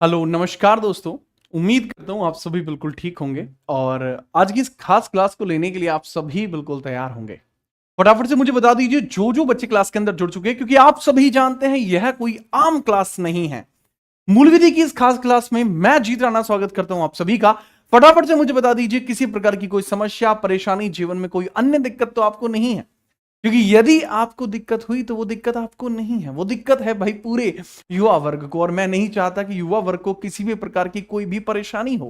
Hello, नमस्कार दोस्तों। उम्मीद करता हूँ आप सभी बिल्कुल ठीक होंगे और आज की इस खास क्लास को लेने के लिए आप सभी बिल्कुल तैयार होंगे। फटाफट से मुझे बता दीजिए जो जो बच्चे क्लास के अंदर जुड़ चुके हैं, क्योंकि आप सभी जानते हैं यह कोई आम क्लास नहीं है। मूल विधि की इस खास क्लास में मैं जीत राणा स्वागत करता हूं आप सभी का। फटाफट से मुझे बता दीजिए किसी प्रकार की कोई समस्या, परेशानी, जीवन में कोई अन्य दिक्कत तो आपको नहीं है, क्योंकि यदि आपको दिक्कत हुई तो वो दिक्कत आपको नहीं है, वो दिक्कत है भाई पूरे युवा वर्ग को। और मैं नहीं चाहता कि युवा वर्ग को किसी भी प्रकार की कोई भी परेशानी हो।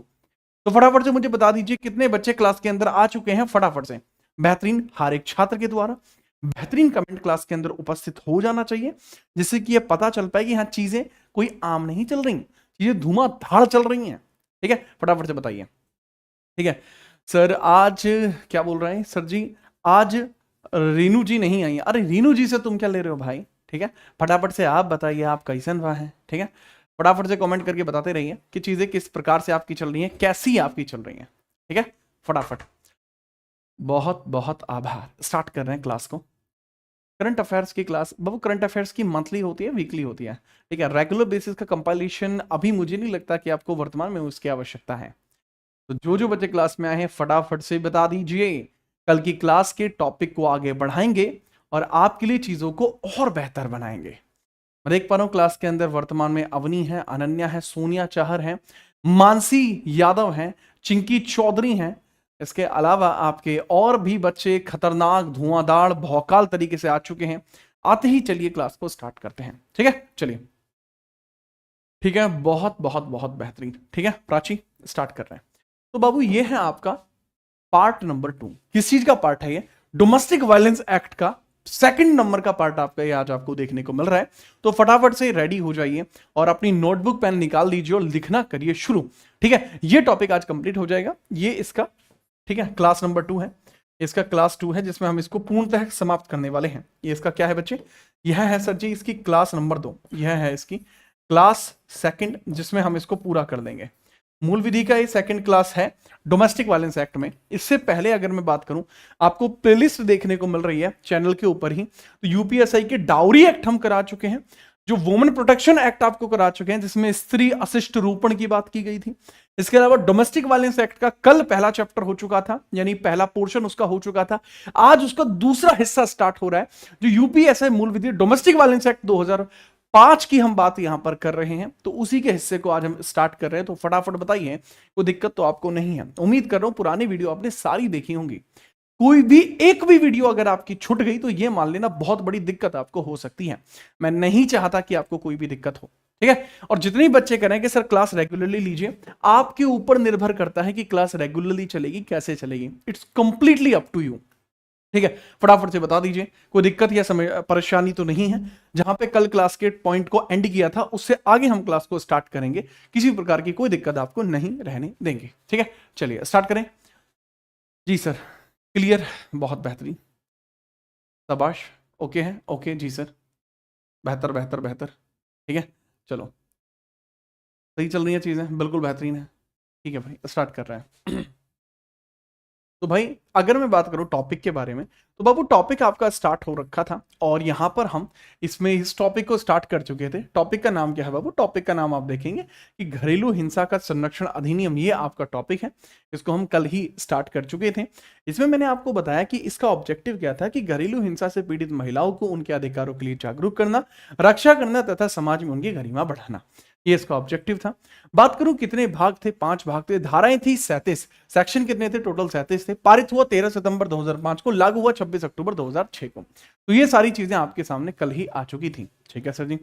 तो फटाफट से मुझे बता दीजिए कितने बच्चे क्लास के अंदर आ चुके हैं। फटाफट से बेहतरीन हर एक छात्र के द्वारा बेहतरीन कमेंट क्लास के अंदर उपस्थित हो जाना चाहिए, जिससे कि यह पता चल पाए कि हाँ, चीजें कोई आम नहीं चल रही, चीजें धुआंधार चल रही हैं। ठीक है, फटाफट से बताइए। ठीक है सर, आज क्या बोल रहे हैं सर जी? आज रीनू जी नहीं आई। अरे रीनू जी से तुम क्या ले रहे हो भाई? ठीक है, फटाफट से आप बताइए आप कैसन वहां हैं। ठीक है, फटाफट से कमेंट करके बताते रहिए कि चीजें किस प्रकार से आपकी चल रही हैं, कैसी आपकी चल रही हैं। ठीक है, फटाफट। बहुत बहुत आभार। स्टार्ट कर रहे हैं क्लास को। करंट अफेयर्स की क्लास बाबू, करंट अफेयर्स की मंथली होती है, वीकली होती है। ठीक है, रेगुलर बेसिस का कंपाइलेशन अभी मुझे नहीं लगता कि आपको वर्तमान में उसकी आवश्यकता है। तो जो जो बच्चे क्लास में आए हैं फटाफट से बता दीजिए। कल की क्लास के टॉपिक को आगे बढ़ाएंगे और आपके लिए चीजों को और बेहतर बनाएंगे। मैं देख पा रहा हूं क्लास के अंदर वर्तमान में अवनी है, अनन्या है, सोनिया चाहर है, मानसी यादव है, चिंकी चौधरी हैं। इसके अलावा आपके और भी बच्चे खतरनाक, धुआंधार, भौकाल तरीके से आ चुके हैं। आते ही चलिए क्लास को स्टार्ट करते हैं। ठीक है, चलिए। ठीक है, बहुत बहुत बहुत बेहतरीन। ठीक है प्राची, स्टार्ट कर रहे हैं। तो बाबू ये है आपका पार्ट नंबर 2। किस चीज का पार्ट है ये? डोमेस्टिक वायलेंस एक्ट का सेकंड नंबर का पार्ट आपका ये आज आपको देखने को मिल रहा है। तो फटाफट से रेडी हो जाइए और अपनी नोटबुक पेन निकाल दीजिए और लिखना करिए शुरू। ठीक है, ये टॉपिक आज कंप्लीट हो जाएगा। ये इसका, ठीक है, क्लास नंबर 2 है। इसका क्लास 2 है जिसमें हम इसको पूर्णतः समाप्त करने वाले हैं। ये इसका क्या है बच्चे? यह है सर जी इसकी क्लास नंबर 2। यह है इसकी क्लास सेकंड, जिसमें हम इसको पूरा कर देंगे। मूल विधि का ये सेकंड क्लास है डोमेस्टिक वायलेंस एक्ट में। इससे पहले अगर मैं बात करूं, आपको प्लेलिस्ट देखने को मिल रही है चैनल के ऊपर ही। तो यूपीएसआई के डाउरी एक्ट हम करा चुके हैं, जो वुमेन प्रोटेक्शन एक्ट आपको करा चुके हैं, जिसमें स्त्री अशिष्ट रूपण की बात की गई थी। इसके अलावा डोमेस्टिक वायलेंस एक्ट का कल पहला चैप्टर हो चुका था, यानी पहला पोर्शन उसका हो चुका था। आज उसका दूसरा हिस्सा स्टार्ट हो रहा है, जो यूपीएसआई मूल विधि डोमेस्टिक वायलेंस एक्ट 2005 की हम बात यहां पर कर रहे हैं। तो उसी के हिस्से को आज हम स्टार्ट कर रहे हैं। तो फटाफट बताइए, कोई दिक्कत तो आपको नहीं है? उम्मीद कर रहा हूं पुरानी वीडियो आपने सारी देखी होंगी। कोई भी एक भी वीडियो अगर आपकी छूट गई तो यह मान लेना बहुत बड़ी दिक्कत आपको हो सकती है। मैं नहीं चाहता कि आपको कोई भी दिक्कत हो। ठीक है, और जितने बच्चे कह रहे हैं कि सर क्लास रेगुलरली लीजिए, आपके ऊपर निर्भर करता है कि क्लास रेगुलरली चलेगी कैसे चलेगी। It's completely up to you. ठीक है, फटाफट से बता दीजिए कोई दिक्कत या समय परेशानी तो नहीं है। जहां पे कल क्लास के पॉइंट को एंड किया था उससे आगे हम क्लास को स्टार्ट करेंगे। किसी प्रकार की कोई दिक्कत आपको नहीं रहने देंगे। ठीक है, चलिए स्टार्ट करें। जी सर, क्लियर, बहुत बेहतरीन, शाबाश। ओके है, ओके जी सर, बेहतर बेहतर बेहतर। ठीक है, चलो, सही चल रही है चीजें, बिल्कुल बेहतरीन है। ठीक है भाई, स्टार्ट कर रहे हैं। तो भाई अगर मैं बात करूं टॉपिक के बारे में, तो बाबू टॉपिक आपका स्टार्ट हो रखा था और यहां पर हम इसमें इस टॉपिक को स्टार्ट कर चुके थे। टॉपिक का नाम क्या है बाबू? टॉपिक का नाम आप देखेंगे कि घरेलू हिंसा का संरक्षण अधिनियम, ये आपका टॉपिक है। इसको हम कल ही स्टार्ट कर चुके थे। इसमें मैंने आपको बताया कि इसका ऑब्जेक्टिव क्या था कि घरेलू हिंसा से पीड़ित महिलाओं को उनके अधिकारों के लिए जागरूक करना, रक्षा करना तथा समाज में उनकी गरिमा बढ़ाना, ये इसका ऑब्जेक्टिव था। बात करूं कितने भाग थे? 5 भाग थे। धाराएं थी 37, सेक्शन कितने थे? टोटल 37 थे। पारित हुआ 13 सितंबर 2005 को, लागू हुआ 26 अक्टूबर 2006 को। तो ये सारी चीजें आपके सामने कल ही आ चुकी थी। ठीक है सर जी।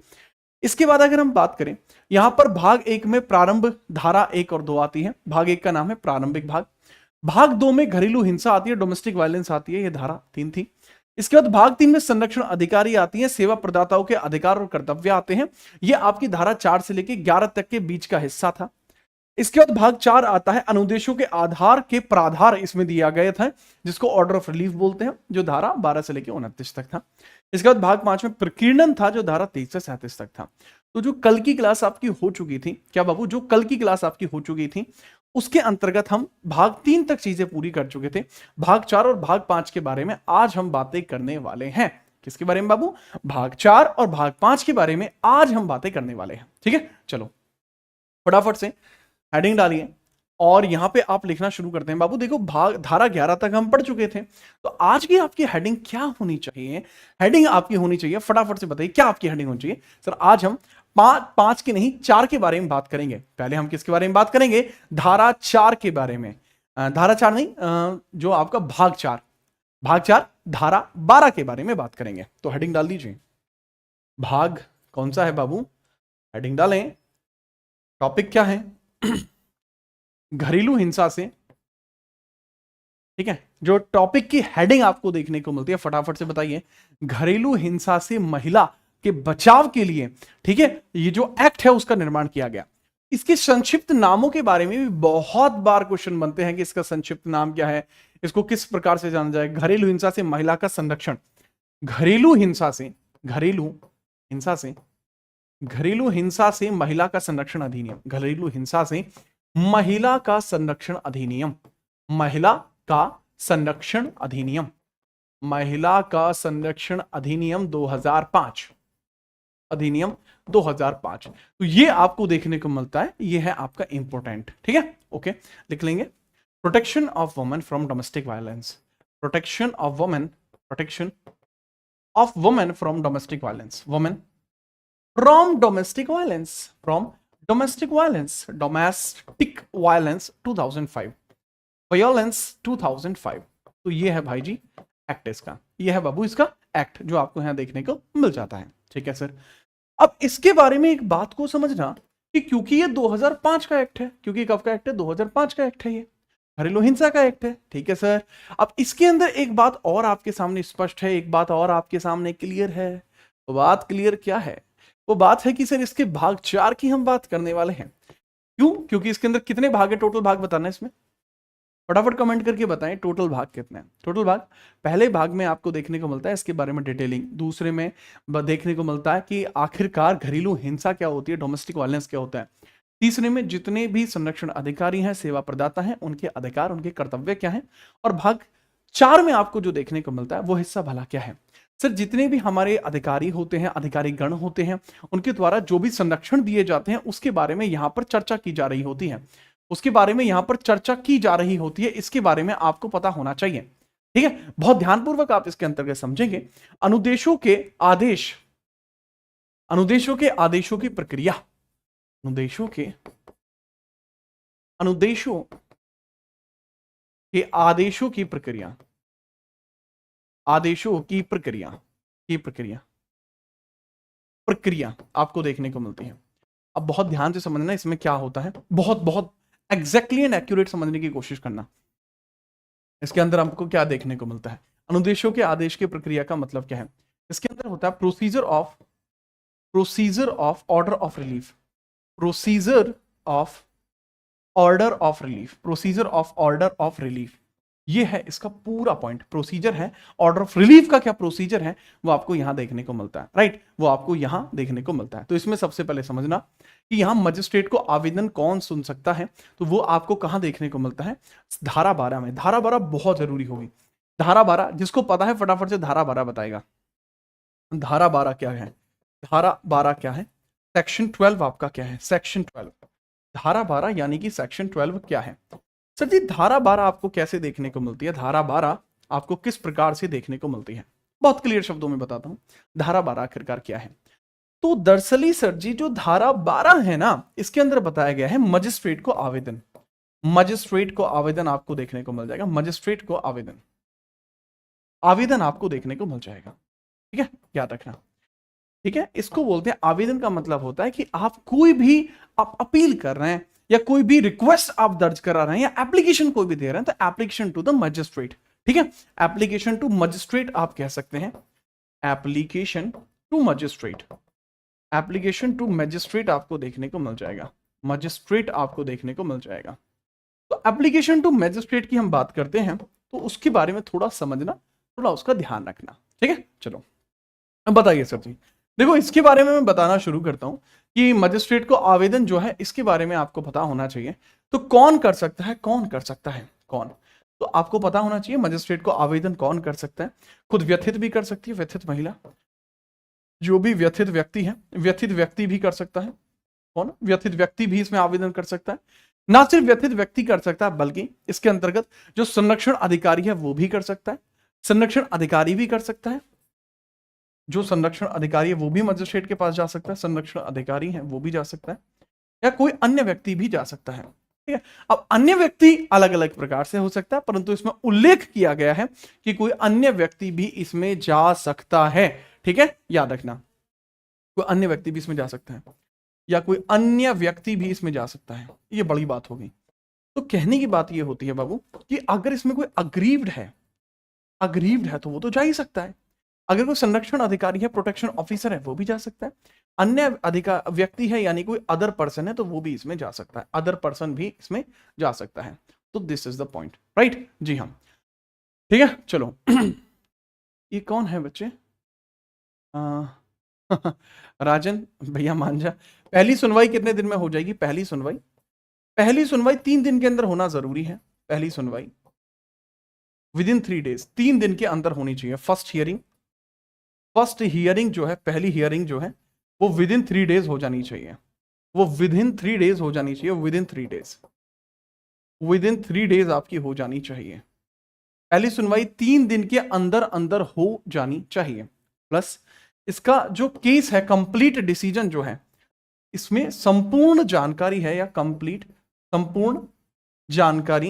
इसके बाद अगर हम बात करें, यहां पर भाग 1 में प्रारंभ धारा 1 और 2 आती है। भाग 1 का नाम है प्रारंभिक भाग। भाग 2 में घरेलू हिंसा आती है, डोमेस्टिक वायलेंस आती है, ये धारा 3 थी। इसके बाद भाग 3 में संरक्षण अधिकारी आती है, सेवा प्रदाताओं के अधिकार और कर्तव्य आते हैं। ये आपकी धारा 4 से लेकर 11 तक के बीच का हिस्सा था। इसके बाद भाग 4 आता है, अनुदेशों के आधार के प्राधार इसमें दिया गया था, जिसको ऑर्डर ऑफ रिलीफ बोलते हैं, जो धारा 12 से लेकर 29 तक था। इसके बाद भाग 5 में प्रकीर्णन था, जो धारा 23 से 37 तक था। तो जो कल की क्लास आपकी हो चुकी थी, क्या बाबू, जो कल की क्लास आपकी हो चुकी थी उसके अंतर्गत हम भाग 3 तक चीजें पूरी कर चुके थे। भाग 4 और भाग 5 के बारे में आज हम बातें करने वाले हैं। किसके बारे में बाबू? भाग 4 और भाग 5 के बारे में आज हम बातें करने वाले हैं। ठीक है, चलो फटाफट से हेडिंग डालिए और यहां पे आप लिखना शुरू करते हैं। बाबू देखो भाग धारा 11 तक हम पढ़ चुके थे, तो आज की आपकी हेडिंग क्या होनी चाहिए? हेडिंग आपकी होनी चाहिए, फटाफट से बताइए क्या आपकी हेडिंग होनी चाहिए? सर आज हम पांच की नहीं 4 के बारे में बात करेंगे। पहले हम किसके बारे में बात करेंगे? धारा 4 के बारे में। धारा 4 नहीं, जो आपका भाग 4 धारा 12 के बारे में बात करेंगे। तो हेडिंग डाल दीजिए। भाग कौन सा है बाबू? हेडिंग डालें। टॉपिक क्या है? घरेलू हिंसा से, ठीक है। जो टॉपिक की हेडिंग आपको देखने को मिलती है, फटाफट से बताइए। घरेलू हिंसा से महिला के बचाव के लिए, ठीक है, ये जो एक्ट है उसका निर्माण किया गया। इसके संक्षिप्त नामों के बारे में भी बहुत बार क्वेश्चन बनते हैं कि इसका संक्षिप्त नाम क्या है, इसको किस प्रकार से जाना जाए। घरेलू हिंसा से महिला का संरक्षण, घरेलू हिंसा से महिला का संरक्षण अधिनियम, घरेलू हिंसा से महिला का संरक्षण अधिनियम, महिला का संरक्षण अधिनियम, महिला का संरक्षण अधिनियम 2005, अधिनियम 2005। तो ये आपको देखने को मिलता है, ये है आपका इंपॉर्टेंट, ठीक है। ओके, लिख लेंगे। Protection of women from domestic violence, protection of women from domestic violence, women from domestic violence, domestic violence 2005, violence 2005। तो ये है भाई जी एक्ट इसका, ये है बाबू इसका एक्ट जो आपको यहां देखने को मिल जाता है, ठीक है सर। अब इसके बारे में एक बात को समझना कि क्योंकि ये 2005 का एक्ट है, क्योंकि कब का एक्ट है? 2005 का एक्ट है, ये घरेलू हिंसा का एक्ट है, ठीक है सर। अब इसके अंदर एक बात और आपके सामने स्पष्ट है, एक बात और आपके सामने क्लियर है। तो बात क्लियर क्या है? वो बात है कि सर इसके भाग 4 की हम बात करने वाले हैं। क्यों? क्योंकि इसके अंदर कितने भाग है? टोटल भाग बताना है इसमें, फटाफट कमेंट करके बताएं टोटल भाग कितने हैं। टोटल भाग पहले भाग में आपको देखने को मिलता है इसके बारे में डिटेलिंग, दूसरे में देखने को मिलता है कि आखिरकार घरेलू हिंसा क्या होती है, डोमेस्टिक वायलेंस क्या होता है, तीसरे में जितने भी संरक्षण अधिकारी हैं, सेवा प्रदाता हैं, उनके अधिकार, उनके कर्तव्य क्या हैं, और भाग 4 में आपको जो देखने को मिलता है वो हिस्सा भला क्या है। सर जितने भी हमारे अधिकारी होते हैं, अधिकारी गण होते हैं, उनके द्वारा जो भी संरक्षण दिए जाते हैं उसके बारे में यहां पर चर्चा की जा रही होती है, उसके बारे में यहां पर चर्चा की जा रही होती है, इसके बारे में आपको पता होना चाहिए, ठीक है। बहुत ध्यानपूर्वक आप इसके अंतर्गत समझेंगे। अनुदेशों के आदेश, अनुदेशों के आदेशों की प्रक्रिया, अनुदेशों के आदेशों की प्रक्रिया, आदेशों की प्रक्रिया आपको देखने को मिलती है। अब बहुत ध्यान से समझना इसमें क्या होता है, बहुत बहुत एग्जैक्टली एंड एक्यूरेट समझने की कोशिश करना। इसके अंदर आपको क्या देखने को मिलता है? अनुदेशों के आदेश की प्रक्रिया का मतलब क्या है? इसके अंदर होता है procedure of order of relief, procedure of order of relief, ये है इसका पूरा पॉइंट। प्रोसीजर है, ऑर्डर ऑफ रिलीफ का क्या प्रोसीजर है वो आपको यहां देखने को मिलता है, राइट, वो आपको यहां देखने को मिलता है। तो इसमें सबसे पहले समझना कि यहां मजिस्ट्रेट को आवेदन कौन सुन सकता है, तो वो आपको कहां देखने को मिलता है? धारा 12 में। धारा 12 बहुत जरूरी होगी। धारा 12 जिसको पता है फटाफट से धारा 12 बताएगा। धारा 12 क्या है? धारा 12 क्या है? सेक्शन 12 आपका क्या है? सेक्शन 12। धारा 12 यानी कि सेक्शन 12 क्या है? सर जी धारा 12 आपको कैसे देखने को मिलती है? धारा 12 आपको किस प्रकार से देखने को मिलती है? बहुत क्लियर शब्दों में बताता हूं। धारा 12 आखिरकार क्या है? तो दरअसली सर जी जो धारा 12 है ना, इसके अंदर बताया गया है मजिस्ट्रेट को आवेदन, मजिस्ट्रेट को आवेदन आपको देखने को मिल जाएगा, मजिस्ट्रेट को आवेदन आपको देखने को मिल जाएगा, ठीक है, याद रखना, ठीक है। इसको बोलते हैं आवेदन का मतलब होता है कि आप कोई भी आप अपील कर रहे हैं या कोई भी रिक्वेस्ट आप दर्ज करा रहे हैं या एप्लीकेशन कोई भी दे रहे हैं, तो एप्लीकेशन टू द मजिस्ट्रेट, ठीक है, एप्लीकेशन टू मजिस्ट्रेट आप कह सकते हैं। Application to magistrate, application to magistrate आपको देखने को मिल जाएगा, मजिस्ट्रेट आपको देखने को मिल जाएगा। तो एप्लीकेशन टू मजिस्ट्रेट की हम बात करते हैं तो उसके बारे में थोड़ा समझना, थोड़ा उसका ध्यान रखना, ठीक है। चलो अब बताइए सर जी, देखो इसके बारे में मैं बताना शुरू करता हूं कि मजिस्ट्रेट को आवेदन जो है इसके बारे में आपको पता होना चाहिए। तो कौन कर सकता है, कौन कर सकता है, कौन? तो आपको पता होना चाहिए मजिस्ट्रेट को आवेदन कौन कर सकता है। खुद व्यथित भी कर सकती है, व्यथित महिला, जो भी व्यथित व्यक्ति है, व्यथित व्यक्ति भी कर सकता है, कौन? व्यथित व्यक्ति भी इसमें आवेदन कर सकता है। ना सिर्फ व्यथित व्यक्ति कर सकता है, बल्कि इसके अंतर्गत जो संरक्षण अधिकारी है वो भी कर सकता है। संरक्षण अधिकारी भी कर सकता है। जो संरक्षण अधिकारी है वो भी मजिस्ट्रेट के पास जा सकता है, संरक्षण अधिकारी है वो भी जा सकता है, या कोई अन्य व्यक्ति भी जा सकता है। ठीक है, अब अन्य व्यक्ति अलग अलग प्रकार से हो सकता है, परंतु इसमें उल्लेख किया गया है कि कोई अन्य व्यक्ति भी इसमें जा सकता है। ठीक है, याद रखना, कोई अन्य व्यक्ति भी इसमें जा सकता है, या कोई अन्य व्यक्ति भी इसमें जा सकता है। ये बड़ी बात हो गई। तो कहने की बात ये होती है बाबू कि अगर इसमें कोई अग्रीव्ड है तो वो तो जा ही सकता है। अगर कोई संरक्षण अधिकारी है, प्रोटेक्शन ऑफिसर है, वो भी जा सकता है। अन्य अधिकार व्यक्ति है यानी कोई अदर पर्सन है तो वो भी इसमें जा सकता है, अदर पर्सन भी इसमें जा सकता है। तो this is the point, right? जी हाँ, ठीक है, चलो। ये कौन है बच्चे? राजन भैया मांझा। पहली सुनवाई कितने दिन में हो जाएगी? पहली सुनवाई 3 दिन के अंदर होना जरूरी है। पहली सुनवाई विदिन 3 डेज, 3 दिन के अंदर होनी चाहिए। फर्स्ट हियरिंग जो है, पहली हियरिंग जो है वो विदिन 3 डेज हो जानी चाहिए। वो विदिन 3 डेज हो जानी चाहिए। विदिन 3 डेज आपकी हो जानी चाहिए। पहली सुनवाई 3 दिन के अंदर अंदर हो जानी चाहिए। प्लस इसका जो केस है, कंप्लीट डिसीजन जो है, इसमें संपूर्ण जानकारी है या संपूर्ण जानकारी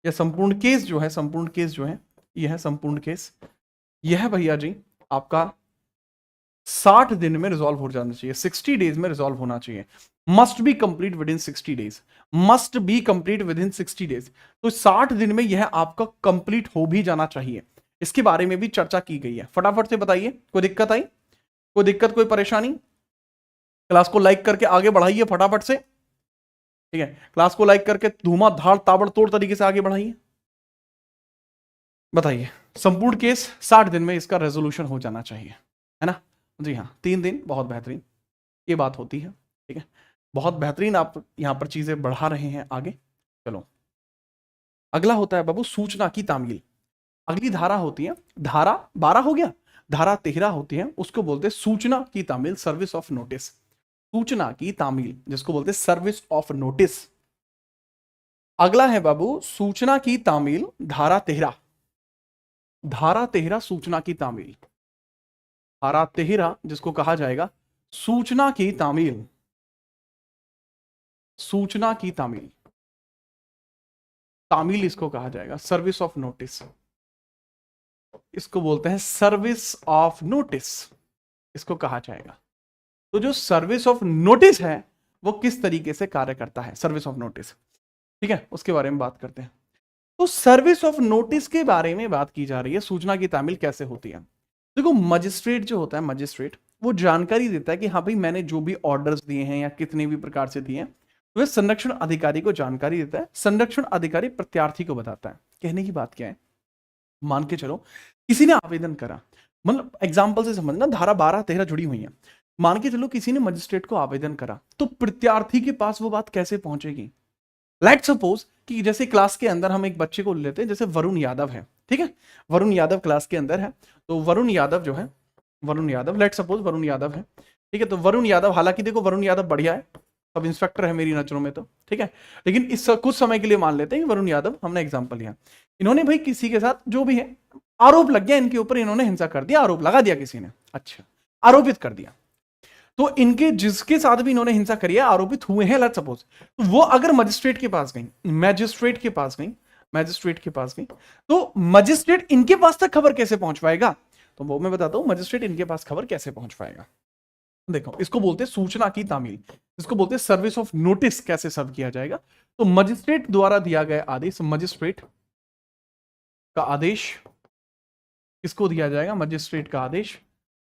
या संपूर्ण केस जो है, यह है संपूर्ण केस। यह भैया जी आपका 60 दिन में रिजॉल्व हो जाना चाहिए, 60 डेज में रिजॉल्व होना चाहिए। Must be complete with in 60 days, must be complete with in 60 days. तो 60 दिन में यह आपका कंप्लीट हो भी जाना चाहिए। इसके बारे में भी चर्चा की गई है। फटाफट से बताइए, कोई दिक्कत आई? कोई दिक्कत, कोई परेशानी? क्लास को लाइक करके आगे बढ़ाइए फटाफट से। ठीक है, क्लास को लाइक करके धूमाधार ताबड़तोड़ तरीके से आगे बढ़ाइए। बताइए, संपूर्ण केस 60 दिन में इसका रेजोल्यूशन हो जाना चाहिए, है ना? जी हाँ, 3 दिन, बहुत बेहतरीन ये बात होती है। ठीक है, बहुत बेहतरीन आप यहां पर चीजें बढ़ा रहे हैं आगे। चलो, अगला होता है बाबू सूचना की तामील। अगली धारा होती है, धारा 12 हो गया, धारा 13 होती है, उसको बोलते हैं सूचना की तामील, सर्विस ऑफ नोटिस। सूचना की तामील जिसको बोलते हैं सर्विस ऑफ नोटिस। अगला है बाबू सूचना की तामील, धारा 13। धारा 13 सूचना की तामील, धारा 13 जिसको कहा जाएगा सूचना की तामील। सूचना की तामील, तामील इसको कहा जाएगा, सर्विस ऑफ नोटिस। इसको बोलते हैं सर्विस ऑफ नोटिस, इसको कहा जाएगा। तो जो सर्विस ऑफ नोटिस है वो किस तरीके से कार्य करता है, सर्विस ऑफ नोटिस, ठीक है, उसके बारे में बात करते हैं। तो सर्विस ऑफ नोटिस के बारे में बात की जा रही है, सूचना की तामील कैसे होती है। देखो, मजिस्ट्रेट जो होता है, मजिस्ट्रेट वो जानकारी देता है कि हाँ भाई मैंने जो भी ऑर्डर्स दिए हैं या कितने भी प्रकार से दिए हैं, तो वह संरक्षण अधिकारी को जानकारी देता है। संरक्षण अधिकारी प्रत्यार्थी को बताता है। कहने की बात क्या है, मान के चलो किसी ने आवेदन करा, मतलब एग्जाम्पल से समझना, धारा 12-13 जुड़ी हुई है। मान के चलो किसी ने मजिस्ट्रेट को आवेदन करा, तो प्रत्यार्थी के पास वो बात कैसे पहुंचेगी? लाइक सपोज कि जैसे क्लास के अंदर हम एक बच्चे को लेते हैं, जैसे वरुण यादव है, ठीक है, वरुण यादव क्लास के अंदर है। तो वरुण यादव जो है, वरुण यादव, लेट सपोज वरुण यादव है, ठीक है। तो वरुण यादव, हालांकि देखो वरुण यादव बढ़िया है, सब इंस्पेक्टर है मेरी नजरों में, तो ठीक है, लेकिन इस कुछ समय के लिए मान लेते हैं कि वरुण यादव, हमने एग्जाम्पल लिया, इन्होंने भाई किसी के साथ जो भी है आरोप लग गया इनके ऊपर, इन्होंने हिंसा कर दिया, आरोप लगा दिया किसी ने, अच्छा आरोपित कर दिया। तो इनके जिसके साथ भी इन्होंने हिंसा करी है, आरोपित हुए हैं, लेट सपोज, तो वो अगर मजिस्ट्रेट के पास गई, मैजिस्ट्रेट के पास गई, तो मजिस्ट्रेट इनके पास तक खबर कैसे पहुंच पाएगा? तो वो मैं बताता हूं, मजिस्ट्रेट इनके पास खबर कैसे पहुंच पाएगा। देखो, इसको बोलते हैं सूचना की तामील, इसको बोलते हैं सर्विस ऑफ नोटिस। कैसे सर्व किया जाएगा? तो मजिस्ट्रेट द्वारा दिया गया आदेश, मजिस्ट्रेट का आदेश किसको दिया जाएगा? मजिस्ट्रेट का आदेश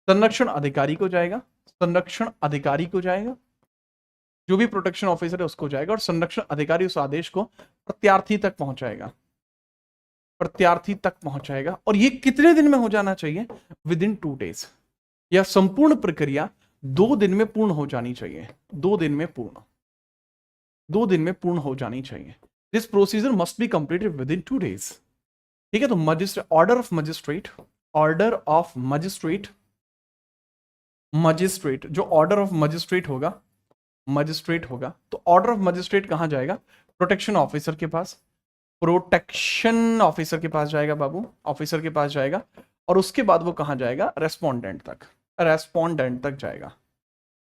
संरक्षण अधिकारी को जाएगा, संरक्षण अधिकारी को जाएगा, जो भी प्रोटेक्शन ऑफिसर है उसको जाएगा, और संरक्षण अधिकारी उस आदेश को प्रत्यार्थी तक पहुंचाएगा, और ये कितने दिन में हो जाना चाहिए? With in 2 days. यह संपूर्ण प्रक्रिया 2 दिन में पूर्ण हो जानी चाहिए, 2 दिन में पूर्ण हो जानी चाहिए। This procedure must be completed with in 2 days. ठीक है, तो ऑर्डर ऑफ मजिस्ट्रेट, जो ऑर्डर ऑफ मजिस्ट्रेट होगा मजिस्ट्रेट होगा तो ऑर्डर ऑफ मजिस्ट्रेट कहां जाएगा? प्रोटेक्शन ऑफिसर के पास, प्रोटेक्शन ऑफिसर के पास जाएगा बाबू, ऑफिसर के पास जाएगा, और उसके बाद वो कहां जाएगा? रेस्पोंडेंट तक, रेस्पोंडेंट तक जाएगा,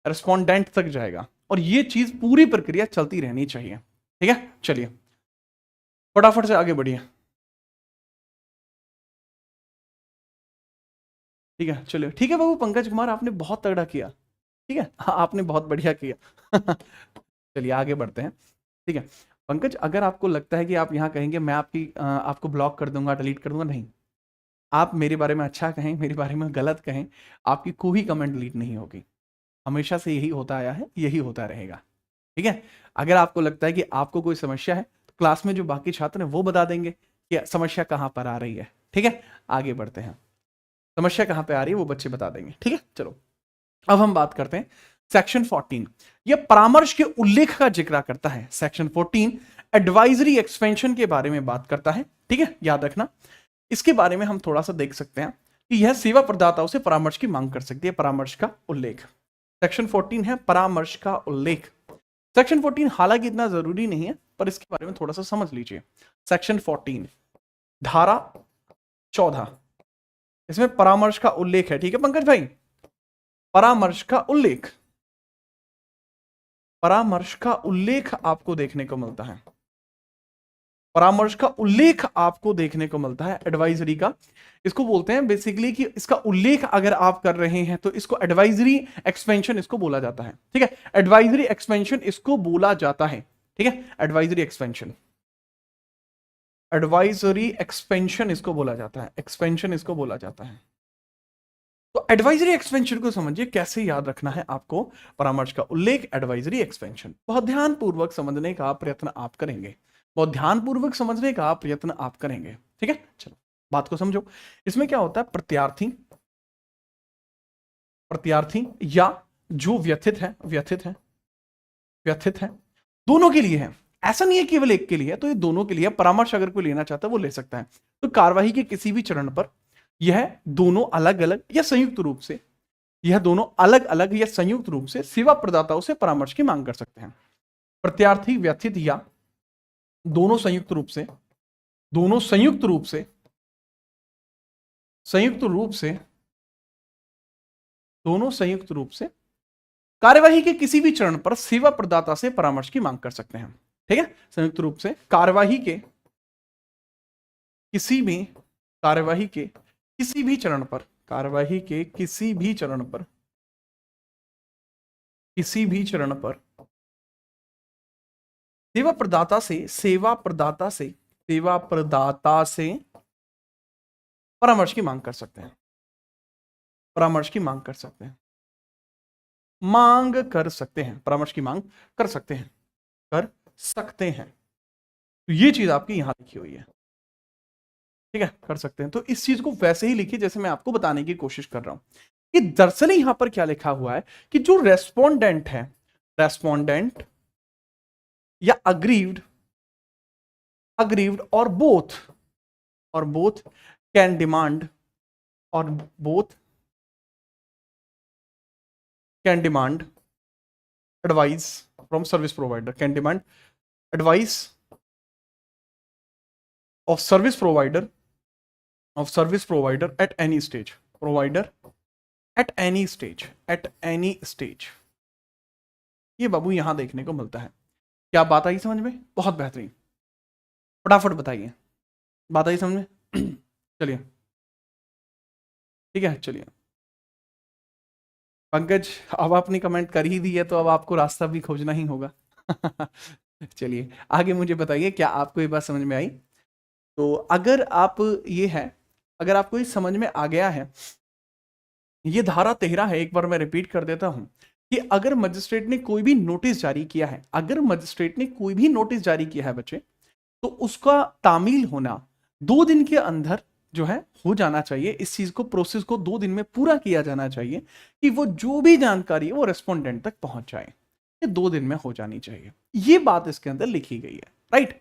रेस्पोंडेंट तक जाएगा। और ये चीज पूरी प्रक्रिया चलती रहनी चाहिए। ठीक है, चलिए फटाफट से आगे बढ़िए। ठीक है, चलिए ठीक है बाबू पंकज कुमार, आपने बहुत तगड़ा किया। ठीक है, हाँ आपने बहुत बढ़िया किया। चलिए आगे बढ़ते हैं। ठीक है पंकज, अगर आपको लगता है कि आप यहाँ कहेंगे मैं आपको ब्लॉक कर दूंगा, डिलीट कर दूंगा, नहीं, आप मेरे बारे में अच्छा कहें, मेरे बारे में गलत कहें, आपकी कोई कमेंट डिलीट नहीं होगी। हमेशा से यही होता आया है, यही होता रहेगा। ठीक है, अगर आपको लगता है कि आपको कोई समस्या है तो क्लास में जो बाकी छात्र हैं वो बता देंगे कि समस्या कहाँ पर आ रही है। ठीक है, आगे बढ़ते हैं। समस्या कहाँ पे आ रही है वो बच्चे बता देंगे। ठीक है, चलो अब हम बात करते हैं सेक्शन 14। यह परामर्श के उल्लेख का जिक्र करता है। सेक्शन 14 एडवाइजरी एक्सपेंशन के बारे में बात करता है। ठीक है, याद रखना, इसके बारे में हम थोड़ा सा देख सकते हैं कि यह सेवा प्रदाताओं से परामर्श की मांग कर सकती है। परामर्श का उल्लेख सेक्शन 14 है, परामर्श का उल्लेख। सेक्शन 14 हालांकि इतना जरूरी नहीं है, पर इसके बारे में थोड़ा सा समझ लीजिए। सेक्शन 14 धारा 14, इसमें परामर्श का उल्लेख है। ठीक है पंकज भाई, परामर्श का उल्लेख, परामर्श का उल्लेख आपको देखने को मिलता है, परामर्श का उल्लेख आपको देखने को मिलता है एडवाइजरी का। इसको बोलते हैं बेसिकली कि इसका उल्लेख अगर आप कर रहे हैं तो इसको एडवाइजरी एक्सपेंशन इसको बोला जाता है। ठीक है, एडवाइजरी एक्सपेंशन इसको बोला जाता है। ठीक है, एडवाइजरी एक्सपेंशन, एडवाइजरी एक्सपेंशन इसको बोला जाता है, एक्सपेंशन इसको बोला जाता है। तो एडवाइजरी एक्सपेंशन को समझिए, कैसे याद रखना है आपको। परामर्श का उल्लेख, एडवाइजरी एक्सपेंशन, बहुत ध्यानपूर्वक समझने का प्रयत्न आप करेंगे, बहुत ध्यानपूर्वक समझने का प्रयत्न आप करेंगे। ठीक है, चलो बात को समझो। इसमें क्या होता है, प्रत्यार्थी, प्रत्यार्थी या जो व्यथित है, व्यथित है, व्यथित है, दोनों के लिए है। ऐसा नहीं है केवल एक के लिए है, तो ये दोनों के लिए परामर्श अगर कोई लेना चाहता है वो ले सकता है। तो कार्यवाही के किसी भी चरण पर यह दोनों अलग अलग या संयुक्त रूप से, यह दोनों अलग अलग या संयुक्त रूप से सेवा प्रदाताओं से परामर्श की मांग कर सकते हैं। प्रत्यार्थी व्यथित या दोनों संयुक्त रूप से, दोनों संयुक्त रूप से, संयुक्त रूप से, दोनों संयुक्त रूप से कार्यवाही के किसी भी चरण पर सेवा प्रदाता से परामर्श की मांग कर सकते हैं। ठीक है, संयुक्त रूप से कार्यवाही के किसी भी, कार्यवाही के किसी भी चरण पर, कार्यवाही के किसी भी चरण पर, किसी भी चरण पर सेवा प्रदाता से, सेवा प्रदाता से, सेवा प्रदाता से परामर्श की मांग कर सकते हैं, परामर्श की मांग कर सकते हैं, मांग कर सकते हैं, परामर्श की मांग कर सकते हैं, कर सकते हैं। तो ये चीज आपकी यहां लिखी हुई है। ठीक है, कर सकते हैं, तो इस चीज को वैसे ही लिखिए जैसे मैं आपको बताने की कोशिश कर रहा हूं कि दरअसल यहां पर क्या लिखा हुआ है कि जो रेस्पोंडेंट है, रेस्पोंडेंट या अग्रीव्ड, अग्रीव्ड और बोथ, और बोथ कैन डिमांड, और both can demand advice from service provider, can demand advice of service provider, of service provider at any stage, provider at any stage, at any stage। ये बाबू यहां देखने को मिलता है। क्या बात आई समझ में? बहुत बेहतरीन, फटाफट बताइए, बात आई समझ में? चलिए ठीक है, चलिए पंकज अब आपने कमेंट कर ही दी है तो अब आपको रास्ता भी खोजना ही होगा। चलिए आगे मुझे बताइए, क्या आपको ये बात समझ में आई? तो अगर आप ये है, अगर आपको ये समझ में आ गया है, ये धारा 13 है, एक बार मैं रिपीट कर देता हूं कि अगर मजिस्ट्रेट ने कोई भी नोटिस जारी किया है, अगर मजिस्ट्रेट ने कोई भी नोटिस जारी किया है बच्चे, तो उसका तामील होना 2 दिन के अंदर जो है हो जाना चाहिए। इस चीज को, प्रोसेस को 2 दिन में पूरा किया जाना चाहिए कि वो जो भी जानकारी है वो रेस्पोंडेंट तक पहुंच जाए। ये 2 दिन में हो जानी चाहिए, ये बात इसके अंदर लिखी गई है, राइट।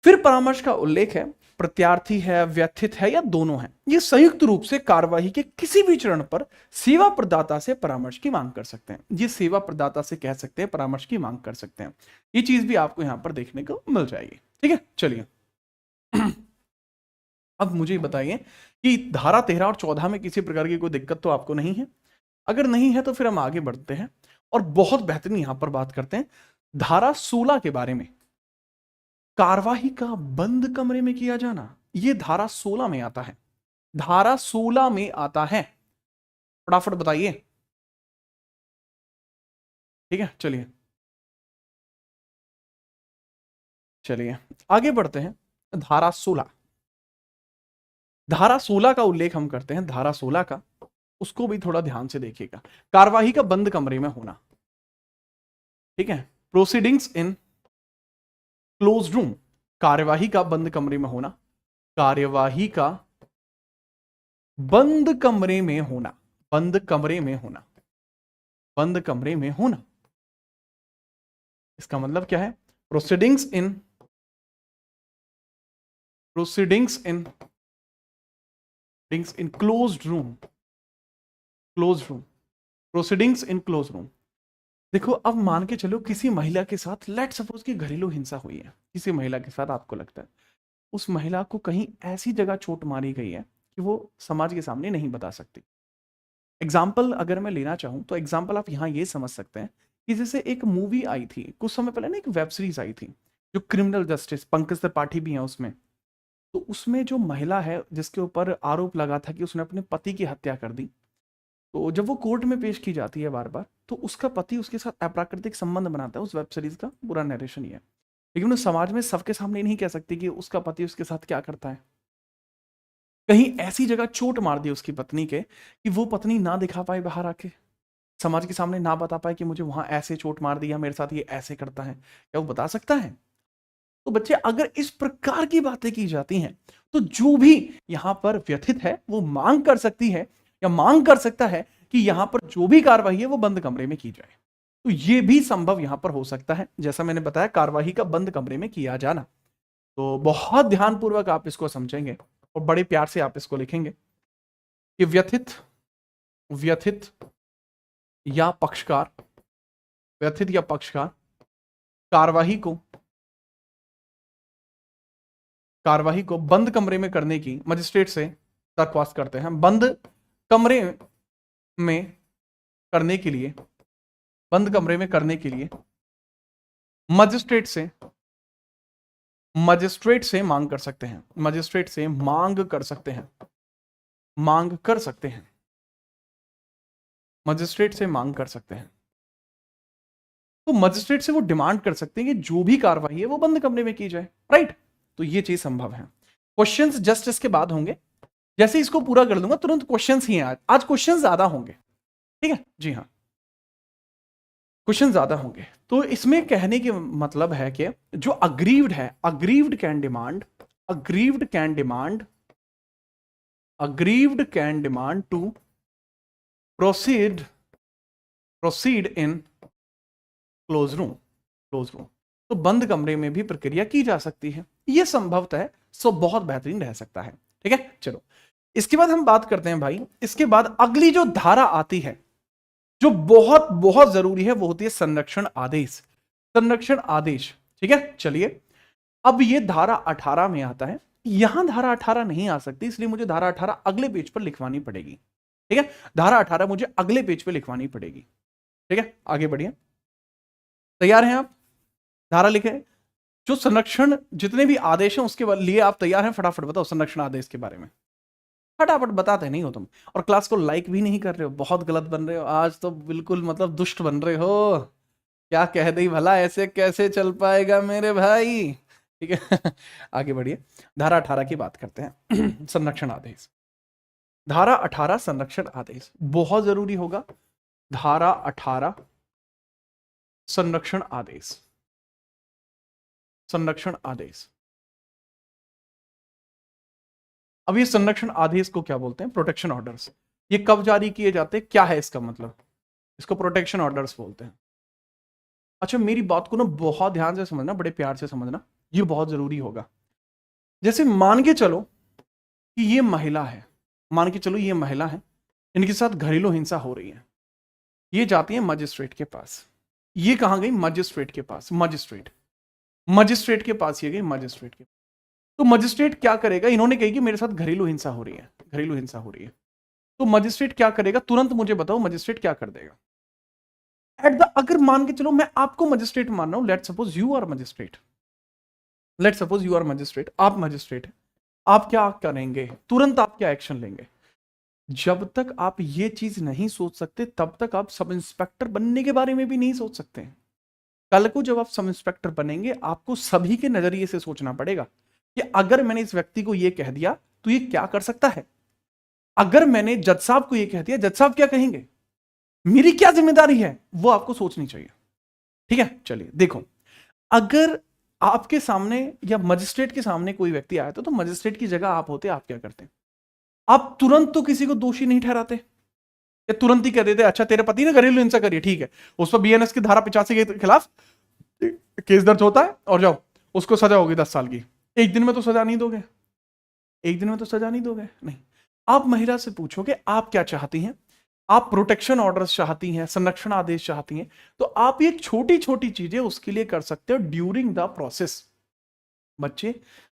फिर परामर्श का उल्लेख है, प्रत्यार्थी है, व्यथित है या दोनों है, ये संयुक्त रूप से कार्यवाही के किसी भी चरण पर सेवा प्रदाता से परामर्श की मांग कर सकते हैं। ये सेवा प्रदाता से कह सकते हैं, परामर्श की मांग कर सकते हैं। ये चीज भी आपको यहां पर देखने को मिल जाएगी। ठीक है, चलिए अब मुझे बताइए कि धारा 13 और 14 में किसी प्रकार की कोई दिक्कत तो आपको नहीं है? अगर नहीं है तो फिर हम आगे बढ़ते हैं और बहुत बेहतरीन यहां पर बात करते हैं धारा 16 के बारे में। कार्यवाही का बंद कमरे में किया जाना, यह धारा 16 में आता है। धारा 16 में आता है, फटाफट बताइए। ठीक है, चलिए चलिए आगे बढ़ते हैं। धारा 16, धारा 16 का उल्लेख हम करते हैं। धारा 16 का, उसको भी थोड़ा ध्यान से देखिएगा। कार्यवाही का बंद कमरे में होना, ठीक है, प्रोसीडिंग्स इन क्लोज रूम, कार्यवाही का बंद कमरे में होना, कार्यवाही का बंद कमरे में होना, बंद कमरे में होना, बंद कमरे में होना। इसका मतलब क्या है? प्रोसीडिंग्स इन, प्रोसीडिंग्स इन, इन close room, close room, proceedings इन क्लोज रूम। देखो, अब मान के चलो किसी महिला के साथ, लेट सपोज की घरेलू हिंसा हुई है किसी महिला के साथ, आपको लगता है उस महिला को कहीं ऐसी जगह चोट मारी गई है कि वो समाज के सामने नहीं बता सकती। एग्जाम्पल अगर मैं लेना चाहूं तो एग्जाम्पल आप यहां ये समझ सकते हैं कि जैसे एक मूवी आई थी कुछ समय पहले ना, एक वेब सीरीज आई थी जो क्रिमिनल जस्टिस, पंकज त्रिपाठी भी है उसमें। तो उसमें जो महिला है जिसके ऊपर आरोप लगा था कि उसने अपने पति की हत्या कर दी, तो जब वो कोर्ट में पेश की जाती है बार बार, तो उसका पति उसके साथ अप्राकृतिक संबंध बनाता है। उस वेब सीरीज का पूरा नरेशन ये है, लेकिन वो समाज में सबके सामने नहीं कह सकती कि उसका पति उसके साथ क्या करता है। कहीं ऐसी जगह चोट मार दी उसकी पत्नी के कि वो पत्नी ना दिखा पाए बाहर आके, समाज के सामने ना बता पाए कि मुझे वहां ऐसे चोट मार दिया, मेरे साथ ये ऐसे करता है। क्या वो बता सकता है? तो बच्चे, अगर इस प्रकार की बातें की जाती हैं तो जो भी यहां पर व्यथित है वो मांग कर सकती है या मांग कर सकता है कि यहां पर जो भी कार्रवाई है वो बंद कमरे में की जाए। तो ये भी संभव यहां पर हो सकता है, जैसा मैंने बताया, कार्रवाई का बंद कमरे में किया जाना। तो बहुत ध्यानपूर्वक आप इसको समझेंगे और बड़े प्यार से आप इसको लिखेंगे कि व्यथित, व्यथित या पक्षकार, व्यथित या पक्षकार कार्रवाई को, कार्रवाई को बंद कमरे में करने की मजिस्ट्रेट से दरख्वास्त करते हैं। बंद कमरे में करने के लिए, बंद कमरे में करने के लिए मजिस्ट्रेट से, मजिस्ट्रेट से मांग कर सकते हैं, मजिस्ट्रेट से मांग कर सकते हैं, मांग कर सकते हैं, मजिस्ट्रेट से मांग कर सकते हैं। तो मजिस्ट्रेट से वो डिमांड कर सकते हैं कि जो भी कार्रवाई है वो बंद कमरे में की जाए, राइट? तो ये चीज संभव है। क्वेश्चंस जस्ट इसके बाद होंगे, जैसे इसको पूरा कर दूंगा तुरंत क्वेश्चंस ही हैं। आज क्वेश्चंस ज्यादा होंगे, ठीक है जी हाँ, क्वेश्चन ज्यादा होंगे। तो इसमें कहने के मतलब है कि जो अग्रीव्ड है, aggrieved can demand, aggrieved can demand, aggrieved can demand to proceed, proceed in close room, close room. तो बंद कमरे में भी प्रक्रिया की जा सकती है, यह संभवतः है, सो बहुत बेहतरीन रह सकता है। ठीक है, चलो इसके बाद हम बात करते हैं भाई, इसके बाद अगली जो धारा आती है जो बहुत बहुत जरूरी है वो होती है संरक्षण आदेश, संरक्षण आदेश। ठीक है, चलिए अब ये धारा 18 में आता है। यहां धारा 18 नहीं आ सकती, इसलिए मुझे धारा 18 अगले पेज पर लिखवानी पड़ेगी। ठीक है, धारा 18 मुझे अगले पेज पर लिखवानी पड़ेगी। ठीक है, आगे बढ़िए, तैयार हैं आप? धारा लिखे, जो संरक्षण जितने भी आदेश हैं उसके लिए आप तैयार हैं? फटाफट बताओ संरक्षण आदेश के बारे में, फटाफट बताते नहीं हो तुम, और क्लास को लाइक भी नहीं कर रहे हो, बहुत गलत बन रहे हो आज तो, बिल्कुल मतलब दुष्ट बन रहे हो। क्या कह दी भला, ऐसे कैसे चल पाएगा मेरे भाई? ठीक है आगे बढ़िए, धारा 18 की बात करते हैं संरक्षण आदेश, धारा 18 संरक्षण आदेश बहुत जरूरी होगा। धारा 18 संरक्षण आदेश, संरक्षण आदेश। अब ये संरक्षण आदेश को क्या बोलते हैं? Protection orders. ये कब जारी किए जाते हैं, क्या है इसका मतलब? इसको प्रोटेक्शन ऑर्डर्स बोलते हैं। अच्छा, मेरी बात को ना बहुत ध्यान से समझना, बड़े प्यार से समझना। ये बहुत जरूरी होगा। जैसे मान के चलो कि ये महिला है, मान के चलो ये महिला है, इनके साथ घरेलू हिंसा हो रही है, ये जाती है मजिस्ट्रेट के पास। ये कहां गई? मजिस्ट्रेट के पास। मजिस्ट्रेट के पास ये गई, मजिस्ट्रेट के। तो मजिस्ट्रेट क्या करेगा? इन्होंने कही कि मेरे साथ घरेलू हिंसा हो रही है, घरेलू हिंसा हो रही है। तो मजिस्ट्रेट क्या करेगा? तुरंत मुझे बताओ मजिस्ट्रेट क्या कर देगा? अगर मान के चलो मैं आपको मजिस्ट्रेट मान रहा हूं, let suppose you are magistrate, let suppose you are magistrate, आप मजिस्ट्रेट, आप क्या करेंगे? तुरंत आप क्या एक्शन लेंगे? जब तक आप ये चीज नहीं सोच सकते तब तक आप सब इंस्पेक्टर बनने के बारे में भी नहीं सोच सकते। कल को जब आप सब इंस्पेक्टर बनेंगे, आपको सभी के नजरिए से सोचना पड़ेगा कि अगर मैंने इस व्यक्ति को ये कह दिया तो ये क्या कर सकता है। अगर मैंने जज साहब को ये कह दिया, जज साहब क्या कहेंगे, मेरी क्या जिम्मेदारी है, वो आपको सोचनी चाहिए। ठीक है, चलिए देखो, अगर आपके सामने या मजिस्ट्रेट के सामने कोई व्यक्ति आया तो मजिस्ट्रेट की जगह आप होते, आप क्या करते? आप तुरंत तो किसी को दोषी नहीं ठहराते, या तुरंत ही कह देते अच्छा तेरे पति ने घरेलू हिंसा करी है, ठीक है, उस पर बीएनएस की धारा 85 के खिलाफ केस दर्ज होता है और जाओ, उसको सजा होगी 10 साल की। एक दिन में तो सजा नहीं दोगे, एक दिन में तो सजा नहीं दोगे, नहीं। आप महिला से पूछोगे आप क्या चाहती हैं, आप प्रोटेक्शन ऑर्डर्स चाहती हैं, संरक्षण आदेश चाहती हैं, तो आप ये छोटी छोटी चीजें उसके लिए कर सकते हो ड्यूरिंग द प्रोसेस। बच्चे,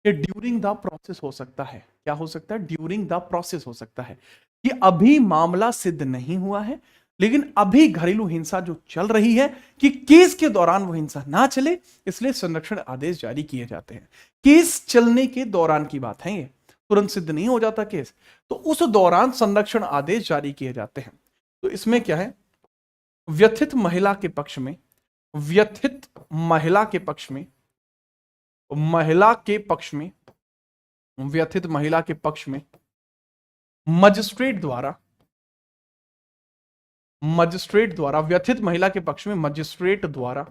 ये ड्यूरिंग द प्रोसेस हो सकता है। क्या हो सकता है? ड्यूरिंग द प्रोसेस हो सकता है कि अभी मामला सिद्ध नहीं हुआ है, लेकिन अभी घरेलू हिंसा जो चल रही है कि केस के दौरान वो हिंसा ना चले, इसलिए संरक्षण आदेश जारी किए जाते हैं। केस चलने के दौरान की बात है, ये तुरंत सिद्ध नहीं हो जाता केस, तो उस दौरान संरक्षण आदेश जारी किए जाते हैं। तो इसमें क्या है? व्यथित महिला के पक्ष में, व्यथित महिला के पक्ष में, महिला के पक्ष में, व्यथित महिला के पक्ष में मजिस्ट्रेट द्वारा, मजिस्ट्रेट द्वारा, व्यथित महिला के पक्ष में मजिस्ट्रेट द्वारा,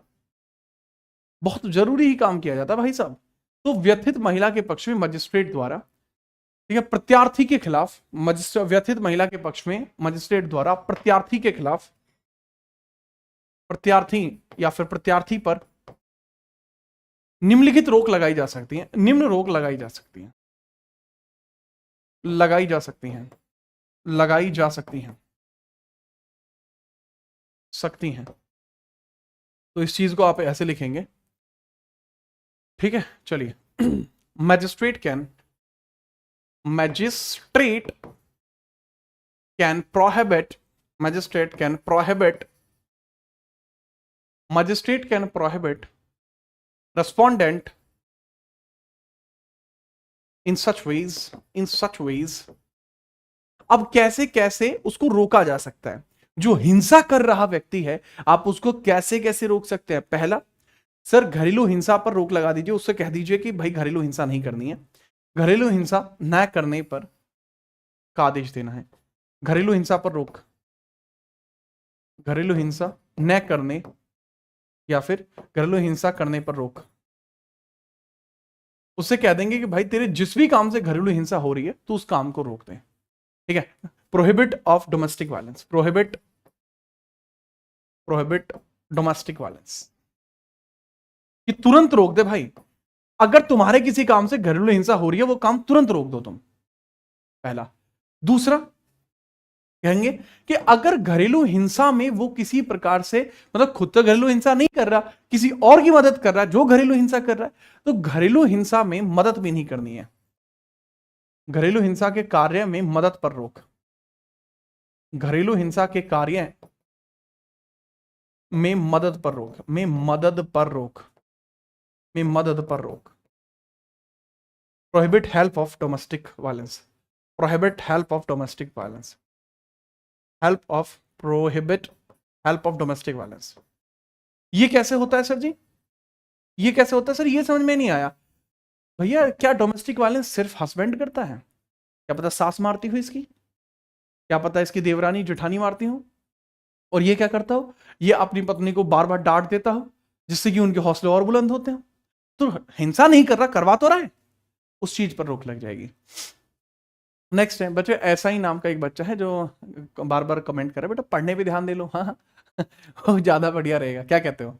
बहुत जरूरी ही काम किया जाता है भाई साहब। तो व्यथित महिला के पक्ष में मजिस्ट्रेट द्वारा, ठीक है, प्रत्यार्थी के खिलाफ, व्यथित महिला के पक्ष में मजिस्ट्रेट द्वारा प्रत्यार्थी के खिलाफ, प्रत्यार्थी या फिर प्रत्यार्थी पर निम्नलिखित रोक लगाई जा सकती है, निम्न रोक लगाई जा सकती है, लगाई जा सकती हैं, लगाई जा सकती हैं, सकती हैं। तो इस चीज को आप ऐसे लिखेंगे, ठीक है। चलिए, magistrate can, magistrate can prohibit, magistrate can prohibit, magistrate can prohibit respondent in such ways, in such ways. अब कैसे कैसे उसको रोका जा सकता है? जो हिंसा कर रहा व्यक्ति है, आप उसको कैसे कैसे रोक सकते हैं? पहला, सर घरेलू हिंसा पर रोक लगा दीजिए, उससे कह दीजिए कि भाई घरेलू हिंसा नहीं करनी है, घरेलू हिंसा न करने पर का आदेश देना है, घरेलू हिंसा पर रोक, घरेलू हिंसा न करने या फिर घरेलू हिंसा करने पर रोक। उससे कह देंगे कि भाई तेरे जिस भी काम से घरेलू हिंसा हो रही है तो उस काम को रोक दें, ठीक है। Prohibit of domestic violence, prohibit, prohibit domestic violence, कि तुरंत रोक दे भाई। अगर तुम्हारे किसी काम से घरेलू हिंसा हो रही है, वो काम तुरंत रोक दो तुम, पहला। दूसरा, कहेंगे कि अगर घरेलू हिंसा में वो किसी प्रकार से, मतलब खुद तो घरेलू हिंसा नहीं कर रहा, किसी और की मदद कर रहा है जो घरेलू हिंसा कर रहा है, तो घरेलू हिंसा में मदद भी नहीं करनी है, घरेलू हिंसा के कार्य में मदद पर रोक, घरेलू हिंसा के कार्य में मदद पर रोक, में मदद पर रोक, में मदद पर रोक। Prohibit help of domestic violence, prohibit help of domestic violence, help of, prohibit help of domestic violence. ये कैसे होता है सर जी? ये कैसे होता है सर? ये समझ में नहीं आया भैया। क्या डोमेस्टिक वायलेंस सिर्फ हस्बैंड करता है? क्या पता सास मारती हो इसकी, क्या पता इसकी देवरानी जेठानी मारती हो, और ये क्या करता हो, ये अपनी पत्नी को बार बार डांट देता हो जिससे कि उनके हौसले और बुलंद होते हो। तो हिंसा नहीं कर रहा, करवा तो रहा है, उस चीज पर रोक लग जाएगी। नेक्स्ट है बच्चे, ऐसा ही नाम का एक बच्चा है जो बार बार कमेंट कर रहा है, बेटा पढ़ने पे ध्यान दे लो। हाँ हाँ, वो ज्यादा बढ़िया रहेगा, क्या कहते हो?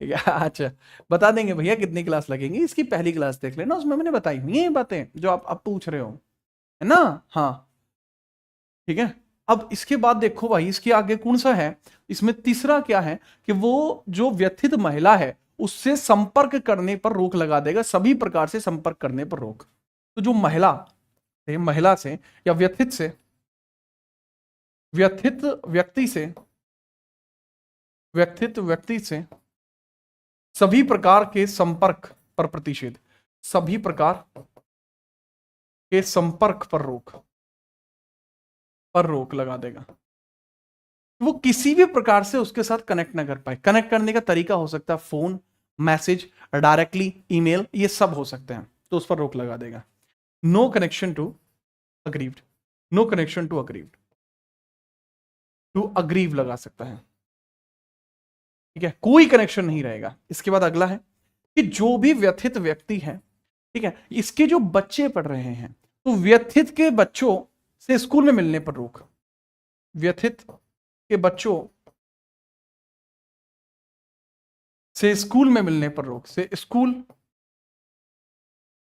ठीक है। अच्छा, बता देंगे भैया कितनी क्लास लगेंगी, इसकी पहली क्लास देख लेना, उसमें मैंने बताई हुई है ये बातें जो आप पूछ रहे हो, है ना। हाँ, ठीक है। अब इसके बाद देखो भाई, इसके आगे कौन सा है, इसमें तीसरा क्या है कि वो जो व्यथित महिला है उससे संपर्क करने पर रोक लगा देगा, सभी प्रकार से संपर्क करने पर रोक। तो जो महिला से या व्यथित व्यक्ति से व्यथित व्यक्ति से सभी प्रकार के संपर्क पर प्रतिषेध, सभी प्रकार के संपर्क पर रोक लगा देगा। वो किसी भी प्रकार से उसके साथ कनेक्ट ना कर पाए। कनेक्ट करने का तरीका हो सकता है फोन, मैसेज, डायरेक्टली ईमेल, ये सब हो सकते हैं, तो उस पर रोक लगा देगा। No connection to aggrieved, no connection to aggrieved, to aggrieve लगा सकता है, ठीक है, कोई कनेक्शन नहीं रहेगा। इसके बाद अगला है कि जो भी व्यथित व्यक्ति है, ठीक है, इसके जो बच्चे पढ़ रहे हैं, तो व्यथित के बच्चों से स्कूल में मिलने पर रोक, व्यथित के बच्चों से स्कूल में मिलने पर रोक, से स्कूल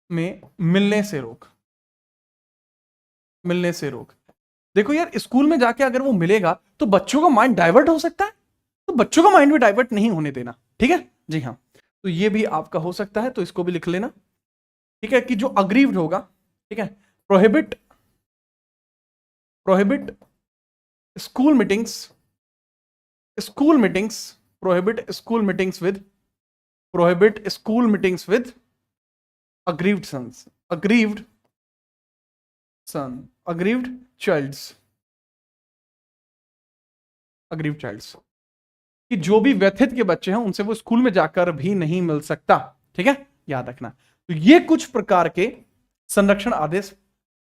में मिलने से रोक, मिलने से रोक। देखो यार, स्कूल में जाके अगर वो मिलेगा तो बच्चों का माइंड डाइवर्ट हो सकता है, तो बच्चों का माइंड भी डाइवर्ट नहीं होने देना, ठीक है जी हाँ। तो ये भी आपका हो सकता है, तो इसको भी लिख लेना, ठीक है, कि जो अग्रीव्ड होगा, ठीक है, prohibit prohibit school meetings, school meetings prohibit school meetings with, prohibit school meetings with aggrieved sons, aggrieved son, aggrieved childs, aggrieved childs, कि जो भी व्यथित के बच्चे हैं उनसे वो स्कूल में जाकर भी नहीं मिल सकता, ठीक है, याद रखना। तो ये कुछ प्रकार के संरक्षण आदेश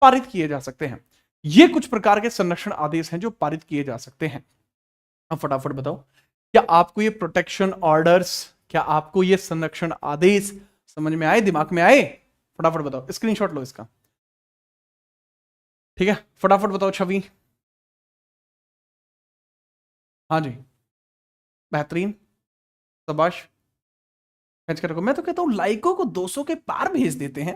पारित किए जा सकते हैं, ये कुछ प्रकार के संरक्षण आदेश हैं जो पारित किए जा सकते हैं। अब फटाफट बताओ, क्या आपको ये प्रोटेक्शन ऑर्डर्स, क्या आपको ये संरक्षण आदेश समझ में आए, दिमाग में आए? फटाफट बताओ, स्क्रीनशॉट लो इसका, ठीक है, फटाफट बताओ छवि। हाँ जी, बेहतरीन, शाबाश, खींच कर रखो। मैं तो कहता हूं लाइकों को 200 के पार भेज देते हैं,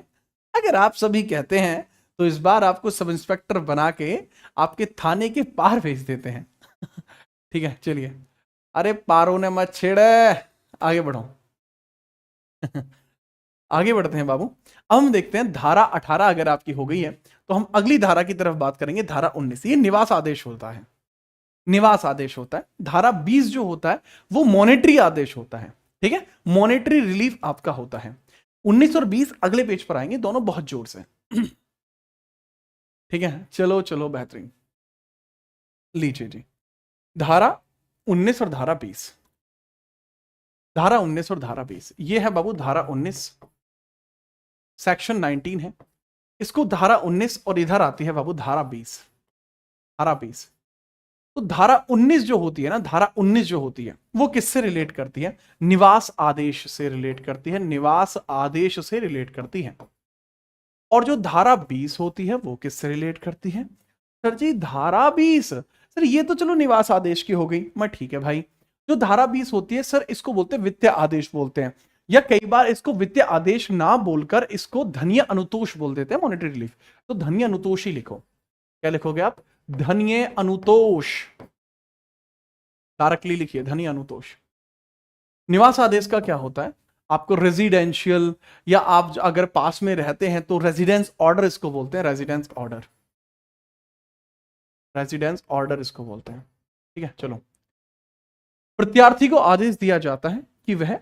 अगर आप सभी कहते हैं तो इस बार आपको सब इंस्पेक्टर बना के आपके थाने के पार भेज देते हैं। ठीक है, चलिए, अरे पारों ने मत छेड़े, आगे बढ़ो। आगे बढ़ते हैं बाबू। अब हम देखते हैं धारा 18 अगर आपकी हो गई है तो हम अगली धारा की तरफ बात करेंगे, धारा 19। ये निवास आदेश होता है, निवास आदेश होता है। धारा 20 जो होता है वो मॉनेटरी आदेश होता है, ठीक है, मॉनेटरी रिलीफ आपका होता है। 19 और 20 अगले पेज पर आएंगे, दोनों बहुत जोर से। ठीक है, चलो चलो, बेहतरीन, लीजिए जी, धारा 19 और धारा 20, धारा 19 और धारा 20, ये है बाबू धारा 19, सेक्शन 19 है। इसको धारा 19 और इधर आती है बाबू धारा 20, धारा 20। तो धारा 19 जो होती है ना, धारा 19 जो होती है वो किससे रिलेट करती है? निवास आदेश से रिलेट करती है, निवास आदेश से रिलेट करती है। और जो धारा 20 होती है वो किससे रिलेट करती है? सर जी धारा 20, सर ये तो चलो निवास आदेश की हो गई, मैं ठीक है भाई। जो धारा 20 होती है सर, इसको बोलते हैं वित्तीय आदेश बोलते हैं, या कई बार इसको वित्तीय आदेश ना बोलकर इसको धन्य अनुतोष बोल देते हैं, मॉनेटरी रिलीफ। तो धन्य अनुतोष ही लिखो। क्या लिखोगे आप? धन्य अनुतोष, डायरेक्टली लिखिए धन्य अनुतोष। निवास आदेश का क्या होता है? आपको रेजिडेंशियल, या आप अगर पास में रहते हैं तो रेजिडेंस ऑर्डर इसको बोलते हैं, रेजिडेंस ऑर्डर, रेजिडेंस ऑर्डर इसको बोलते हैं, ठीक है। चलो, प्रत्यार्थी को आदेश दिया जाता है कि वह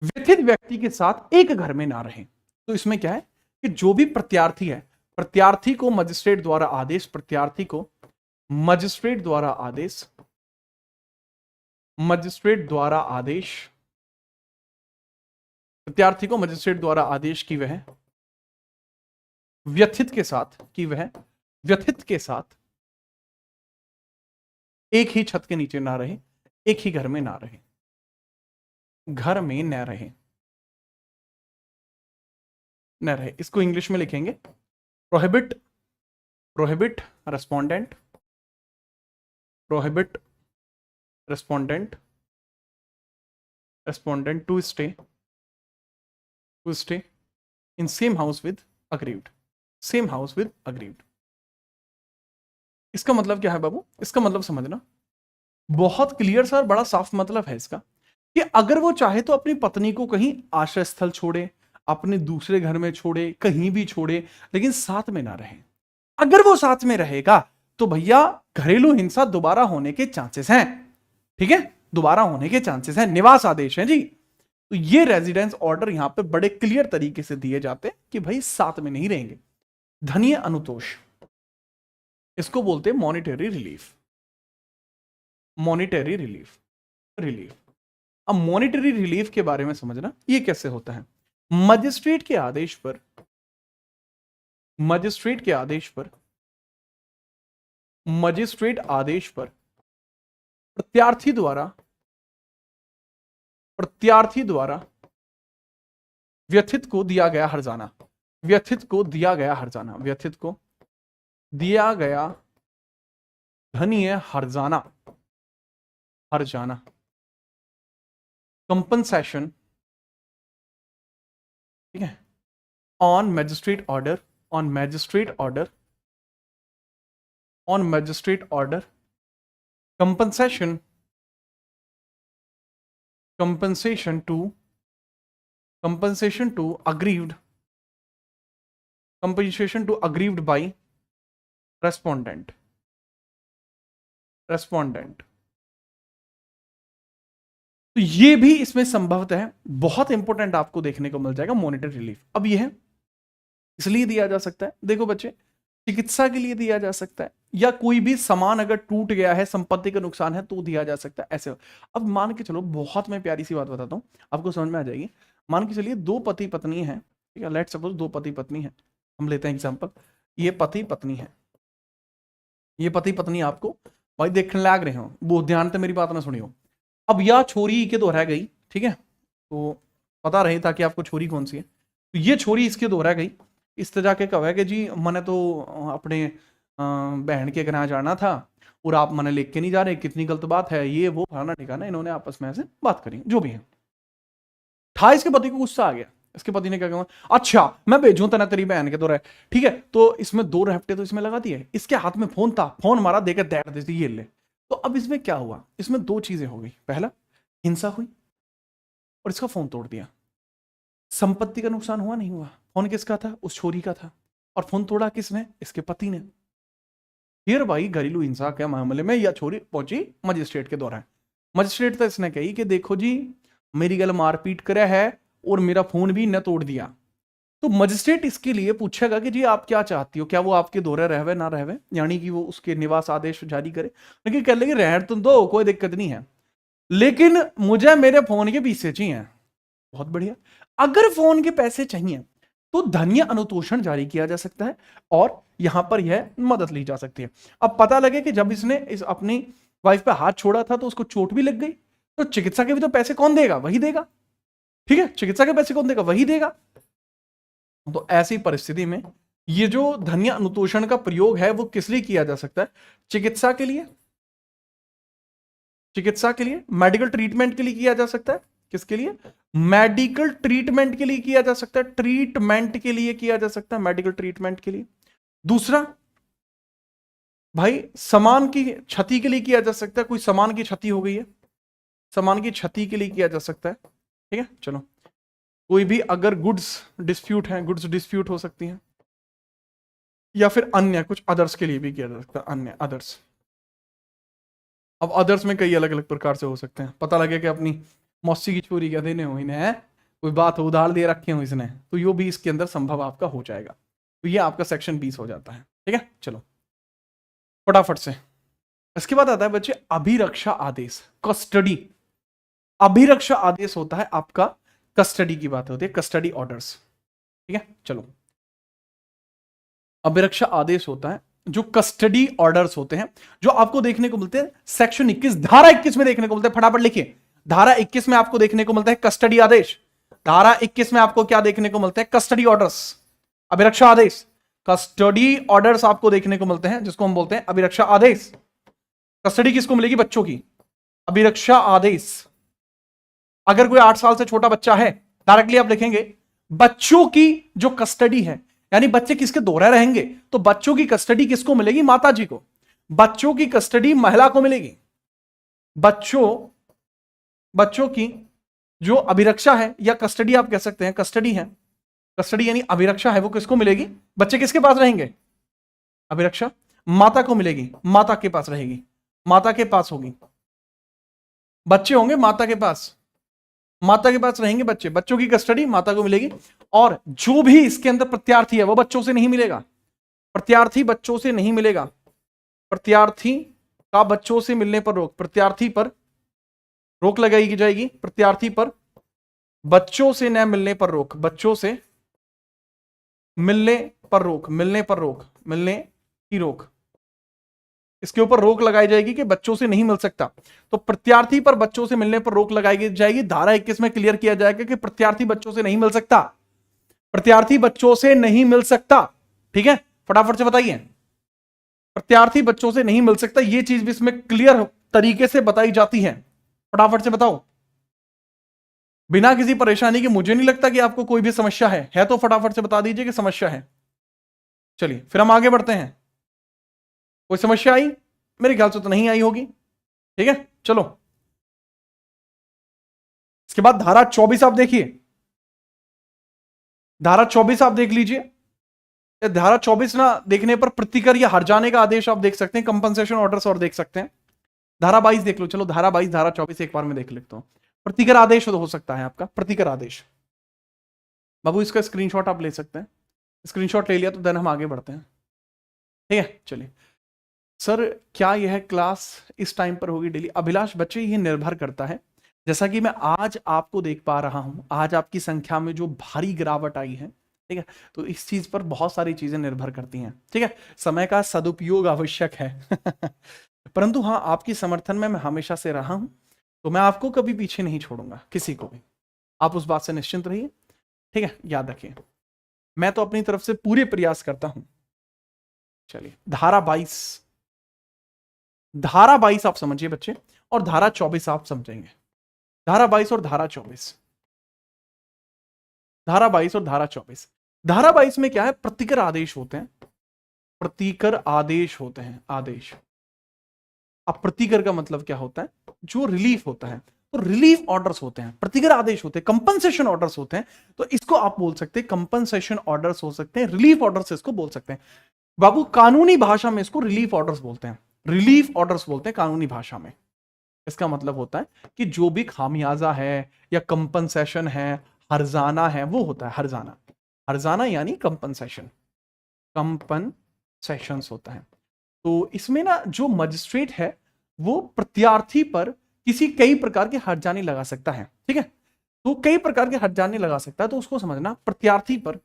व्यथित व्यक्ति के साथ एक घर में ना रहे। तो इसमें क्या है कि जो भी प्रत्यार्थी है, प्रत्यार्थी को मजिस्ट्रेट द्वारा आदेश, प्रत्यार्थी को मजिस्ट्रेट द्वारा आदेश, मजिस्ट्रेट द्वारा आदेश, प्रत्यार्थी को मजिस्ट्रेट द्वारा आदेश कि वह व्यथित के साथ, कि वह व्यथित के साथ एक ही छत के नीचे ना रहे, एक ही घर में ना रहे, घर में न रहे, न रहे। इसको इंग्लिश में लिखेंगे prohibit, prohibit respondent, prohibit respondent respondent to stay in same house with aggrieved, same house with aggrieved. इसका मतलब क्या है बाबू? इसका मतलब समझना, बहुत क्लियर सा और बड़ा साफ मतलब है इसका कि अगर वो चाहे तो अपनी पत्नी को कहीं आश्रय स्थल छोड़े, अपने दूसरे घर में छोड़े, कहीं भी छोड़े, लेकिन साथ में ना रहे। अगर वो साथ में रहेगा तो भैया घरेलू हिंसा दोबारा होने के चांसेस हैं। ठीक है, दोबारा होने के चांसेस हैं। निवास आदेश है जी, तो ये रेजिडेंस ऑर्डर यहां पे बड़े क्लियर तरीके से दिए जाते हैं कि भाई साथ में नहीं रहेंगे। धनीय अनुतोष, इसको बोलते हैं मॉनिटरी रिलीफ। Monetary relief. अब मॉनिटरी रिलीफ के बारे में समझना, ये कैसे होता है। मजिस्ट्रेट के आदेश पर प्रत्यार्थी द्वारा व्यथित को दिया गया हर्जाना, धनीय हर्जाना, कंपनसेशन, ठीक है, on magistrate order, compensation to aggrieved by respondent। तो ये भी इसमें संभवतः है, बहुत इंपॉर्टेंट आपको देखने को मिल जाएगा मॉनिटरी रिलीफ। अब ये है इसलिए दिया जा सकता है, देखो बच्चे, चिकित्सा के लिए दिया जा सकता है, या कोई भी सामान अगर टूट गया है, संपत्ति का नुकसान है तो दिया जा सकता है, ऐसे। अब मान के चलो, बहुत मैं प्यारी सी बात बताता हूं, आपको समझ में आ जाएगी। मान के चलिए दो पति पत्नी है, ठीक है, लेट्स सपोज दो पति पत्नी है, हम लेते हैं एग्जांपल, ये पति पत्नी है, ये पति पत्नी आपको भाई देखने लग रहे हो, वो ध्यान से मेरी बात ना सुनियो। अब या छोरी के दोहरा गई, ठीक है, तो पता रहे ताकि आपको छोरी कौन सी है, तो ये छोरी इसके दोहरा गई, इस तरह के कहा कि जी मैंने तो अपने बहन के घर जाना था और आप मैंने लेके नहीं जा रहे, कितनी गलत बात है, ये वो फलाना ठिकाना, इन्होंने आपस में ऐसे बात करी, जो भी है। था इसके पति को गुस्सा आ गया, इसके पति ने क्या कहा, अच्छा मैं भेजूं तना तेरी बहन के दौरे, ठीक है, तो इसमें 2 रफ्ते तो इसमें लगा दिए, इसके हाथ में फोन था, फोन मारा, देकर दैट दे दी, ये ले। तो अब इसमें क्या हुआ, इसमें 2 चीजें हो गई, पहला हिंसा हुई और इसका फोन तोड़ दिया, संपत्ति का नुकसान हुआ नहीं हुआ, फोन किसका था, उस छोरी का था, और फोन तोड़ा किसने, इसके पति ने। फिर भाई घरेलू हिंसा के मामले में यह छोरी पहुंची मजिस्ट्रेट के दौरान, मजिस्ट्रेट तो इसने कही कि देखो जी मेरी गल मारपीट करे है और मेरा फोन भी न तोड़ दिया। तो मजिस्ट्रेट इसके लिए पूछेगा कि जी आप क्या चाहती हो, क्या वो आपके दौरे रहवे ना रहवे, यानी कि वो उसके निवास आदेश जारी करे, लेकिन कह लेगी रहन तुम दो, कोई दिक्कत नहीं है, लेकिन मुझे मेरे फोन के पैसे चाहिए। बहुत बढ़िया, अगर फोन के पैसे चाहिए तो धनीय अनुतोषण जारी किया जा सकता है और यहां पर यह मदद ली जा सकती है। अब पता लगे कि जब इसने इस अपनी वाइफ पे हाथ छोड़ा था तो उसको चोट भी लग गई, तो चिकित्सा के भी तो पैसे कौन देगा, वही देगा, ठीक है, चिकित्सा के पैसे कौन देगा, वही देगा। तो ऐसी परिस्थिति में ये जो धनीय अनुतोषण का प्रयोग है वो किस लिए किया जा सकता है, चिकित्सा के लिए, मेडिकल ट्रीटमेंट के लिए किया जा सकता है। किसके लिए, मेडिकल ट्रीटमेंट के लिए किया जा सकता है, ट्रीटमेंट के लिए किया जा सकता है, मेडिकल ट्रीटमेंट के लिए। दूसरा भाई सामान की क्षति के लिए किया जा सकता है, कोई सामान की क्षति हो गई है, सामान की क्षति के लिए किया जा सकता है, ठीक है। चलो, कोई भी अगर गुड्स डिस्प्यूट है, गुड्स डिस्प्यूट हो सकती है, या फिर अन्य कुछ अदर्स के लिए भी किया जा सकता है, अन्य अदर्स। अब अदर्स में कई अलग अलग प्रकार से हो सकते हैं, पता लगे कि अपनी मौसी की चोरी क्या देने हो इन्हें, कोई बात उधार दे रखे हो इसने, तो यो भी इसके अंदर संभव आपका हो जाएगा। तो ये आपका सेक्शन 20 हो जाता है, ठीक है। चलो फटाफट से, इसके बाद आता है बच्चे अभिरक्षा आदेश, कस्टडी। अभिरक्षा आदेश होता है आपका, कस्टडी की बात होती है, कस्टडी ऑर्डर्स, ठीक है। चलो, अभिरक्षा आदेश होता है जो कस्टडी ऑर्डर्स होते हैं, जो आपको देखने को मिलते हैं सेक्शन 21 धारा 21 में देखने को मिलते हैं। फटाफट लिखिए, धारा 21 में आपको देखने को मिलता है कस्टडी आदेश। धारा 21 में आपको क्या देखने को मिलता है, कस्टडी ऑर्डर्स, अभिरक्षा आदेश, कस्टडी ऑर्डर्स आपको देखने को मिलते हैं, जिसको हम बोलते हैं अभिरक्षा आदेश। कस्टडी किसको मिलेगी, बच्चों की, अभिरक्षा आदेश, अगर कोई 8 साल से छोटा बच्चा है, डायरेक्टली आप लिखेंगे बच्चों की जो कस्टडी है, यानी बच्चे किसके दोहरे रहेंगे, तो बच्चों की कस्टडी किसको मिलेगी, माता जी को। बच्चों की कस्टडी महिला को मिलेगी। बच्चों की जो अभिरक्षा है, या कस्टडी आप कह सकते हैं, कस्टडी है, कस्टडी यानी अभिरक्षा है, वो किसको मिलेगी, बच्चे किसके पास रहेंगे, अभिरक्षा माता को मिलेगी, माता के पास रहेगी, माता के पास होगी। बच्चे होंगे माता के पास, माता के पास रहेंगे बच्चे, बच्चों की कस्टडी माता को मिलेगी। और जो भी इसके अंदर प्रत्यार्थी है वो बच्चों से नहीं मिलेगा, प्रत्यार्थी बच्चों से नहीं मिलेगा, प्रत्यार्थी का बच्चों से मिलने पर रोक, प्रत्यार्थी पर रोक लगाई जाएगी, प्रत्यार्थी पर बच्चों से न मिलने पर रोक, बच्चों से मिलने पर रोक, मिलने पर रोक, मिलने की रोक, इसके ऊपर रोक लगाई जाएगी कि बच्चों से नहीं मिल सकता। तो प्रत्यार्थी पर बच्चों से मिलने पर रोक लगाई जाएगी। धारा 21 में क्लियर किया जाएगा कि प्रत्यार्थी बच्चों से नहीं मिल सकता, प्रत्यार्थी बच्चों से नहीं मिल सकता। ठीक है, फटाफट से बताइए, प्रत्यार्थी बच्चों से नहीं मिल सकता, यह चीज भी इसमें क्लियर तरीके से बताई जाती है। फटाफट से बताओ, बिना किसी परेशानी के। मुझे नहीं लगता कि आपको कोई भी समस्या है तो फटाफट से बता दीजिए कि समस्या है। चलिए फिर हम आगे बढ़ते हैं। कोई समस्या आई? मेरे ख्याल से तो नहीं आई होगी। ठीक है, चलो इसके बाद धारा 24 आप देखिए, धारा 24 आप देख लीजिए। धारा 24 ना देखने पर प्रतिकर या हर जाने का आदेश आप देख सकते हैं, कंपनसेशन ऑर्डर्स और देख सकते हैं। धारा 22 देख लो, चलो धारा 22 धारा 24 एक बार में देख लेता हूं। प्रतिकर आदेश हो सकता है आपका, प्रतिकर आदेश। बाबू इसका स्क्रीनशॉट आप ले सकते हैं, स्क्रीनशॉट ले लिया तो देन हम आगे बढ़ते हैं। ठीक है, चलिए। सर क्या यह क्लास इस टाइम पर होगी डेली? अभिलाष बच्चे, ये निर्भर करता है। जैसा कि मैं आज आपको देख पा रहा हूं, आज आपकी संख्या में जो भारी गिरावट आई है, ठीक है, तो इस चीज पर बहुत सारी चीजें निर्भर करती हैं। ठीक है, समय का सदुपयोग आवश्यक है परंतु हाँ, आपकी समर्थन में मैं हमेशा से रहा हूं, तो मैं आपको कभी पीछे नहीं छोड़ूंगा, किसी को भी। आप उस बात से निश्चिंत रहिए। ठीक है, याद रखिए, मैं तो अपनी तरफ से पूरे प्रयास करता हूं। चलिए धारा 22, धारा 22 आप समझिए बच्चे, और धारा 24 आप समझेंगे। धारा 22 और धारा 24, धारा 22 और धारा 24। धारा 22 में क्या है? प्रतिकर आदेश होते हैं, प्रतिकर आदेश होते हैं, आदेश। अब प्रतिकर का मतलब क्या होता है? जो रिलीफ होता है, तो रिलीफ ऑर्डर्स होते हैं, प्रतिकर आदेश होते हैं, कंपनसेशन ऑर्डर्स होते हैं। तो इसको आप बोल सकते हैं कंपनसेशन ऑर्डर्स हो सकते हैं, रिलीफ ऑर्डर्स इसको बोल सकते हैं। बाबू कानूनी भाषा में इसको रिलीफ ऑर्डर्स बोलते हैं, रिलीफ ऑर्डर्स बोलते हैं कानूनी भाषा में। इसका मतलब होता है कि जो भी खामियाजा है या कंपनसेशन है, हर्जाना है, वो होता है हर्जाना। हर्जाना यानी कंपनसेशन, कंपनसेशंस होता है। तो इसमें ना जो मजिस्ट्रेट है वो प्रत्यार्थी पर किसी कई प्रकार के हर्जाने लगा सकता है। ठीक है, तो कई प्रकार के हर्जाने लगा सकता है, तो उसको समझना, प्रत्यार्थी पर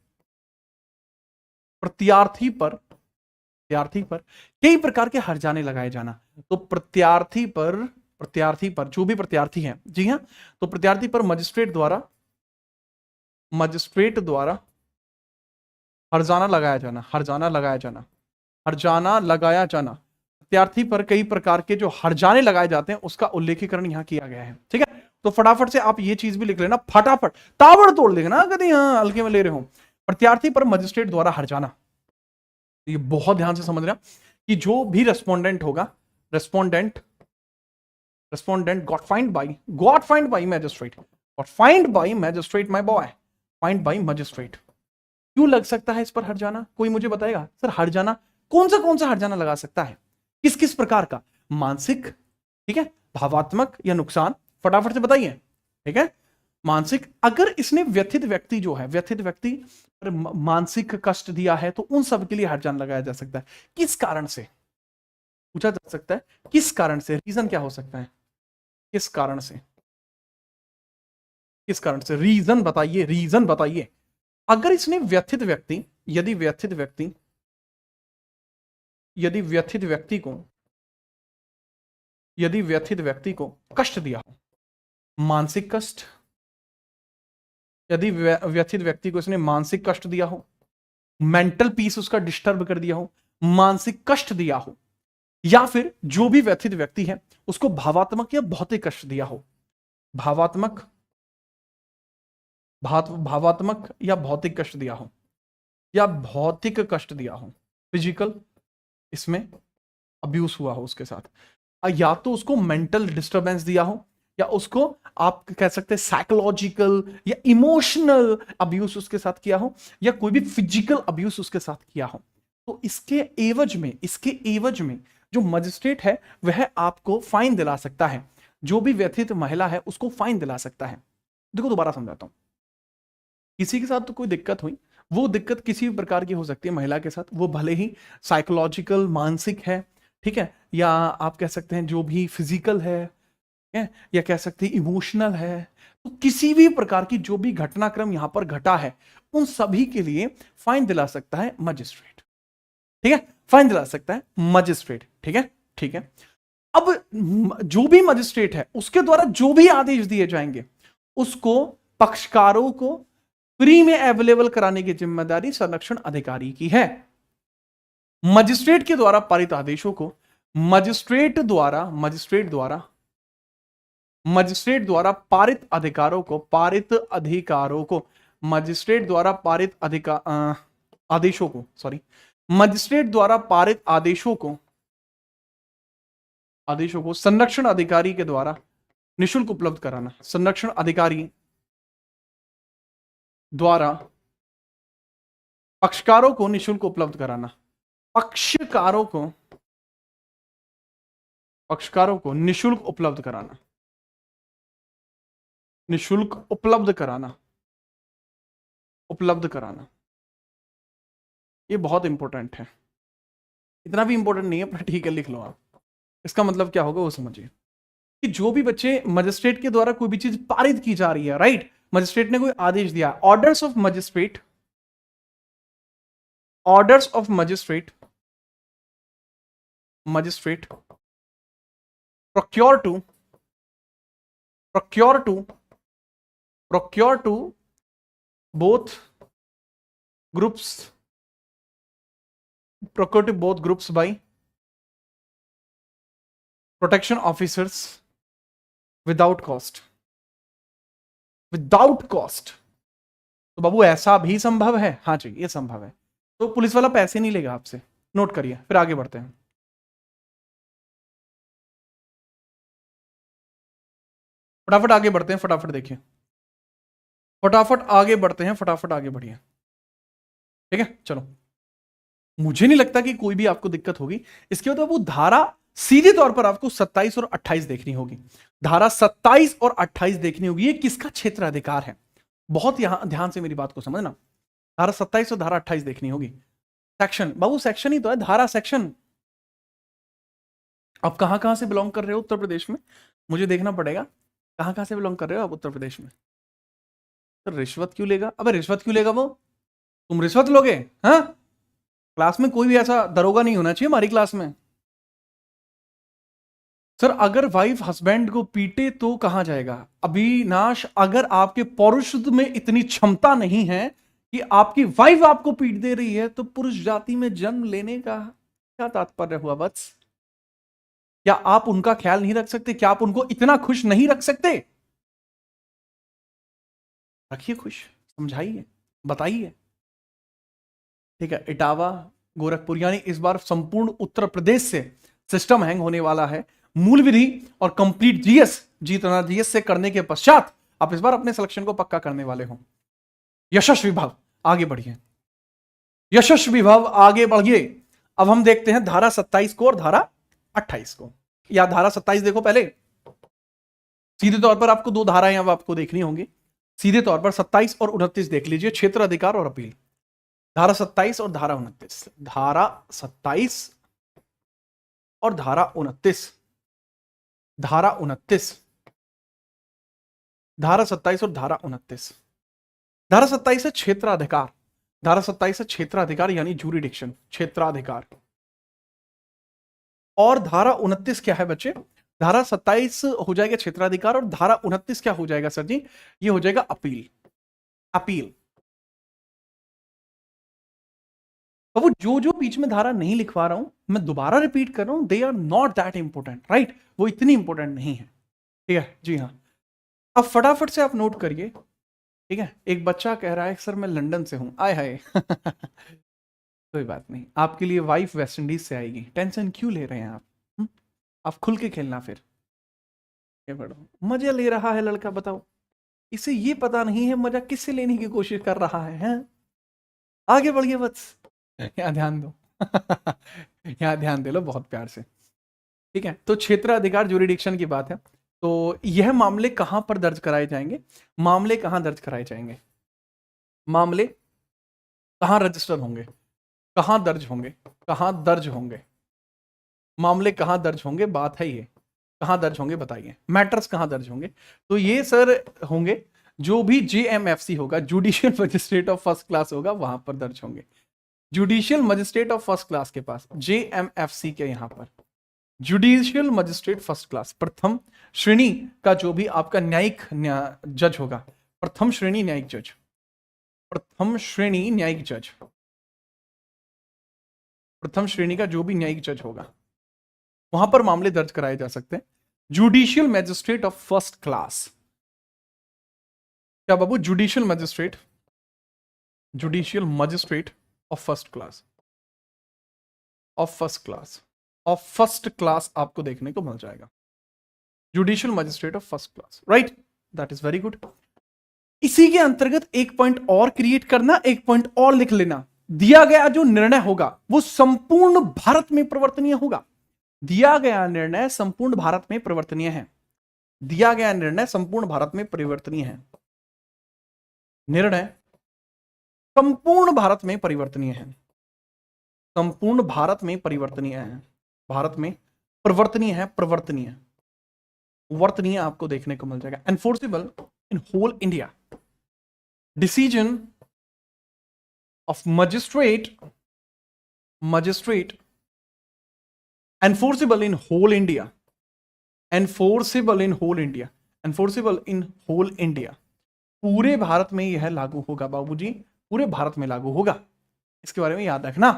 कई प्रकार के हर्जाने लगाए जाना। तो प्रत्यार्थी पर जो भी प्रत्यार्थी है, जी हां, तो प्रत्यार्थी पर मजिस्ट्रेट द्वारा हर्जाना लगाया जाना। प्रत्यार्थी पर कई प्रकार के जो हर्जाने लगाए जाते हैं उसका उल्लेखीकरण यहां किया गया है। ठीक है, तो फटाफट से आप ये चीज भी लिख लेना, फटाफट ताबड़तोड़ लिखना, कभी हल्के में ले रहे हो। प्रत्यार्थी पर मजिस्ट्रेट द्वारा हर्जाना, ये बहुत ध्यान से समझ रहे कि जो भी रेस्पोंडेंट होगा, respondent got find by magistrate my boy, find by magistrate. क्यों लग सकता है इस पर हर्जाना? कोई मुझे बताएगा सर, हर्जाना कौन सा हर्जाना लगा सकता है, किस किस प्रकार का? मानसिक, ठीक है, भावात्मक या नुकसान, फटाफट से बताइए। ठीक है, मानसिक, अगर इसने व्यथित व्यक्ति पर मानसिक कष्ट दिया है तो उन सब के लिए हर्जाना लगाया जा सकता है। किस कारण से पूछा जा सकता है, किस कारण से, रीजन क्या हो सकता है, किस कारण से रीजन बताइए। अगर इसने व्यथित व्यक्ति, यदि व्यथित व्यक्ति को कष्ट दिया हो, मानसिक कष्ट, यदि व्यथित व्यक्ति को इसने मानसिक कष्ट दिया हो, मेंटल पीस उसका डिस्टर्ब कर दिया हो, मानसिक कष्ट दिया हो, या फिर जो भी व्यथित व्यक्ति है उसको भावात्मक या भौतिक कष्ट दिया हो, भावात्मक भावात्मक या भौतिक कष्ट दिया हो, या भौतिक कष्ट दिया हो, फिजिकल, इसमें अब्यूज हुआ हो उसके साथ, या तो उसको मेंटल डिस्टरबेंस दिया हो, या उसको आप कह सकते हैं साइकोलॉजिकल या इमोशनल अब्यूज उसके साथ किया हो, या कोई भी फिजिकल अब्यूज उसके साथ किया हो, तो इसके एवज में जो मजिस्ट्रेट है वह आपको फाइन दिला सकता है, जो भी व्यथित महिला है उसको फाइन दिला सकता है। देखो दोबारा समझाता हूं, किसी के साथ तो कोई दिक्कत हुई, वो दिक्कत किसी भी प्रकार की हो सकती है महिला के साथ, वो भले ही साइकोलॉजिकल मानसिक है, ठीक है, या आप कह सकते हैं जो भी फिजिकल है, या कह सकते हैं इमोशनल है, तो किसी भी प्रकार की जो भी घटनाक्रम यहां पर घटा है उन सभी के लिए फाइन दिला सकता है मजिस्ट्रेट, ठीक है, फाइन दिला सकता है मजिस्ट्रेट, ठीक है, ठीक है। अब जो भी मजिस्ट्रेट है उसके द्वारा जो भी आदेश दिए जाएंगे उसको पक्षकारों को फ्री में अवेलेबल कराने की जिम्मेदारी संरक्षण अधिकारी की है। मजिस्ट्रेट के द्वारा पारित आदेशों को मजिस्ट्रेट द्वारा मजिस्ट्रेट द्वारा पारित आदेशों को मजिस्ट्रेट द्वारा पारित आदेशों को संरक्षण अधिकारी के द्वारा निशुल्क उपलब्ध कराना, संरक्षण अधिकारी द्वारा पक्षकारों को निशुल्क उपलब्ध कराना, पक्षकारों को निशुल्क उपलब्ध कराना, ये बहुत इंपॉर्टेंट है, इतना भी इंपॉर्टेंट नहीं है पर ठीक है, लिख लो आप। इसका मतलब क्या होगा वो समझिए कि जो भी बच्चे मजिस्ट्रेट के द्वारा कोई भी चीज पारित की जा रही है, राइट, मजिस्ट्रेट ने कोई आदेश दिया, orders of magistrate procure to both groups by protection officers without cost। तो बाबू ऐसा भी संभव है, हाँ जी ये संभव है, तो पुलिस वाला पैसे नहीं लेगा आपसे, नोट करिए, फिर आगे बढ़ते हैं। फटाफट आगे बढ़ते हैं, फटाफट देखिए, फटाफट आगे बढ़ते हैं, फटाफट आगे बढ़िए, ठीक है, चलो। मुझे नहीं लगता कि कोई भी आपको दिक्कत होगी। इसके बाद वो धारा सीधे तौर पर आपको 27 और 28 देखनी होगी, धारा 27 और 28 देखनी होगी, ये किसका क्षेत्र अधिकार है, बहुत यहां ध्यान से मेरी बात को समझना। धारा 27 और धारा 28 देखनी होगी। सेक्शन, बाबू सेक्शन ही तो है, धारा सेक्शन। आप कहां कहां से बिलोंग कर रहे हो उत्तर प्रदेश में, मुझे देखना पड़ेगा कहां कहां से बिलोंग कर रहे हो आप उत्तर प्रदेश में। तो रिश्वत क्यों लेगा, अबे रिश्वत क्यों लेगा वो, तुम रिश्वत लोगे, हाँ? क्लास में कोई भी ऐसा दरोगा नहीं होना चाहिए हमारी क्लास में। सर अगर वाइफ हस्बैंड को पीटे तो कहां जाएगा, अविनाश, अगर आपके पौरुष में इतनी क्षमता नहीं है कि आपकी वाइफ आपको पीट दे रही है तो पुरुष जाति में जन्म लेने का क्या तात्पर्य हुआ वत्स? क्या आप उनका ख्याल नहीं रख सकते, क्या आप उनको इतना खुश नहीं रख सकते? रखिए खुश, समझाइए, बताइए, ठीक है। इटावा, गोरखपुर, यानी इस बार संपूर्ण उत्तर प्रदेश से सिस्टम हैंग होने वाला है। मूल विधि और कंप्लीट जीएस से करने के पश्चात आप इस बार अपने सिलेक्शन को पक्का करने वाले हो। यशस्वी भाव आगे बढ़िए, यशस्वी भाव आगे बढ़िए। अब हम देखते हैं धारा 27 को और धारा 28 को, या धारा 27 देखो पहले। सीधे तौर पर आपको दो धाराएं अब आपको देखनी होंगी, सीधे तौर पर 27 और 29 देख लीजिए, क्षेत्र अधिकार और अपील। धारा 27 और धारा 29, धारा 27 और धारा 29, धारा 29, धारा 27 और धारा 29। धारा 27 है क्षेत्राधिकार, धारा 27 है क्षेत्राधिकार यानी जूरिडिक्शन, क्षेत्राधिकार। और धारा 29 क्या है बच्चे, धारा 27 हो जाएगा क्षेत्राधिकार और धारा 29 क्या हो जाएगा सर जी, ये हो जाएगा अपील। अपील। अब वो जो बीच में धारा नहीं लिखवा रहा हूं, मैं दोबारा रिपीट कर रहा हूं, they are not that important, right, वो इतनी इंपॉर्टेंट नहीं है, ठीक है जी हाँ। अब फटाफट से आप नोट करिए, ठीक है, एक बच्चा कह रहा है सर मैं लंदन से हूं, आय हाय कोई बात नहीं, आपके लिए वाइफ वेस्ट इंडीज से आएगी, टेंशन क्यों ले रहे हैं आप? आप खुल के खेलना फिर, ये बढ़ो, मजा ले रहा है लड़का, बताओ इसे ये पता नहीं है मजा किससे लेने की कोशिश कर रहा है, हैं? आगे बढ़िए बस, यहाँ ध्यान दो यहाँ ध्यान दे लो बहुत प्यार से, ठीक है। तो क्षेत्र अधिकार जुरिडिक्शन की बात है, तो यह मामले कहां पर दर्ज कराए जाएंगे? मामले कहां दर्ज कराए जाएंगे? मामले कहां रजिस्टर होंगे? कहां दर्ज होंगे? कहां दर्ज होंगे? मामले कहां दर्ज होंगे, बात है ये, कहां दर्ज होंगे बताइए, मैटर्स कहां दर्ज होंगे? तो ये सर होंगे जो भी JMFC होगा, judicial magistrate of first class होगा, वहां पर दर्ज होंगे। Judicial magistrate of first class के पास, JMFC के यहां पर जुडिशियल मजिस्ट्रेट फर्स्ट क्लास, प्रथम श्रेणी का जो भी आपका न्यायिक जज होगा, प्रथम श्रेणी न्यायिक जज, प्रथम श्रेणी न्यायिक जज, प्रथम श्रेणी का जो भी न्यायिक जज होगा, वहां पर मामले दर्ज कराए जा सकते हैं। Judicial magistrate of first class, क्या बाबू? Judicial magistrate, judicial magistrate of first class, of first class, of first class आपको देखने को मिल जाएगा, judicial magistrate of first class, right, that is very good. इसी के अंतर्गत एक पॉइंट और क्रिएट करना, एक पॉइंट और लिख लेना, दिया गया जो निर्णय होगा वो संपूर्ण भारत में परिवर्तनीय होगा। दिया गया निर्णय संपूर्ण भारत में परिवर्तनीय है, दिया गया निर्णय संपूर्ण भारत में परिवर्तनीय है, निर्णय संपूर्ण भारत में परिवर्तनीय है, संपूर्ण भारत में परिवर्तनीय है, भारत में परिवर्तनीय है, परिवर्तनीय, वर्तनीय आपको देखने को मिल जाएगा। Enforceable in whole India, decision of magistrate, magistrate enforceable in whole India, enforceable in whole India, enforceable in whole India, पूरे भारत में यह लागू होगा बाबूजी, पूरे भारत में लागू होगा, इसके बारे में याद रखना,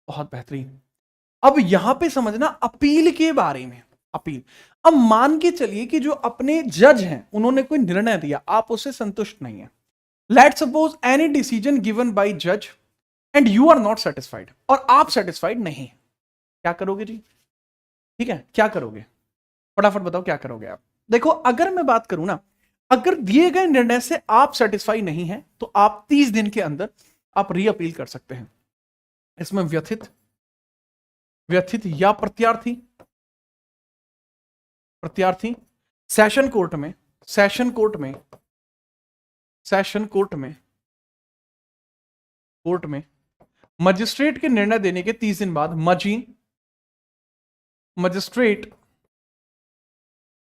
बहुत बेहतरीन। अब यहां पे समझना अपील के बारे में, अपील। अब मान के चलिए कि जो अपने जज हैं उन्होंने कोई निर्णय दिया, आप उससे संतुष्ट नहीं है, let suppose any decision given by जज and you are not satisfied, और आप सेटिस्फाइड नहीं, क्या करोगे जी? ठीक है, क्या करोगे? फटाफट बताओ क्या करोगे आप। देखो अगर मैं बात करूं ना, अगर दिए गए निर्णय से आप सेटिस्फाई नहीं है तो आप 30 दिन के अंदर आप री अपील कर सकते हैं। इसमें व्यथित, व्यथित या प्रत्यार्थी, प्रत्यार्थी सेशन कोर्ट में, सेशन कोर्ट में, सेशन कोर्ट में, कोर्ट में मजिस्ट्रेट के निर्णय देने के 30 दिन बाद, मजिस्ट्रेट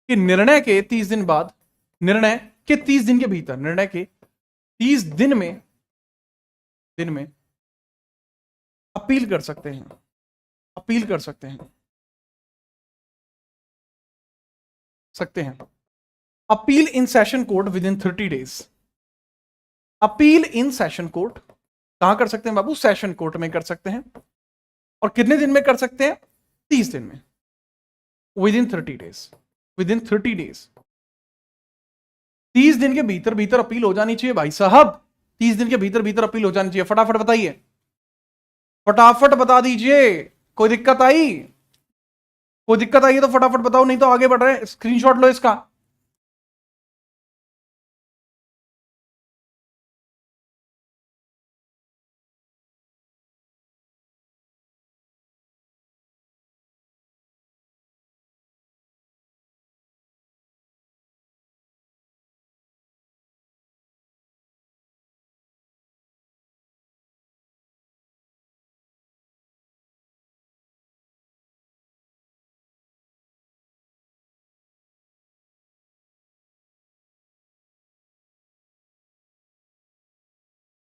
के निर्णय के 30 दिन बाद, निर्णय के 30 दिन के भीतर, निर्णय के 30 दिन में अपील कर सकते हैं, अपील कर सकते हैं, appeal in session court with in 30 days, appeal in session court कहां कर सकते हैं बाबू? सेशन कोर्ट में कर सकते हैं, और कितने दिन में कर सकते हैं? 30 दिन में, with in 30 days, with in 30 days, 30 दिन के भीतर भीतर अपील हो जानी चाहिए भाई साहब, 30 दिन के भीतर भीतर अपील हो जानी चाहिए। फटाफट बताइए, फटाफट बता दीजिए, कोई दिक्कत आई? कोई दिक्कत आई है तो फटाफट बताओ, नहीं तो आगे बढ़ रहे हैं, स्क्रीनशॉट लो इसका।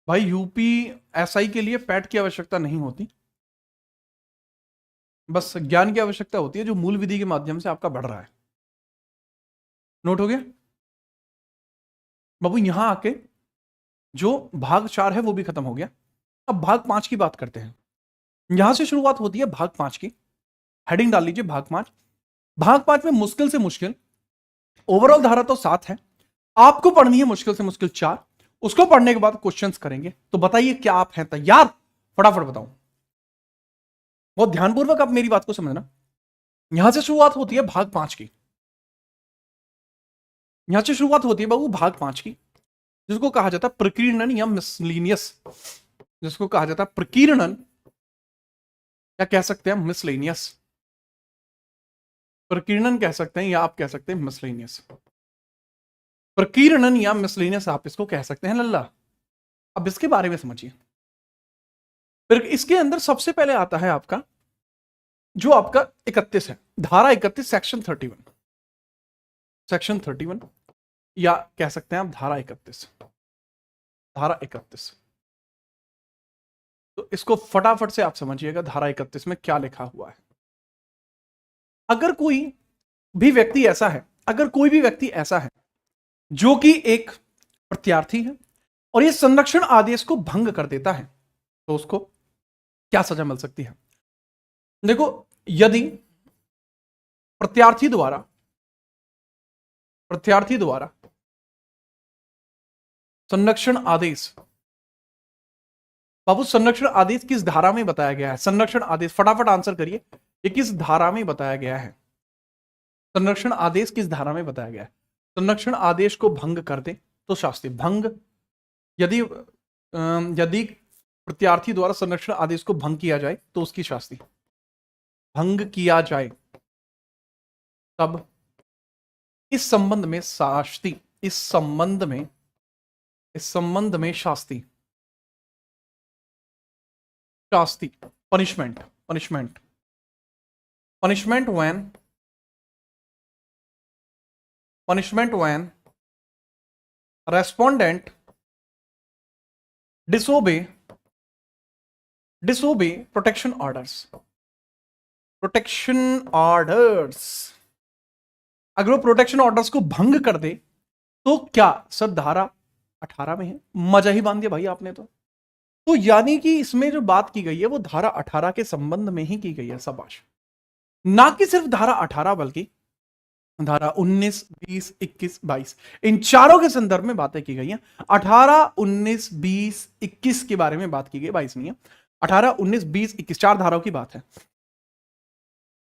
भाई यूपी एसआई के लिए पैट की आवश्यकता नहीं होती, बस ज्ञान की आवश्यकता होती है जो मूल विधि के माध्यम से आपका बढ़ रहा है। नोट हो गया बाबू? यहां आके जो भाग 4 है वो भी खत्म हो गया, अब भाग 5 की बात करते हैं। यहां से शुरुआत होती है भाग 5 की, हेडिंग डाल लीजिए भाग 5। भाग 5 में मुश्किल से मुश्किल, ओवरऑल धारा तो 7 है, आपको पढ़नी है मुश्किल से मुश्किल 4, उसको पढ़ने के बाद क्वेश्चंस करेंगे। तो बताइए क्या आप हैं तैयार? फटाफट बताओ, बहुत ध्यानपूर्वक आप मेरी बात को समझना। यहां से शुरुआत होती है भाग 5 की, यहां से शुरुआत होती है बाबू भाग 5 की, जिसको कहा जाता है प्रकीर्णन या मिसलिनियस, जिसको कहा जाता है प्रकीर्णन या कह सकते हैं मिसलेनियस। प्रकीर्णन कह सकते हैं या आप कह सकते हैं मिसलेनियस। प्रकीर्णन या मिसलेनियस आप इसको कह सकते हैं लल्ला। अब इसके बारे में समझिए। फिर इसके अंदर सबसे पहले आता है आपका जो आपका 31 है, धारा 31 सेक्शन 31, सेक्शन 31 या कह सकते हैं आप धारा 31, धारा 31। तो इसको फटाफट से आप समझिएगा धारा 31 में क्या लिखा हुआ है। अगर कोई भी व्यक्ति ऐसा है, अगर कोई भी व्यक्ति ऐसा है जो कि एक प्रत्यार्थी है और ये संरक्षण आदेश को भंग कर देता है, तो उसको क्या सजा मिल सकती है? देखो, यदि प्रत्यार्थी द्वारा संरक्षण आदेश, बाबू संरक्षण आदेश किस धारा में बताया गया है? संरक्षण आदेश, फटाफट आंसर करिए, ये किस धारा में बताया गया है? संरक्षण आदेश किस धारा में बताया गया है? संरक्षण आदेश को भंग कर दे तो शास्ति भंग, यदि यदि प्रत्यार्थी द्वारा संरक्षण आदेश को भंग किया जाए तो उसकी शास्ति, भंग किया जाए तब इस संबंध में शास्ति, इस संबंध में शास्ति, शास्ति punishment, punishment when respondent disobey protection orders, अगर वो प्रोटेक्शन ऑर्डर्स को भंग कर दे तो क्या? सर धारा 18 में है, मजा ही बांध दिया भाई आपने तो यानी कि इसमें जो बात की गई है वो धारा 18 के संबंध में ही की गई है, शाबाश। ना कि सिर्फ धारा 18 बल्कि धारा 19, 20, 21, 22 इन चारों के संदर्भ में बातें की गई हैं। 18, 19, 20, 21 के बारे में बात की गई, 22 नहीं है। 18, 19, 20, 21 चार धाराओं की बात है।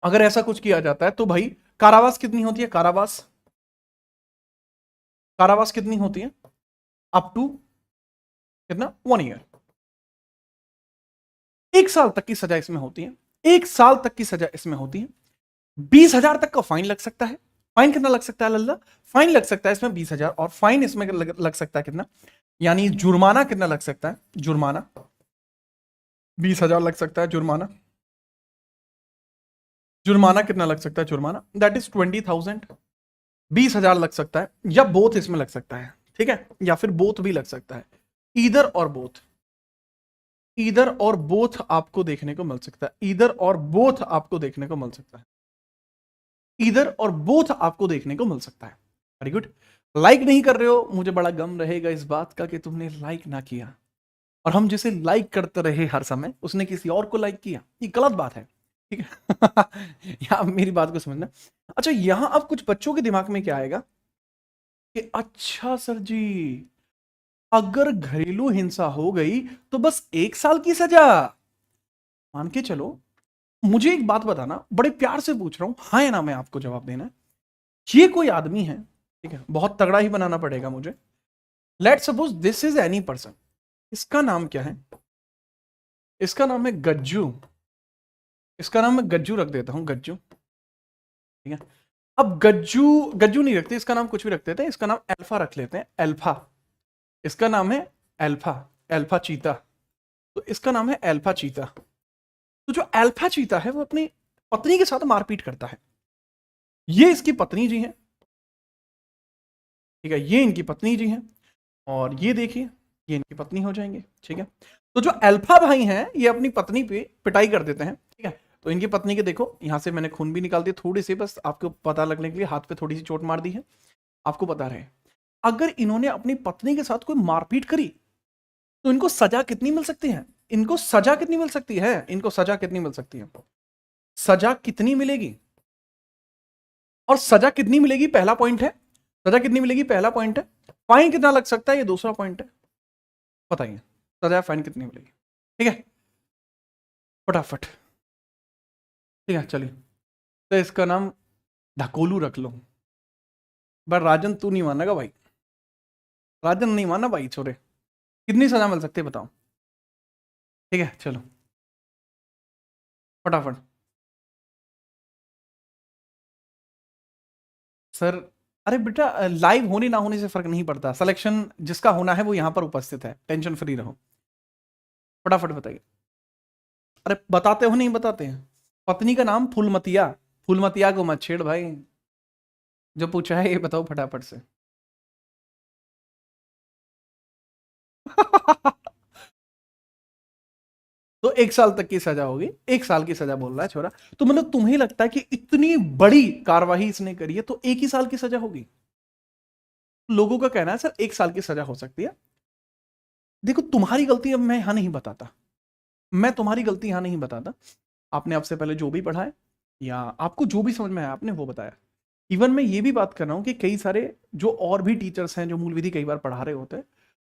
अगर ऐसा कुछ किया जाता है तो भाई कारावास कितनी होती है? कारावास कितनी होती है? अप टू कितना? 1 ईयर, 1 साल तक की सजा इसमें होती है, 1 साल तक की सजा इसमें होती है। 20,000 तक का फाइन लग सकता है। फाइन कितना लग सकता है लल्ला? फाइन लग सकता है इसमें 20,000 और फाइन इसमें लग सकता है कितना, यानी जुर्माना कितना लग सकता है? जुर्माना 20,000 लग सकता है। जुर्माना कितना लग सकता है? जुर्माना दैट इज 20,000। 20,000 लग सकता है या बोथ इसमें लग सकता है, ठीक है, या फिर बोथ भी लग सकता है। ईदर और बोथ आपको देखने को मिल सकता है। ईदर और बोथ आपको देखने को मिल सकता है। Very good. लाइक नहीं कर रहे हो, मुझे बड़ा गम रहेगा इस बात का कि तुमने लाइक ना किया, और हम जिसे लाइक करते रहे हर समय उसने किसी और को लाइक किया, ये गलत बात है, ठीक है। यहां मेरी बात को समझना। अच्छा, यहां अब कुछ बच्चों के दिमाग में क्या आएगा कि अच्छा सर जी, अगर घरेलू हिंसा हो गई तो बस 1 साल की सजा मान के चलो। मुझे एक बात बताना, बड़े प्यार से पूछ रहा हूं, हाँ या ना में आपको जवाब देना है। ये कोई आदमी है, ठीक है, बहुत तगड़ा ही बनाना पड़ेगा मुझे। Let suppose this is any person, इसका नाम क्या है? इसका नाम है गज्जू, इसका नाम मैं गज्जू रख देता हूं, गज्जू, ठीक है। अब गज्जू नहीं रखते, इसका नाम कुछ भी रख देते हैं, इसका नाम अल्फा रख लेते हैं, अल्फा। इसका नाम है अल्फा चीता, तो इसका नाम है अल्फा चीता। तो जो अल्फा चीता है वो अपनी पत्नी के साथ मारपीट करता है। ये इसकी पत्नी जी हैं, ठीक है, ये इनकी पत्नी जी हैं, और ये देखिए ये इनकी पत्नी हो जाएंगे, ठीक है। तो जो अल्फा भाई हैं ये अपनी पत्नी पे पिटाई कर देते हैं, ठीक है। तो इनकी पत्नी के देखो, यहां से मैंने खून भी निकाल दिया थोड़ी सी, बस आपको पता लगने के लिए हाथ पे थोड़ी सी चोट मार दी है, आपको बता रहे हैं। अगर इन्होंने अपनी पत्नी के साथ कोई मारपीट करी तो इनको सजा कितनी मिल सकती है? इनको सजा कितनी मिल सकती है? सजा कितनी मिलेगी? और सजा कितनी मिलेगी? पहला पॉइंट है, सजा कितनी मिलेगी? पहला पॉइंट है। फाइन कितना लग सकता है, ये दूसरा पॉइंट है। बताइए सजा फाइन कितनी मिलेगी? ठीक है, फटाफट। ठीक है चलिए, तो इसका नाम ढकोलू रख लो। पर राजन तू नहीं मानेगा भाई, राजन नहीं माना भाई छोरे। कितनी सजा मिल सकती है बताओ? ठीक है चलो फटाफट। सर अरे बेटा, लाइव होने ना होने से फर्क नहीं पड़ता, सिलेक्शन जिसका होना है वो यहां पर उपस्थित है, टेंशन फ्री रहो। फटाफट बताइए। अरे बताते हो नहीं बताते हैं? पत्नी का नाम फूलमतिया, फूलमतिया को मत छेड़ भाई। जो पूछा है ये बताओ फटाफट से। तो 1 साल तक की सजा होगी, 1 साल की सजा बोल रहा है छोरा। तो मतलब तुम्हें लगता है कि इतनी बड़ी कार्रवाई इसने करी है तो 1 ही साल की सजा होगी? लोगों का कहना है सर 1 साल की सजा हो सकती है। देखो तुम्हारी गलती अब मैं यहां नहीं बताता, मैं तुम्हारी गलती यहां नहीं बताता। आपने आपसे पहले जो भी पढ़ा है या आपको जो भी समझ में आया आपने वो बताया। इवन मैं ये भी बात कर रहा हूं कि कई सारे जो और भी टीचर्स हैं जो मूल विधि कई बार पढ़ा रहे होते हैं,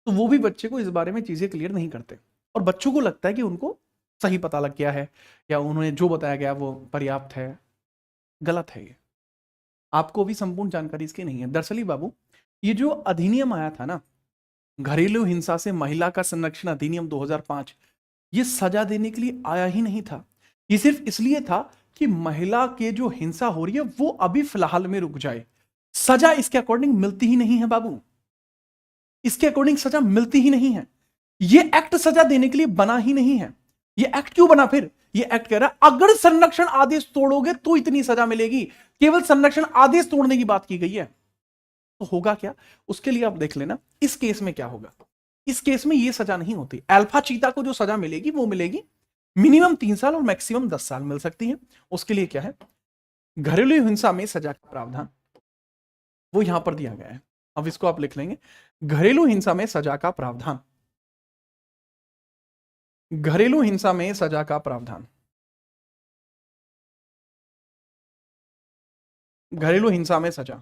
तो वो भी बच्चे को इस बारे में चीजें क्लियर नहीं करते, और बच्चों को लगता है कि उनको सही पता लग गया है या उन्होंने जो बताया गया वो पर्याप्त है। गलत है ये, आपको भी संपूर्ण जानकारी इसकी नहीं है। दरअसल बाबू, ये जो अधिनियम आया था ना, घरेलू हिंसा से महिला का संरक्षण अधिनियम 2005, ये सजा देने के लिए आया ही नहीं था। ये सिर्फ इसलिए था कि महिला के जो हिंसा हो रही है वो अभी फिलहाल में रुक जाए। सजा इसके अकॉर्डिंग मिलती ही नहीं है बाबू, इसके अकॉर्डिंग सजा मिलती ही नहीं है। ये एक्ट सजा देने के लिए बना ही नहीं है। ये एक्ट क्यों बना फिर? ये एक्ट कह रहा है अगर संरक्षण आदेश तोड़ोगे तो इतनी सजा मिलेगी, केवल संरक्षण आदेश तोड़ने की बात की गई है। तो होगा क्या उसके लिए आप देख लेना इस केस में क्या होगा। इस केस में ये सजा नहीं होती। अल्फा चीता को जो सजा मिलेगी वो मिलेगी मिनिमम 3 साल और मैक्सिमम 10 साल मिल सकती है। उसके लिए क्या है, घरेलू हिंसा में सजा का प्रावधान वो यहां पर दिया गया है। अब इसको आप लिख लेंगे, घरेलू हिंसा में सजा का प्रावधान, घरेलू हिंसा में सजा का प्रावधान, घरेलू हिंसा में सजा।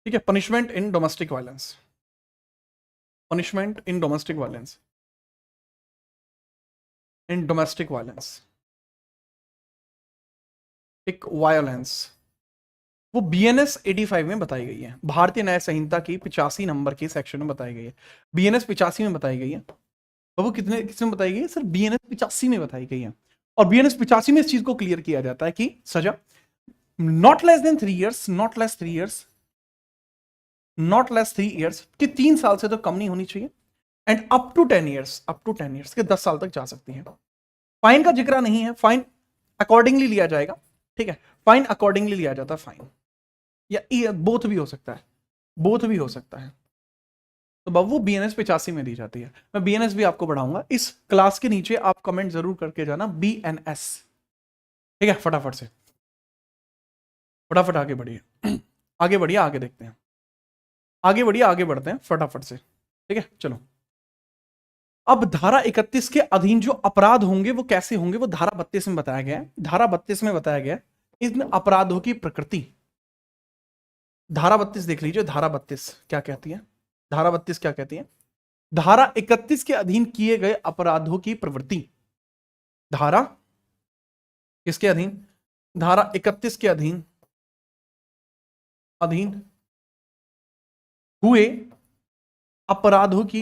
ठीक है, punishment in domestic violence, punishment in domestic violence, in domestic violence, एक वायलेंस, वो बीएनएस 85 में बताई गई है, भारतीय न्याय संहिता की 85 नंबर की सेक्शन में बताई गई है। बीएनएस 85 में बताई गई है। तो वो किसमें बताई गई है सर? बीएनएस 85 में बताई गई है। और बीएनएस 85 में इस चीज को क्लियर किया जाता है कि सजा not less than 3 years, not less 3 years, not less 3 years कि 3 साल से तो कम नहीं होनी चाहिए, and up to 10 years, up to 10 years के 10 साल तक जा सकती है। फाइन का जिक्र नहीं है, फाइन अकॉर्डिंगली लिया जाएगा। ठीक है, फाइन अकॉर्डिंगली लिया जाता है फाइन, या बोथ भी हो सकता है, बोथ भी हो सकता है। तो बाबू बीएनएस 85 में दी जाती है। मैं बीएनएस भी आपको बढ़ाऊंगा इस क्लास के नीचे, आप कमेंट जरूर करके जाना बीएनएस। ठीक है, फटाफट से, फटाफट आगे बढ़िए, आगे बढ़िए, आगे देखते हैं, आगे बढ़िए, आगे बढ़ते हैं फटाफट से। ठीक है चलो, अब धारा 31 के अधीन जो अपराध होंगे वो कैसे होंगे, वो धारा 32 में बताया गया है। धारा 32 में बताया गया है इन अपराधों की प्रकृति। धारा 32 देख लीजिए, धारा 32 क्या कहती है, धारा 32 क्या कहती है? धारा 31 के अधीन किए गए अपराधों की प्रवृत्ति। धारा किसके अधीन? धारा 31 के अधीन, अधीन हुए अपराधों की,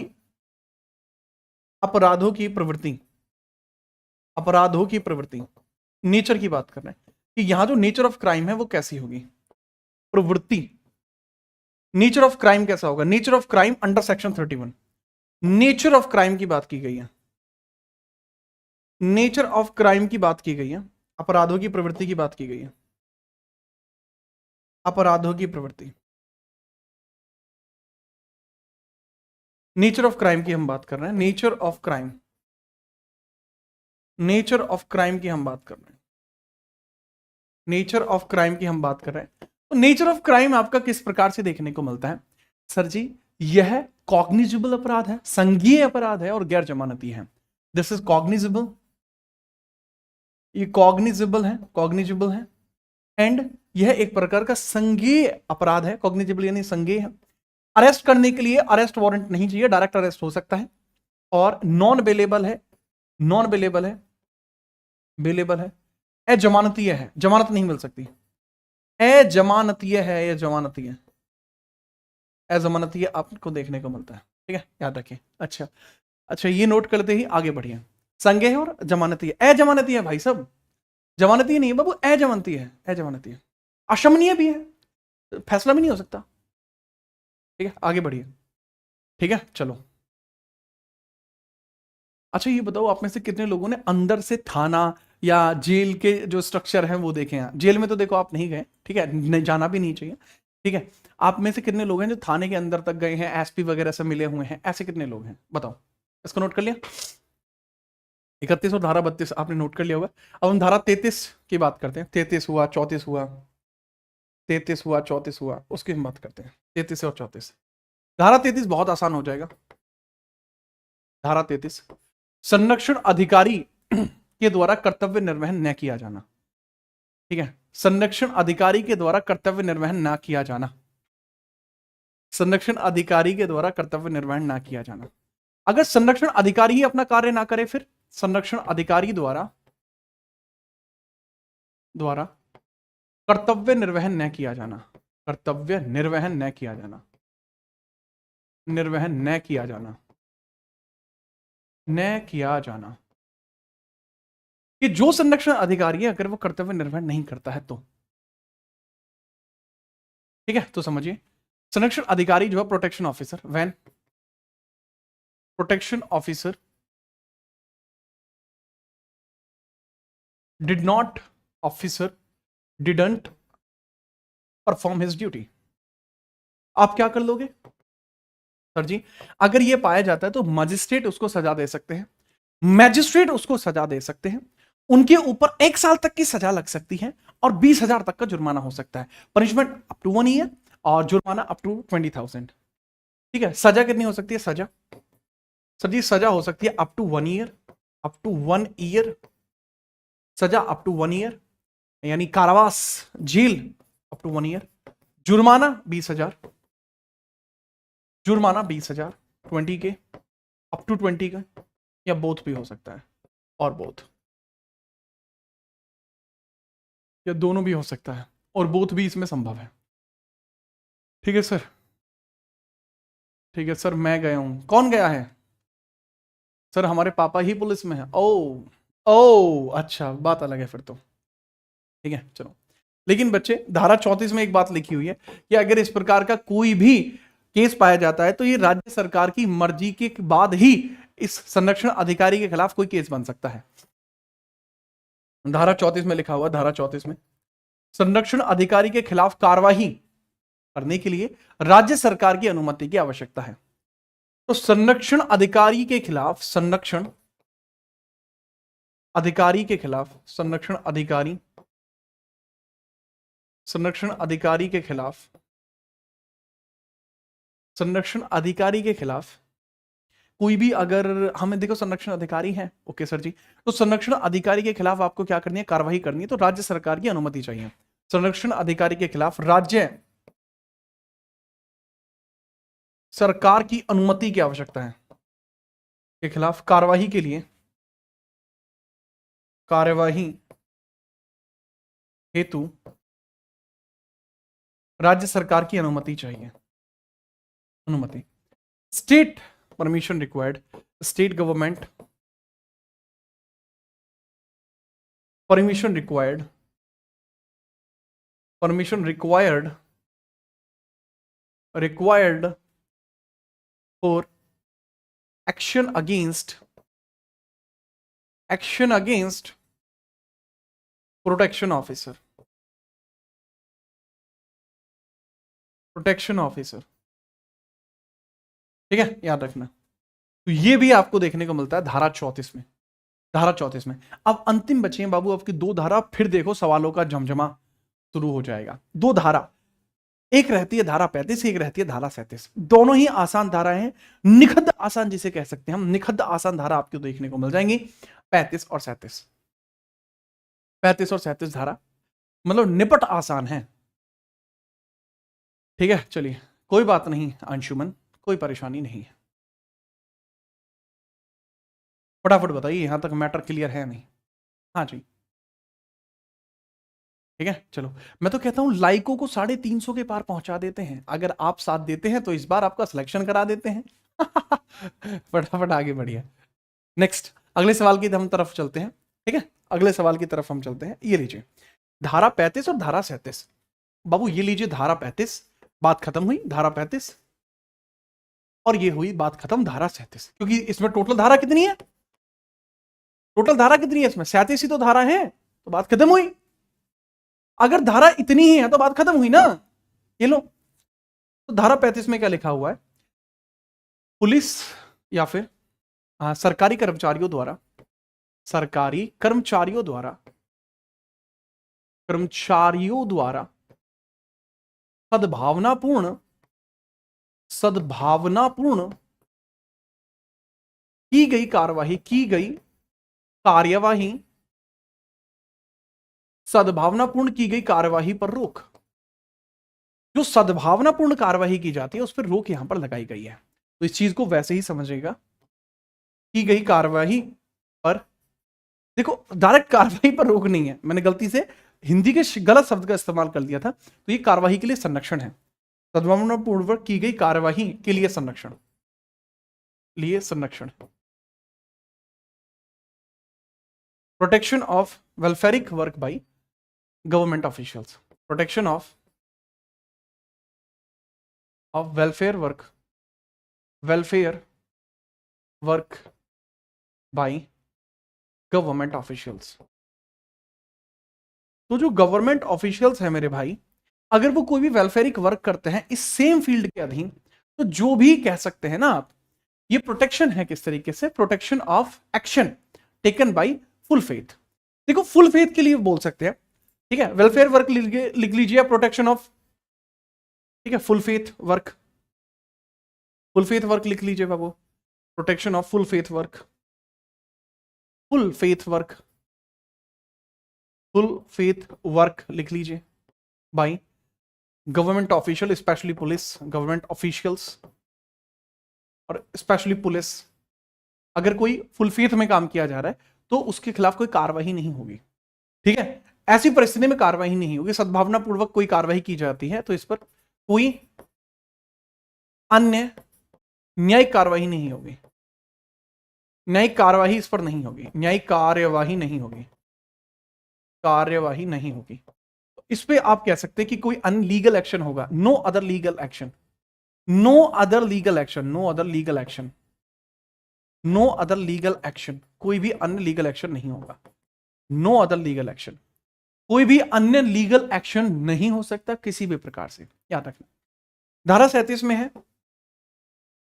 अपराधों की प्रवृत्ति, अपराधों की प्रवृत्ति, नेचर की बात कर रहे हैं कि यहां जो नेचर ऑफ क्राइम है वो कैसी होगी, प्रवृत्ति। नेचर ऑफ क्राइम कैसा होगा? Nature of crime under section 31, nature of crime की बात की गई है, नेचर ऑफ क्राइम की बात की गई है, अपराधों की प्रवृत्ति की बात की गई है, अपराधों की प्रवृत्ति, नेचर ऑफ क्राइम की हम बात कर रहे हैं, nature of crime, nature of crime की हम बात कर रहे हैं, नेचर ऑफ क्राइम की हम बात कर रहे हैं। तो नेचर ऑफ क्राइम आपका किस प्रकार से देखने को मिलता है सर जी? यह कॉग्निजिबल अपराध है, संज्ञेय अपराध है और गैर जमानती है। दिस इज कॉग्निजिबल, ये कॉग्निजिबल है, कॉग्निजिबल है, एंड यह एक प्रकार का संज्ञेय अपराध है, कॉग्निजेबल यानी संज्ञेय है। अरेस्ट करने के लिए अरेस्ट वारंट नहीं चाहिए, डायरेक्ट अरेस्ट हो सकता है। और नॉन बेलेबल है, नॉन बेलेबल है, बेलेबल है, अजमानतीय है, जमानत नहीं मिल सकती, अजमानतीय है, ये जमानतीय, अजमानतीय आपको देखने को मिलता है। ठीक है, याद रखिए। अच्छा अच्छा, ये नोट करते ही आगे बढ़िए। संज्ञेय और जमानतीय, अजमानतीय है भाई साहब, जमानतीय नहीं है बाबू, अजमानतीय है, अजमानतीय, अशमनीय भी है, फैसला भी नहीं हो सकता। ठीक है, आगे बढ़िए। ठीक है, चलो। अच्छा ये बताओ, आप में से कितने लोगों ने अंदर से थाना या जेल के जो स्ट्रक्चर है वो देखे हैं? जेल में तो देखो आप नहीं गए, ठीक है, नहीं जाना भी नहीं चाहिए। ठीक है, आप में से कितने लोग हैं जो थाने के अंदर तक गए हैं, एसपी वगैरह से मिले हुए हैं? ऐसे कितने लोग हैं बताओ, इसको नोट कर लिया? 31 और धारा 32 आपने नोट कर लिया होगा। अब हम धारा 33 की बात करते हैं। 33 हुआ, 34 हुआ, 33 हुआ, 34 हुआ, उसकी हम बात करते हैं। 33 और 34, धारा 33 बहुत आसान हो जाएगा। धारा 33, संरक्षण अधिकारी के द्वारा कर्तव्य निर्वहन न किया जाना। ठीक है, संरक्षण अधिकारी के द्वारा कर्तव्य निर्वहन न किया जाना, संरक्षण अधिकारी के द्वारा कर्तव्य निर्वहन न किया जाना। अगर संरक्षण अधिकारी ही अपना कार्य ना करे, फिर संरक्षण अधिकारी द्वारा कर्तव्य निर्वहन न किया जाना, कर्तव्य निर्वहन न किया जाना, निर्वहन न किया जाना, न किया जाना, कि जो संरक्षण अधिकारी है अगर वो कर्तव्य निर्वहन नहीं करता है तो, ठीक है, तो समझिए, संरक्षण अधिकारी जो है protection officer, when protection officer did not, officer didn't perform his duty, आप क्या कर लोगे सर जी? अगर ये पाया जाता है तो मजिस्ट्रेट उसको सजा दे सकते हैं, मैजिस्ट्रेट उसको सजा दे सकते हैं, उनके ऊपर 1 साल तक की सजा लग सकती है और 20,000 तक का जुर्माना हो सकता है। पनिशमेंट अप टू 1 ईयर और जुर्माना अप टू 20,000। ठीक है, सजा कितनी हो सकती है? सजा सर जी, सजा हो सकती है up to 1 year, up to 1 year, सजा अप टू 1 ईयर यानी कारावास, जेल अप टू 1 ईयर, जुर्माना 20,000, जुर्माना 20,000, 20 के, अप टू 20 का, या बोथ भी हो सकता है, और बोथ, या दोनों भी हो सकता है, और बोथ भी इसमें संभव है। ठीक है सर, ठीक है सर, मैं गया हूं, कौन गया है सर? हमारे पापा ही पुलिस में है। ओ ओ, अच्छा, बात अलग है फिर तो। ठीक है, चलो। लेकिन बच्चे, धारा 34 में एक बात लिखी हुई है कि अगर इस प्रकार का कोई भी केस पाया जाता है तो ये राज्य सरकार की मर्जी के बाद ही इस संरक्षण अधिकारी के खिलाफ कोई केस बन सकता है। धारा 34 में लिखा हुआ, धारा 34 में संरक्षण अधिकारी के खिलाफ कार्रवाई करने के लिए राज्य सरकार की अनुमति की आवश्यकता है। तो संरक्षण अधिकारी के खिलाफ, संरक्षण अधिकारी के खिलाफ, संरक्षण अधिकारी, संरक्षण अधिकारी के खिलाफ, संरक्षण अधिकारी के खिलाफ कोई भी, अगर हमें देखो संरक्षण अधिकारी है, ओके सर जी, तो संरक्षण अधिकारी के खिलाफ आपको क्या करनी है? कार्रवाई करनी है, तो राज्य सरकार की अनुमति चाहिए। संरक्षण अधिकारी के खिलाफ राज्य सरकार की अनुमति की आवश्यकता है। के खिलाफ कार्रवाई के लिए, कार्यवाही हेतु राज्य सरकार की अनुमति चाहिए, अनुमति। State permission required, state government permission required, permission required, required for action against, action against protection officer, protection officer. ठीक है, याद रखना। तो ये भी आपको देखने को मिलता है धारा 34 में, धारा 34 में। अब अंतिम बचे हैं बाबू आपकी 2 धारा, फिर देखो सवालों का जमजमा शुरू हो जाएगा। 2 धारा, एक रहती है धारा 35, एक रहती है धारा 37। दोनों ही आसान धारा हैं, निखद्द आसान जिसे कह सकते हैं हम, निखद्द आसान धारा आपको देखने को मिल जाएंगी 35 और 37, 35 और 37 धारा। मतलब निपट आसान है। ठीक है, चलिए कोई बात नहीं अंशुमन, कोई परेशानी नहीं है। फटाफट बताइए, यहां तक मैटर क्लियर है नहीं? हाँ जी, ठीक है चलो। मैं तो कहता हूं लाइकों को 350 के पार पहुंचा देते हैं। अगर आप साथ देते हैं तो इस बार आपका सिलेक्शन करा देते हैं। फटाफट आगे बढ़िए। नेक्स्ट अगले सवाल की हम तरफ चलते हैं। ठीक है, अगले सवाल की तरफ हम चलते हैं। ये लीजिए धारा 35 और धारा 37। बाबू ये लीजिए धारा 35, बात खत्म हुई धारा 35, और ये हुई बात खत्म धारा 37। क्योंकि इसमें टोटल धारा कितनी है? टोटल धारा कितनी है इसमें? 37 ही तो धारा है, तो बात खत्म हुई। अगर धारा इतनी ही है तो बात खत्म हुई ना। ये लो, तो धारा 35 में क्या लिखा हुआ है? पुलिस या फिर सरकारी कर्मचारियों द्वारा, सरकारी कर्मचारियों द्वारा, कर्मचारियों द्वारा सद्भावनापूर्ण, सद्भावनापूर्ण की गई कार्यवाही, की गई कार्यवाही, सद्भावनापूर्ण की गई कार्यवाही पर रोक। जो सद्भावनापूर्ण कार्यवाही की जाती है उस पर रोक यहां पर लगाई गई है। तो इस चीज को वैसे ही समझिएगा, की गई कार्यवाही पर, देखो डायरेक्ट कार्यवाही पर रोक नहीं है, मैंने गलती से हिंदी के गलत शब्द का इस्तेमाल कर दिया था। तो ये कार्यवाही के लिए संरक्षण है, सद्भावनापूर्वक की गई कार्यवाही के लिए संरक्षण, लिए संरक्षण। Protection of welfare work by government officials, protection of welfare work, welfare work by government officials. तो जो गवर्नमेंट ऑफिशियल्स है मेरे भाई, अगर वो कोई भी वेलफेयरिक वर्क करते हैं इस सेम फील्ड के अधीन, तो जो भी कह सकते हैं ना आप, ये प्रोटेक्शन है। किस तरीके से? Protection of action taken by full faith. देखो फुल फेथ के लिए बोल सकते हैं, ठीक है, वेलफेयर वर्क लिख लीजिए, प्रोटेक्शन ऑफ, ठीक है, full faith work, full faith work लिख लीजिए बाबू, protection of full faith work, full faith work, full faith work लिख लीजिए by government official, specially police, government officials और स्पेशली पुलिस। अगर कोई फुल फेथ में काम किया जा रहा है तो उसके खिलाफ कोई कार्रवाई नहीं होगी। ठीक है, ऐसी परिस्थिति में कार्रवाई नहीं होगी। सद्भावनापूर्वक कोई कार्रवाई की जाती है तो इस पर कोई अन्य न्यायिक कार्रवाई नहीं होगी, न्यायिक कार्यवाही इस पर नहीं होगी, न्यायिक कार्यवाही नहीं होगी, कार्यवाही नहीं होगी। इस पे आप कह सकते हैं कि कोई अनलीगल एक्शन होगा। No other legal action, no other legal action, no other legal action, no other legal action, कोई भी अन्य लीगल एक्शन नहीं होगा। नो अदर लीगल एक्शन, कोई भी अन्य लीगल एक्शन नहीं हो सकता किसी भी प्रकार से, याद रखना। धारा 37 में है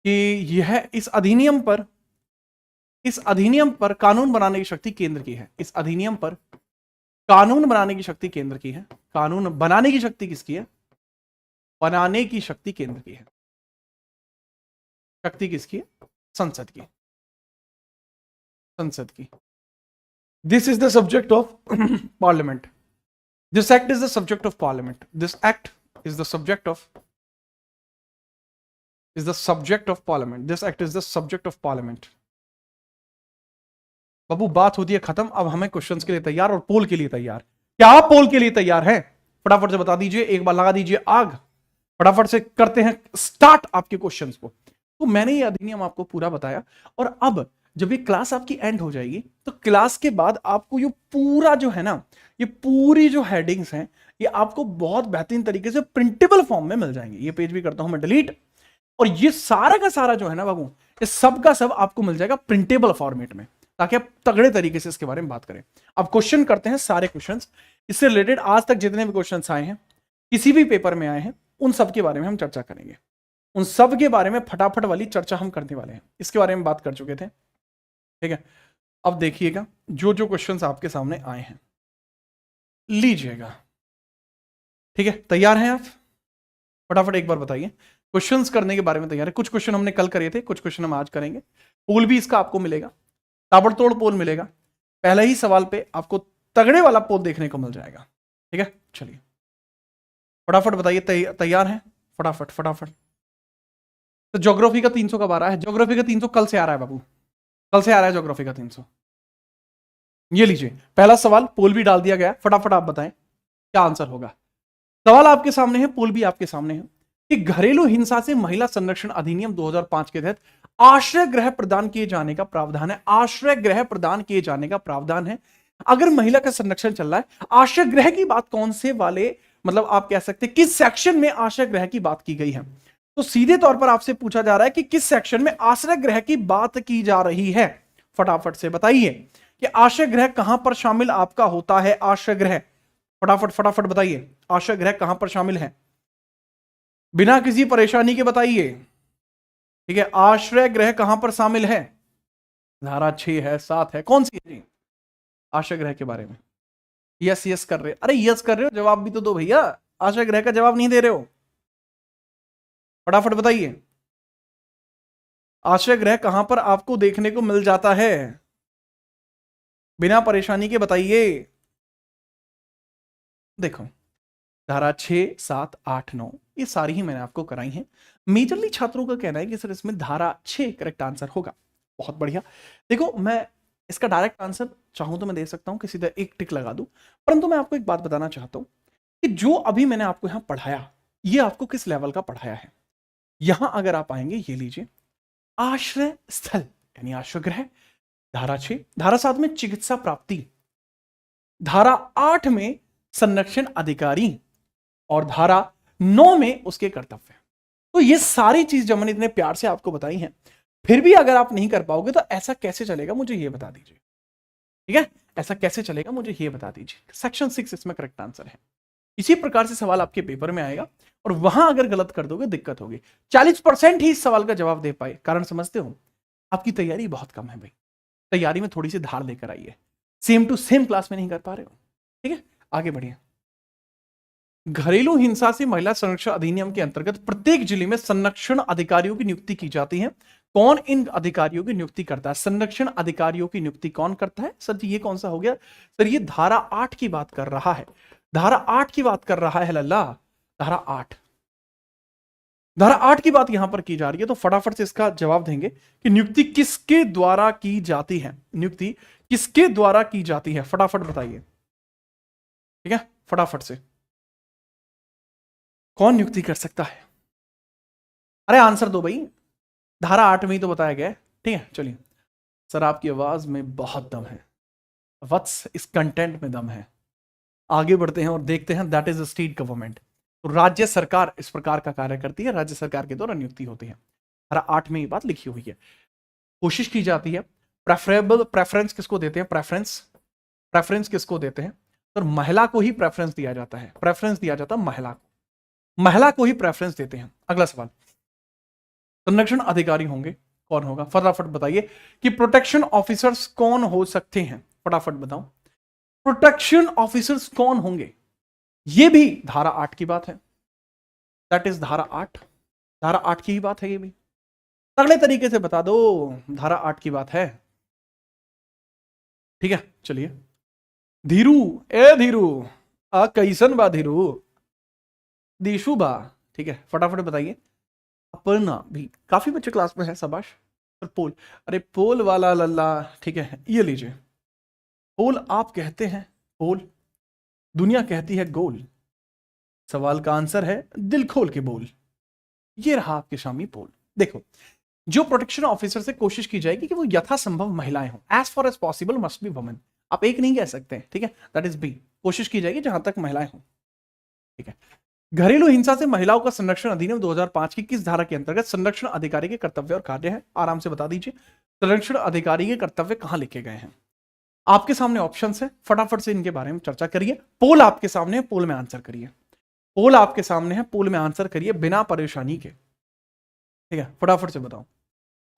कि यह इस अधिनियम पर, इस अधिनियम पर कानून बनाने की शक्ति केंद्र की है। इस अधिनियम पर कानून बनाने की शक्ति केंद्र की है। कानून बनाने की शक्ति किसकी है? बनाने की शक्ति केंद्र की है। शक्ति किसकी है? संसद की, संसद की। This is the subject of parliament, this act is the subject of parliament, this act is the subject of, is the subject of parliament, this act is the subject of parliament. बाबू बात होती है खत्म, अब हमें questions के लिए तैयार और पोल के लिए तैयार। क्या आप पोल के लिए तैयार हैं? फटाफट से बता दीजिए, एक बार लगा दीजिए आग, फटाफट से करते हैं स्टार्ट आपके क्वेश्चंस को। तो मैंने ये अधिनियम आपको पूरा बताया, और अब जब ये क्लास आपकी एंड हो जाएगी तो क्लास के बाद आपको ये पूरा जो है ना, ये पूरी जो हेडिंग्स हैं ये आपको बहुत बेहतरीन तरीके से प्रिंटेबल फॉर्म में मिल जाएंगे। ये पेज भी करता हूं मैं डिलीट, और ये सारा का सारा जो है ना बाबू, ये सब का सब आपको मिल जाएगा प्रिंटेबल फॉर्मेट में, ताकि आप तगड़े तरीके से इसके बारे में बात करें। अब क्वेश्चन करते हैं सारे क्वेश्चंस इससे रिलेटेड। आज तक जितने भी क्वेश्चंस आए हैं, किसी भी पेपर में आए हैं, उन सब के बारे में हम चर्चा करेंगे। उन सब के बारे में फटाफट वाली चर्चा हम करने वाले हैं। इसके बारे में बात कर चुके थे, ठीक है। अब देखिएगा जो जो क्वेश्चंस आपके सामने आए हैं लीजिएगा, ठीक है। तैयार हैं आप? फटाफट एक बार बताइए, क्वेश्चंस करने के बारे में तैयार है? कुछ क्वेश्चन हमने कल करे थे, कुछ क्वेश्चन हम आज करेंगे। पोल भी इसका आपको मिलेगा, ताबड़तोड़ पोल मिलेगा। पहले ही सवाल पे आपको तगड़े वाला पोल देखने को मिल जाएगा। ठीक है, चलिए फटाफट बताइए, तैयार हैं? फटाफट फटाफट। तो ज्योग्राफी का 300 कब आ रहा है? ज्योग्राफी का 300 कल से आ रहा है बाबू, कल से आ रहा है ज्योग्राफी का 300। ये लीजिए पहला सवाल, पोल भी डाल दिया गया, फटाफट आप बताएं क्या आंसर होगा। सवाल आपके सामने है, पोल भी आपके सामने है कि घरेलू हिंसा से महिला संरक्षण अधिनियम 2005 के तहत आश्रय गृह प्रदान किए जाने का प्रावधान है। आश्रय गृह प्रदान किए जाने का प्रावधान है। अगर महिला का संरक्षण चल रहा है, आश्रय गृह की बात कौन से वाले, मतलब आप कह सकते हैं किस सेक्शन में आश्रय गृह की बात की गई है, तो सीधे तौर पर आपसे पूछा जा रहा है कि किस सेक्शन में आश्रय गृह की बात की जा रही है। फटाफट से बताइए कि आश्रय गृह कहां पर शामिल आपका होता है। आश्रय गृह फटाफट फटाफट बताइए, आश्रय गृह कहां पर शामिल है, बिना किसी परेशानी के बताइए। ठीक है, आश्रय गृह कहां पर शामिल है? धारा 6 है, 7 है, कौन सी है आश्रय गृह के बारे में? यस यस कर रहे, अरे यस कर रहे हो, जवाब भी तो दो भैया, आश्रय गृह का जवाब नहीं दे रहे हो, फटाफट बताइए आश्रय गृह कहां पर आपको देखने को मिल जाता है, बिना परेशानी के बताइए। देखो धारा 6, 7, 8, 9 ये सारी ही मैंने आपको कराई हैं। मेजरली छात्रों का कहना है कि सर इसमें धारा 6 करेक्ट आंसर होगा। बहुत बढ़िया। देखो मैं इसका डायरेक्ट आंसर चाहूं तो मैं दे सकता हूं कि सीधा एक टिक लगा दूं, परंतु मैं आपको एक बात बताना चाहता हूं कि जो अभी मैंने आपको यहां पढ़ाया, ये आपको किस लेवल का पढ़ाया है। यहां अगर आप आएंगे, ये लीजिए आश्रय स्थल यानी आश्रय गृह, धारा 6, धारा 7 में चिकित्सा प्राप्ति, धारा 8 में संरक्षण अधिकारी और धारा 9 में उसके कर्तव्य। तो ये सारी चीज जब मैंने इतने प्यार से आपको बताई हैं, फिर भी अगर आप नहीं कर पाओगे तो ऐसा कैसे चलेगा, मुझे ये बता दीजिए। ठीक है, ऐसा कैसे चलेगा मुझे ये बता दीजिए। सेक्शन 6 इसमें करेक्ट आंसर है। इसी प्रकार से सवाल आपके पेपर में आएगा और वहां अगर गलत कर दोगे दिक्कत होगी। 40% ही इस सवाल का जवाब दे पाए, कारण समझते हो, आपकी तैयारी बहुत कम है भाई, तैयारी में थोड़ी सी धार लेकर आइए, सेम टू सेम क्लास में नहीं कर पा रहे हो। ठीक है, आगे बढ़िए। घरेलू हिंसा से महिला संरक्षण अधिनियम के अंतर्गत प्रत्येक जिले में संरक्षण अधिकारियों की नियुक्ति की जाती है। कौन इन अधिकारियों की नियुक्ति करता है? संरक्षण अधिकारियों की नियुक्ति कौन करता है? सर जी ये कौन सा हो गया? सर ये धारा 8 की बात कर रहा है, धारा 8 की बात कर रहा है लल्ला, धारा 8, धारा 8 की बात यहां पर की जा रही है। तो फटाफट से इसका जवाब देंगे कि नियुक्ति किसके द्वारा की जाती है, नियुक्ति किसके द्वारा की जाती है, फटाफट बताइए। ठीक है, फटाफट से कौन नियुक्ति कर सकता है? अरे आंसर दो भाई, धारा 8 में ही तो बताया गया है। ठीक है, चलिए। सर आपकी आवाज में बहुत दम है वत्स, इस कंटेंट में दम है। आगे बढ़ते हैं और देखते हैं, दैट इज स्टेट गवर्नमेंट। तो राज्य सरकार इस प्रकार का कार्य करती है, राज्य सरकार के द्वारा नियुक्ति होती है। धारा 8 में ये बात लिखी हुई है। कोशिश की जाती है, प्रेफरेबल, प्रेफरेंस किसको देते हैं? प्रेफरेंस, प्रेफरेंस किसको देते हैं? तो महिला को ही प्रेफरेंस दिया जाता है, प्रेफरेंस दिया जाता है महिला को, महिला को ही प्रेफरेंस देते हैं। अगला सवाल, संरक्षण अधिकारी होंगे, कौन होगा? फटाफट बताइए कि प्रोटेक्शन ऑफिसर्स कौन हो सकते हैं, फटाफट बताओ। प्रोटेक्शन ऑफिसर्स कौन होंगे? ये भी धारा 8 की बात है, दैट इज धारा 8, धारा 8 की ही बात है ये भी। अगले तरीके से बता दो, धारा 8 की बात है। ठीक है, चलिए। धीरू, ए धीरू, आ कैसन बा धीरू? दीशु बा, ठीक है, फटाफट बताइए। अपर्णा भी, काफी बच्चे क्लास में है, शाबाश। पोल, अरे पोल वाला लल्ला, ठीक है, ये लीजिए। पोल आप कहते हैं पोल, दुनिया कहती है गोल, सवाल का आंसर है दिल खोल के बोल। ये रहा आपके सामने पोल। देखो, जो प्रोटेक्शन ऑफिसर से कोशिश की जाएगी कि वो यथासंभव महिलाएं हों, as far as possible must be women. आप एक नहीं कह सकते, ठीक है, दैट इज बी, कोशिश की जाएगी जहां तक महिलाएं हों। ठीक है, घरेलू हिंसा से महिलाओं का संरक्षण अधिनियम 2005 की किस धारा के अंतर्गत संरक्षण अधिकारी के कर्तव्य और कार्य है? आराम से बता दीजिए, संरक्षण अधिकारी के कर्तव्य कहां लिखे गए हैं? आपके सामने ऑप्शंस है, फटाफट से इनके बारे में चर्चा करिए। पोल आपके सामने है, पोल में आंसर करिए। पोल आपके सामने है, पोल में आंसर करिए बिना परेशानी के। ठीक है, फटाफट से बताओ।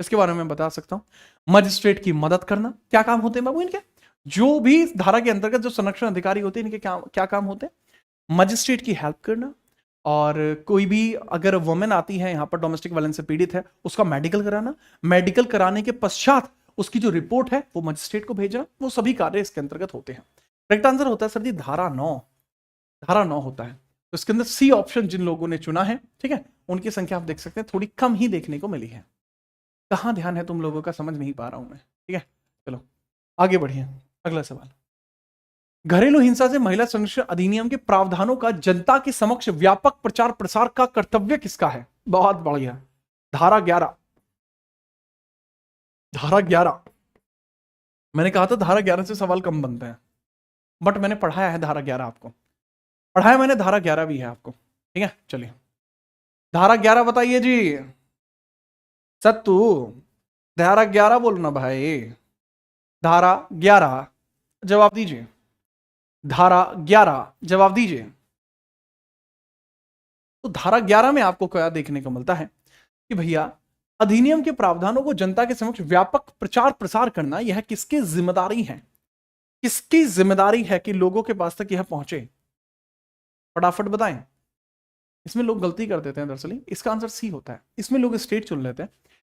इसके बारे में बता सकता हूं, मजिस्ट्रेट की मदद करना, क्या काम होते हैं बाबू इनके? जो भी धारा के अंतर्गत जो संरक्षण अधिकारी होते हैं, इनके क्या काम होते हैं? मजिस्ट्रेट की हेल्प करना, और कोई भी अगर वुमेन आती है यहाँ पर डोमेस्टिक वायलेंस से पीड़ित है, उसका मेडिकल कराना, मेडिकल कराने के पश्चात उसकी जो रिपोर्ट है वो मजिस्ट्रेट को भेजना, वो सभी कार्य इसके अंतर्गत होते हैं। करेक्ट आंसर होता है सर जी धारा 9, धारा 9 होता है। तो इसके अंदर सी ऑप्शन जिन लोगों ने चुना है, ठीक है, उनकी संख्या आप देख सकते हैं थोड़ी कम ही देखने को मिली है। कहां ध्यान है तुम लोगों का, समझ नहीं पा रहा हूं मैं, ठीक है। चलो आगे बढ़िए, अगला सवाल। घरेलू हिंसा से महिला संरक्षण अधिनियम के प्रावधानों का जनता के समक्ष व्यापक प्रचार प्रसार का कर्तव्य किसका है? बहुत बढ़िया, धारा 11। धारा 11, मैंने कहा था धारा 11 से सवाल कम बनते हैं, बट मैंने पढ़ाया है धारा 11 आपको, पढ़ाया मैंने, धारा 11 भी है आपको, ठीक है। चलिए धारा 11 बताइए जी। सत्तू, धारा 11 बोलना भाई, धारा 11 जवाब दीजिए, धारा 11 जवाब दीजिए। तो धारा 11 में आपको क्या देखने को मिलता है कि भैया अधिनियम के प्रावधानों को जनता के समक्ष व्यापक प्रचार प्रसार करना यह किसकी जिम्मेदारी है? किसकी जिम्मेदारी है कि लोगों के पास तक यह पहुंचे? फटाफट बताएं। इसमें लोग गलती कर देते हैं, दरअसल इसका आंसर सी होता है। इसमें लोग स्टेट चुन लेते हैं,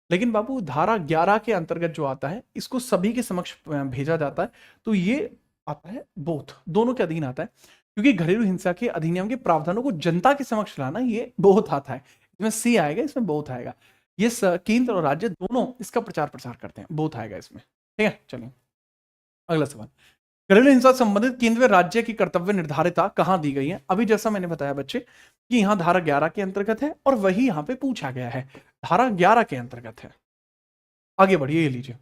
लेकिन बाबू धारा 11 के अंतर्गत जो आता है इसको सभी के समक्ष भेजा जाता है, तो ये आता है बोथ, दोनों के अधीन आता है, क्योंकि घरेलू हिंसा के अधिनियम के प्रावधानों को जनता के समक्ष लाना ये बोथ आता है। इसमें सी आएगा, इसमें बोथ आएगा। ये केंद्र और राज्य दोनों इसका प्रचार प्रसार करते हैं, बोथ आएगा इसमें, ठीक है। चलिए अगला सवाल। घरेलू हिंसा संबंधित केंद्र व राज्य की कर्तव्य निर्धारिता कहां दी गई है? अभी जैसा मैंने बताया बच्चे कि यहां धारा 11 के अंतर्गत है और वही यहां पे पूछा गया है, धारा 11 के अंतर्गत है। आगे बढ़िए, ये लीजिए।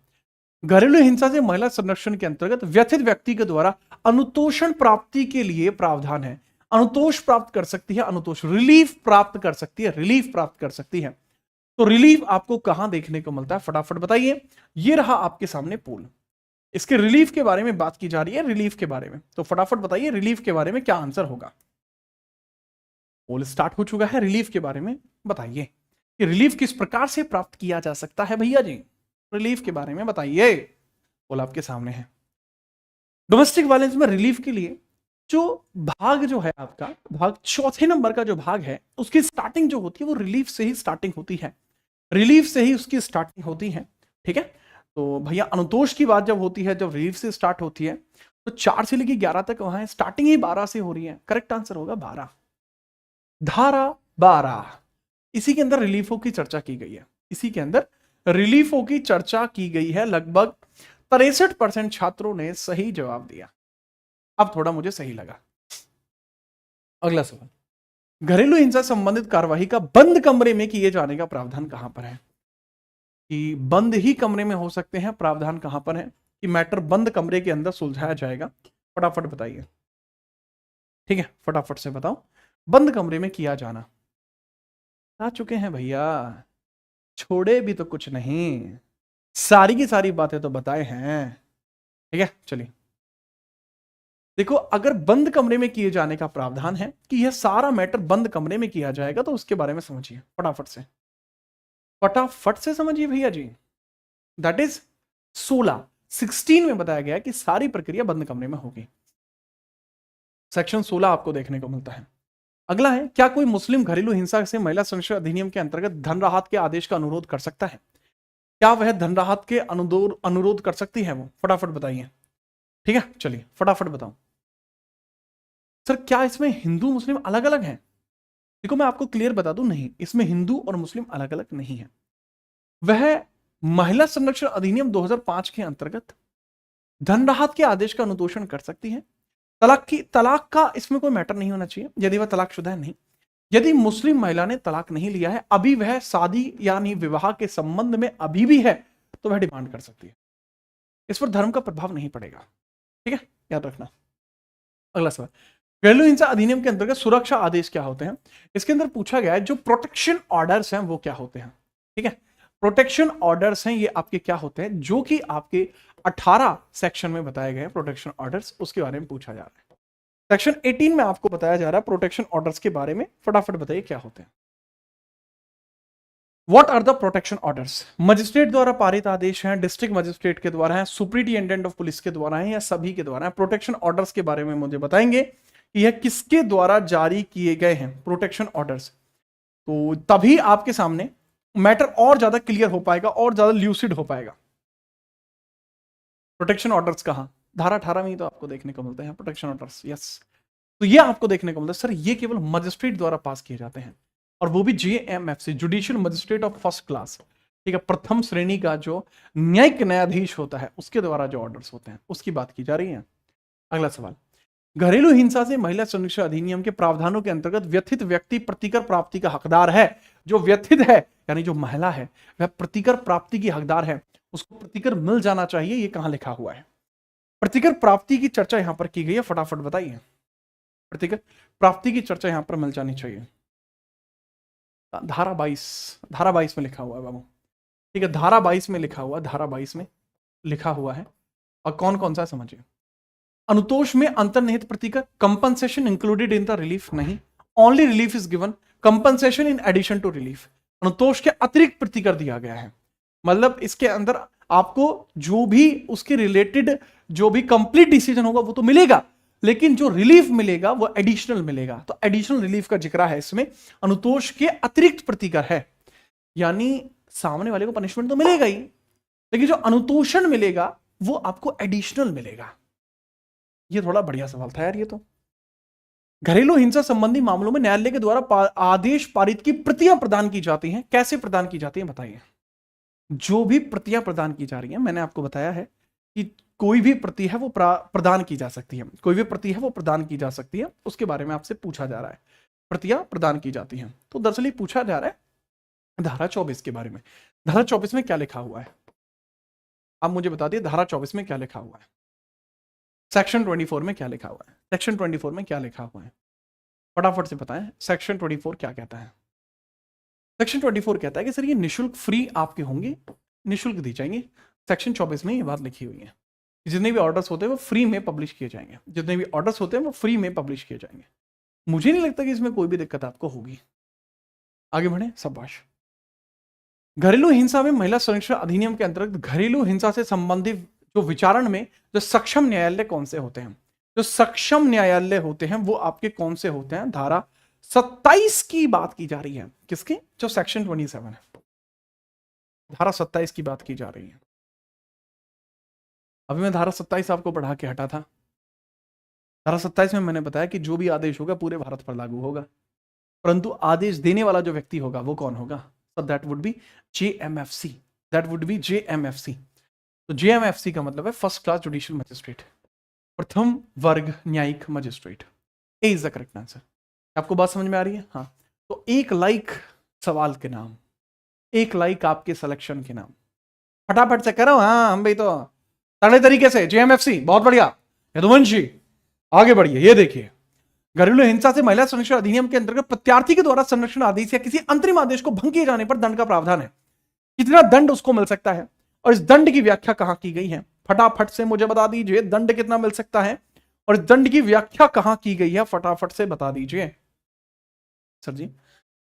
घरेलू हिंसा से महिला संरक्षण के अंतर्गत व्यथित व्यक्ति के द्वारा अनुतोषण प्राप्ति के लिए प्रावधान है। अनुतोष प्राप्त कर सकती है, अनुतोष रिलीफ प्राप्त कर सकती है, रिलीफ प्राप्त कर सकती है। तो रिलीफ आपको कहां देखने को मिलता है, फटाफट बताइए। ये रहा आपके सामने पोल, इसके रिलीफ के बारे में बात की जा रही है, रिलीफ के बारे में। तो फटाफट बताइए रिलीफ के बारे में क्या आंसर होगा। पोल स्टार्ट हो चुका है, रिलीफ के बारे में बताइए कि रिलीफ किस प्रकार से प्राप्त किया जा सकता है भैया जी, रिलीफ के बारे में बताइए। पोल आपके सामने है। डोमेस्टिक वायलेंस में रिलीफ के लिए जो भाग जो है आपका, भाग चौथे नंबर का जो भाग है, उसकी स्टार्टिंग जो होती है वो रिलीफ से ही स्टार्टिंग होती है, रिलीफ से ही उसकी स्टार्टिंग होती है, ठीक है। तो भैया अनुतोष की बात जब होती है, जब रिलीफ से स्टार्ट होती है, तो 4 से लेकर 11 तक वहां है, स्टार्टिंग ही 12 से हो रही है। करेक्ट आंसर होगा 12, धारा 12। इसी के अंदर रिलीफों की चर्चा की गई है, इसी के अंदर रिलीफों की चर्चा की गई है। लगभग 63% छात्रों ने सही जवाब दिया। अब थोड़ा मुझे सही लगा। अगला सवाल। घरेलू हिंसा संबंधित कार्यवाही का बंद कमरे में किए जाने का प्रावधान कहां पर है? कि बंद ही कमरे में हो सकते हैं, प्रावधान कहां पर है कि मैटर बंद कमरे के अंदर सुलझाया जाएगा? फटाफट बताइए, ठीक है, फटाफट से बताओ। बंद कमरे में किया जाना, आ चुके हैं भैया, छोड़े भी तो कुछ नहीं, सारी की सारी बातें तो बताए हैं, ठीक है। चलिए देखो, अगर बंद कमरे में किए जाने का प्रावधान है कि यह सारा मैटर बंद कमरे में किया जाएगा, तो उसके बारे में समझिए फटाफट से, फटाफट से समझिए भैया जी। दैट इज 16 में बताया गया कि सारी प्रक्रिया बंद कमरे में होगी। सेक्शन 16 आपको देखने को मिलता है। अगला है, क्या कोई मुस्लिम घरेलू हिंसा से महिला संरक्षण अधिनियम के अंतर्गत धन राहत के आदेश का अनुरोध कर सकता है? क्या वह धन राहत के अनुरोध कर सकती है? वो फटाफट बताइए, ठीक है। चलिए फटाफट बताओ सर, क्या इसमें हिंदू मुस्लिम अलग अलग हैं? देखो मैं आपको क्लियर बता दूं, नहीं, इसमें हिंदू और मुस्लिम अलग अलग नहीं है। वह महिला संरक्षण अधिनियम 2005 के अंतर्गत धन राहत के आदेश का अनुतोषण कर सकती है। तलाक का इसमें कोई मैटर नहीं होना चाहिए, यदि वह तलाकशुदा है। नहीं, यदि मुस्लिम महिला ने तलाक नहीं लिया है, अभी वह शादी यानी विवाह के संबंध में अभी भी है, तो वह डिमांड कर सकती है। इस पर धर्म का प्रभाव नहीं पड़ेगा, ठीक है, याद रखना। अगला सवाल। घरेलू हिंसा अधिनियम के अंतर्गत सुरक्षा आदेश क्या होते हैं? इसके अंदर पूछा गया है जो प्रोटेक्शन ऑर्डर्स हैं वो क्या होते हैं, ठीक है। प्रोटेक्शन ऑर्डर्स हैं ये आपके क्या होते हैं, जो कि आपके 18 सेक्शन में बताए गए प्रोटेक्शन ऑर्डर्स, उसके बारे में पूछा जा रहा है। सेक्शन 18 में आपको बताया जा रहा है प्रोटेक्शन ऑर्डर्स के बारे में, फटाफट बताइए क्या होते हैं। What are the protection orders? मजिस्ट्रेट द्वारा पारित आदेश हैं, डिस्ट्रिक्ट मजिस्ट्रेट के द्वारा है, सुप्रिंटेंडेंट ऑफ पुलिस के द्वारा है, या सभी के द्वारा है? प्रोटेक्शन ऑर्डर्स के बारे में मुझे बताएंगे कि यह किसके द्वारा जारी किए गए हैं प्रोटेक्शन ऑर्डर्स, तो तभी आपके सामने मैटर और ज्यादा क्लियर हो पाएगा और ज्यादा ल्यूसिड हो पाएगा। प्रोटेक्शन ऑर्डर्स कहां? धारा 18 में ही तो आपको देखने को मिलते हैं प्रोटेक्शन ऑर्डर्स। यस, तो ये आपको देखने को मिलता है, सर ये केवल मजिस्ट्रेट द्वारा पास किए जाते हैं, और वो भी JMFC, judicial magistrate of first class, ठीक है, प्रथम श्रेणी का जो न्यायिक न्यायाधीश होता है उसके द्वारा जो ऑर्डर्स होते हैं उसकी बात की जा रही है। अगला सवाल, घरेलू हिंसा से महिला संरक्षण अधिनियम के प्रावधानों के अंतर्गत व्यथित व्यक्ति प्रतिकर प्राप्ति का हकदार है। जो व्यथित है यानी जो महिला है वह प्रतिकर प्राप्ति की हकदार है, उसको प्रतिकर मिल जाना चाहिए, ये कहां लिखा हुआ है? प्रतिकर प्राप्ति की चर्चा यहां पर की गई है, फटाफट बताइए। प्रतिकर प्राप्ति की चर्चा यहां पर मिल जानी चाहिए। धारा 22 में लिखा हुआ है बाबू, ठीक है, धारा 22 में लिखा हुआ, धारा 22 में लिखा हुआ है। और कौन कौन सा समझिए। अनुतोष में अंतर्निहित प्रतिकर, compensation included in the relief नहीं, only relief is given, compensation in addition to relief, अनुतोष के अतिरिक्त प्रतिकर दिया गया है। मतलब इसके अंदर आपको जो भी उसके रिलेटेड जो भी कंप्लीट डिसीजन होगा वो तो मिलेगा, लेकिन जो रिलीफ मिलेगा वो एडिशनल मिलेगा। तो एडिशनल रिलीफ का जिक्र है इसमें, अनुतोष के अतिरिक्त प्रतिकर है, यानी सामने वाले को पनिशमेंट तो मिलेगा ही, लेकिन जो अनुतोषण मिलेगा वो आपको एडिशनल मिलेगा। ये थोड़ा बढ़िया सवाल था यार ये तो। घरेलू हिंसा संबंधी मामलों में न्यायालय के द्वारा आदेश पारित की प्रतियां प्रदान की जाती हैं, कैसे प्रदान की जाती हैं बताइए। जो भी प्रतियां प्रदान की जा रही हैं, मैंने आपको बताया है कि कोई भी प्रति है वो प्रदान की जा सकती है, कोई भी प्रति है वो प्रदान की जा सकती है, उसके बारे में आपसे पूछा जा रहा है। प्रतियां प्रदान की जाती हैं, तो दरअसल पूछा जा रहा है धारा 24 के बारे में। धारा 24 में क्या लिखा हुआ है आप मुझे बता दिए, धारा 24 में क्या लिखा हुआ है, सेक्शन 24 में क्या लिखा हुआ है, सेक्शन 24 में क्या लिखा हुआ है, फटाफट से बताएं। सेक्शन 24 क्या कहता है? सेक्शन 24 कहता है कि सर ये निशुल्क फ्री आपके होंगे, निशुल्क दी जाएंगे। सेक्शन 24 में ये बात लिखी हुई है, जितने भी ऑर्डर्स होते हैं वो फ्री में पब्लिश किए जाएंगे, जितने भी ऑर्डर्स होते हैं वो फ्री में पब्लिश किए जाएंगे। मुझे नहीं लगता कि इसमें कोई भी दिक्कत आपको होगी। आगे बढ़े, शाबाश। घरेलू हिंसा में महिला संरक्षण अधिनियम के अंतर्गत घरेलू हिंसा से संबंधित जो विचारण में जो सक्षम न्यायालय कौन से होते हैं, जो सक्षम न्यायालय होते हैं वो आपके कौन से होते हैं? धारा 27 की बात की जा रही है, किसकी? जो सेक्शन 27 है, धारा 27 की बात की जा रही है। अभी मैं धारा 27 आपको पढ़ा के हटा था। धारा 27 में मैंने बताया कि जो भी आदेश होगा पूरे भारत पर लागू होगा, परंतु आदेश देने वाला जो व्यक्ति होगा वो कौन होगा? So that would be JMFC. That would be JMFC. तो JMFC का मतलब है फर्स्ट क्लास जुडिशियल मजिस्ट्रेट, प्रथम वर्ग न्यायिक magistrate. A is the correct answer. आपको बात समझ में आ रही है? हाँ। तो 1 लाइक सवाल के नाम, 1 लाइक आपके सिलेक्शन के नाम, फटाफट से करो। हाँ हम भी तो तगड़े तरीके से। JMFC बहुत बढ़िया। यदुवंशी आगे बढ़िए। ये देखिए, घरेलू हिंसा से महिला संरक्षण अधिनियम के अंतर्गत प्रत्यार्थी के द्वारा संरक्षण आदेश या किसी अंतरिम आदेश को भंग किए जाने पर दंड का प्रावधान है। कितना दंड उसको मिल सकता है और इस दंड की व्याख्या कहां की गई है? फटाफट से मुझे बता दीजिए, दंड कितना मिल सकता है और इस दंड की व्याख्या कहां की गई है? फटाफट से बता दीजिए। सर जी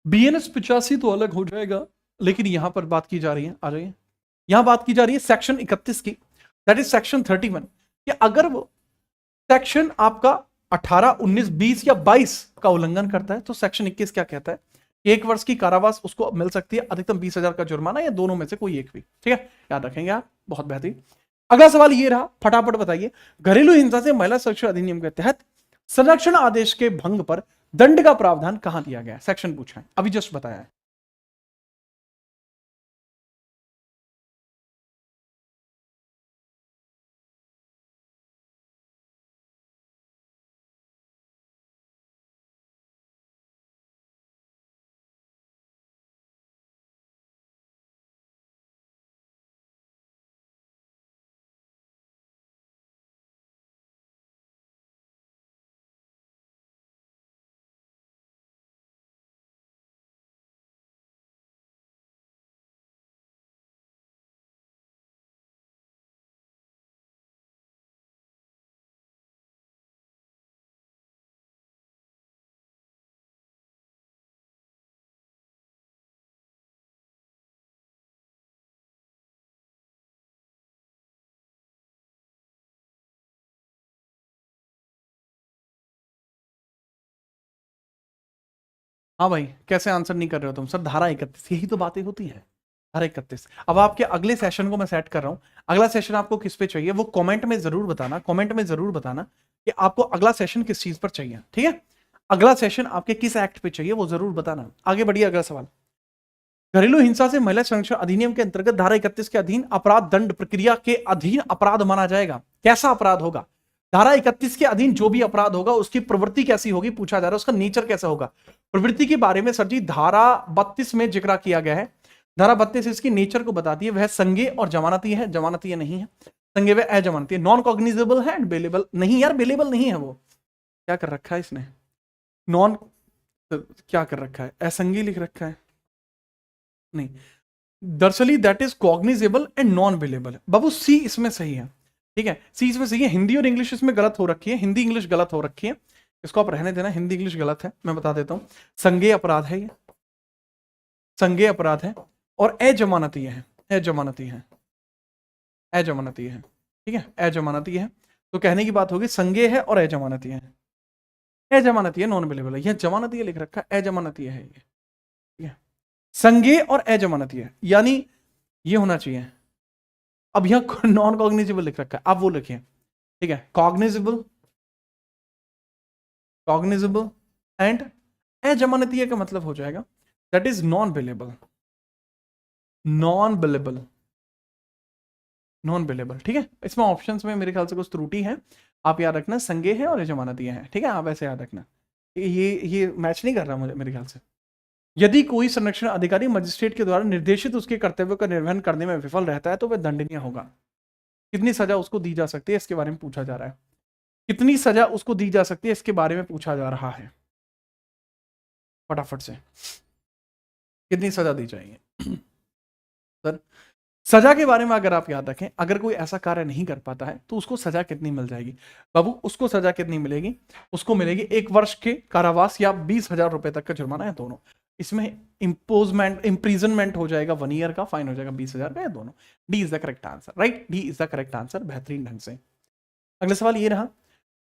BNS 85 तो अलग हो जाएगा, लेकिन यहां पर बात की जा रही है, आ जाइए, यहां बात की जा रही है सेक्शन 31 की, दैट इज सेक्शन 31, कि अगर वो सेक्शन आपका 18, 19, 20 या 22 का उल्लंघन करता है तो सेक्शन 21 क्या कहता है? 1 वर्ष की कारावास उसको मिल सकती है, अधिकतम 20,000 का जुर्माना, या दोनों में से कोई एक भी। ठीक है, याद रखेंगे आप, बहुत बेहतरीन। अगला सवाल ये रहा, फटाफट बताइए, घरेलू हिंसा से महिला संरक्षण अधिनियम के तहत संरक्षण आदेश के भंग पर दंड का प्रावधान कहां दिया गया? सेक्शन पूछा है, अभी जस्ट बताया है। हाँ भाई, कैसे आंसर नहीं कर रहे हो तुम? सर धारा 31, यही तो बातें होती हैं, धारा 31। अब आपके अगले सेशन को मैं सेट कर रहा हूं, अगला सेशन आपको किस पे चाहिए वो कमेंट में जरूर बताना, कमेंट में जरूर बताना कि आपको अगला सेशन किस चीज पर चाहिए, ठीक है? अगला सेशन आपके किस एक्ट पे चाहिए वो जरूर बताना। आगे बढ़िए, अगला सवाल। घरेलू हिंसा से महिला संरक्षण अधिनियम के अंतर्गत धारा 31 के अधीन अपराध दंड प्रक्रिया के अधीन अपराध माना जाएगा। कैसा अपराध होगा? धारा 31 के अधीन जो भी अपराध होगा उसकी प्रवृत्ति कैसी होगी पूछा जा रहा है, उसका नेचर कैसा होगा। प्रवृत्ति के बारे में सर जी धारा 32 में जिक्र किया गया है। धारा 32 इसकी नेचर को बताती है, वह संज्ञेय और जमानती है। जमानती नहीं है, संज्ञेय व अजमानती है। नॉन कॉग्निजेबल है एंड बेलेबल नहीं। यार बेलेबल नहीं है, वो क्या कर रखा है इसने, नॉन क्या कर रखा है, असंज्ञेय लिख रखा है। नहीं, दरअसली that is cognizable and non bailable. बाबू सी इसमें सही है, ठीक है, सी इसमें सही है। हिंदी और इंग्लिश इसमें गलत हो रखी है, हिंदी इंग्लिश गलत हो रखी है, इसको आप रहने देना, हिंदी इंग्लिश गलत है, मैं बता देता हूं। संज्ञेय अपराध है ये, संज्ञेय अपराध है और अजमानती है, अजमानती है, अजमानती है, ठीक है, अजमानती है। तो कहने की बात होगी संज्ञेय है और अजमानती है, अजमानती है, नॉन बेलेबल है। यह जमानती है लिख रखा है, अजमानती है ये, ठीक है, संज्ञेय और अजमानती है, यानी ये होना चाहिए। अब यहां नॉन कॉग्निजेबल लिख रखा है, आप वो लिखिए, ठीक है, कॉग्निजेबल, कॉग्निजेबल एंड अजमानतीय का मतलब हो जाएगा that is non bailable, non bailable, non bailable, ठीक है। इसमें ऑप्शंस में मेरे ख्याल से कुछ त्रुटि है, आप याद रखना संज्ञेय है और अजमानतीय है, ठीक है, आप ऐसे याद रखना। ये मैच नहीं कर रहा मुझे, मेरे ख्याल से। यदि कोई संरक्षण अधिकारी मजिस्ट्रेट के द्वारा निर्देशित उसके कर्तव्यों का निर्वहन करने में विफल रहता है तो वह दंडनीय होगा। कितनी सजा उसको दी जा सकती है इसके बारे में पूछा जा रहा है, कितनी सजा उसको दी जा सकती है इसके बारे में पूछा जा रहा है। फटाफट से कितनी सजा दी जाएगी सर? सजा के बारे में अगर आप याद रखें, अगर कोई ऐसा कार्य नहीं कर पाता है तो उसको सजा कितनी मिल जाएगी बाबू? उसको सजा कितनी मिलेगी? उसको मिलेगी 1 वर्ष के कारावास या 20,000 रुपए तक का जुर्माना है, दोनों। इसमें इंप्रीजनमेंट हो जाएगा 1 ईयर का, फाइन हो जाएगा 20,000 का, या दोनों। D is the correct answer, right, D is the correct answer, बेहतरीन ढंग से। अगला सवाल ये रहा,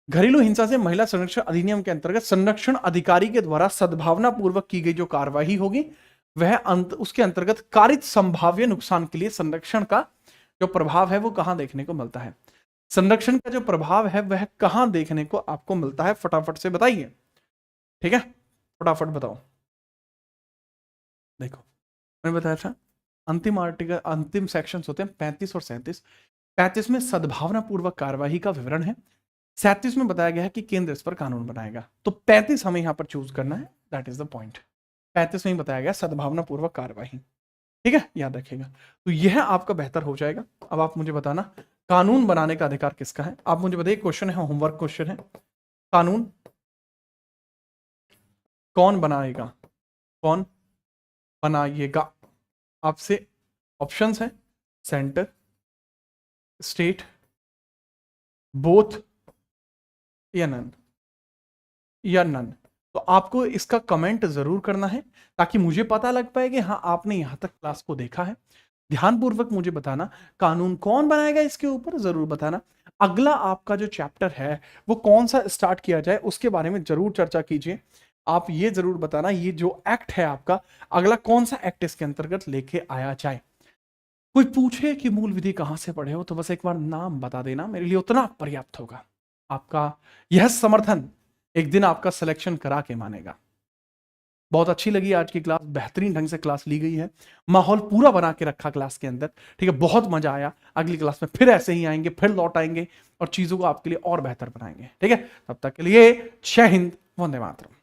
घरेलू हिंसा से महिला संरक्षण अधिनियम के अंतर्गत संरक्षण अधिकारी के द्वारा सद्भावना पूर्वक की गई जो कार्यवाही होगी वह उसके अंतर्गत कारित संभाव्य नुकसान के लिए संरक्षण का जो प्रभाव है वो कहां देखने को मिलता है? संरक्षण का जो प्रभाव है वह कहां देखने को आपको मिलता है? फटाफट से बताइए, ठीक है, फटाफट बताओ। देखो मैंने बताया था अंतिम आर्टिकल, अंतिम सेक्शन होते हैं 35 और 37। 35 में सद्भावना पूर्वक कार्यवाही का विवरण है, 37 में बताया गया है कि केंद्र इस पर कानून बनाएगा। तो 35 हमें यहां पर चूज करना है, दैट इज द पॉइंट। 35 में ही बताया गया सद्भावना पूर्वक कार्यवाही, ठीक है, याद रखिएगा। तो यह आपका बेहतर हो जाएगा। अब आप मुझे बताना कानून बनाने का अधिकार किसका है? आप मुझे बताइए, क्वेश्चन है, होमवर्क क्वेश्चन है, कानून कौन बनाएगा, कौन बनाइएगा? आपसे ऑप्शंस हैं सेंटर, स्टेट, बोथ या नन, या नन। तो आपको इसका कमेंट जरूर करना है ताकि मुझे पता लग पाए कि हाँ आपने यहां तक क्लास को देखा है। ध्यानपूर्वक मुझे बताना कानून कौन बनाएगा, इसके ऊपर जरूर बताना। अगला आपका जो चैप्टर है वो कौन सा स्टार्ट किया जाए उसके बारे में जरूर चर्चा कीजिए। आप ये जरूर बताना ये जो एक्ट है आपका अगला कौन सा एक्ट इसके अंतर्गत लेके आया जाए। कोई पूछे कि मूल विधि कहां से पढ़े हो तो बस एक बार नाम बता देना, मेरे लिए उतना पर्याप्त होगा। आपका यह समर्थन एक दिन आपका सिलेक्शन करा के मानेगा। बहुत अच्छी लगी आज की क्लास, बेहतरीन ढंग से क्लास ली गई है, माहौल पूरा बना के रखा क्लास के अंदर, ठीक है, बहुत मजा आया। अगली क्लास में फिर ऐसे ही आएंगे, फिर लौट आएंगे और चीजों को आपके लिए और बेहतर बनाएंगे, ठीक है। तब तक के लिए जय हिंद, वंदे मातरम।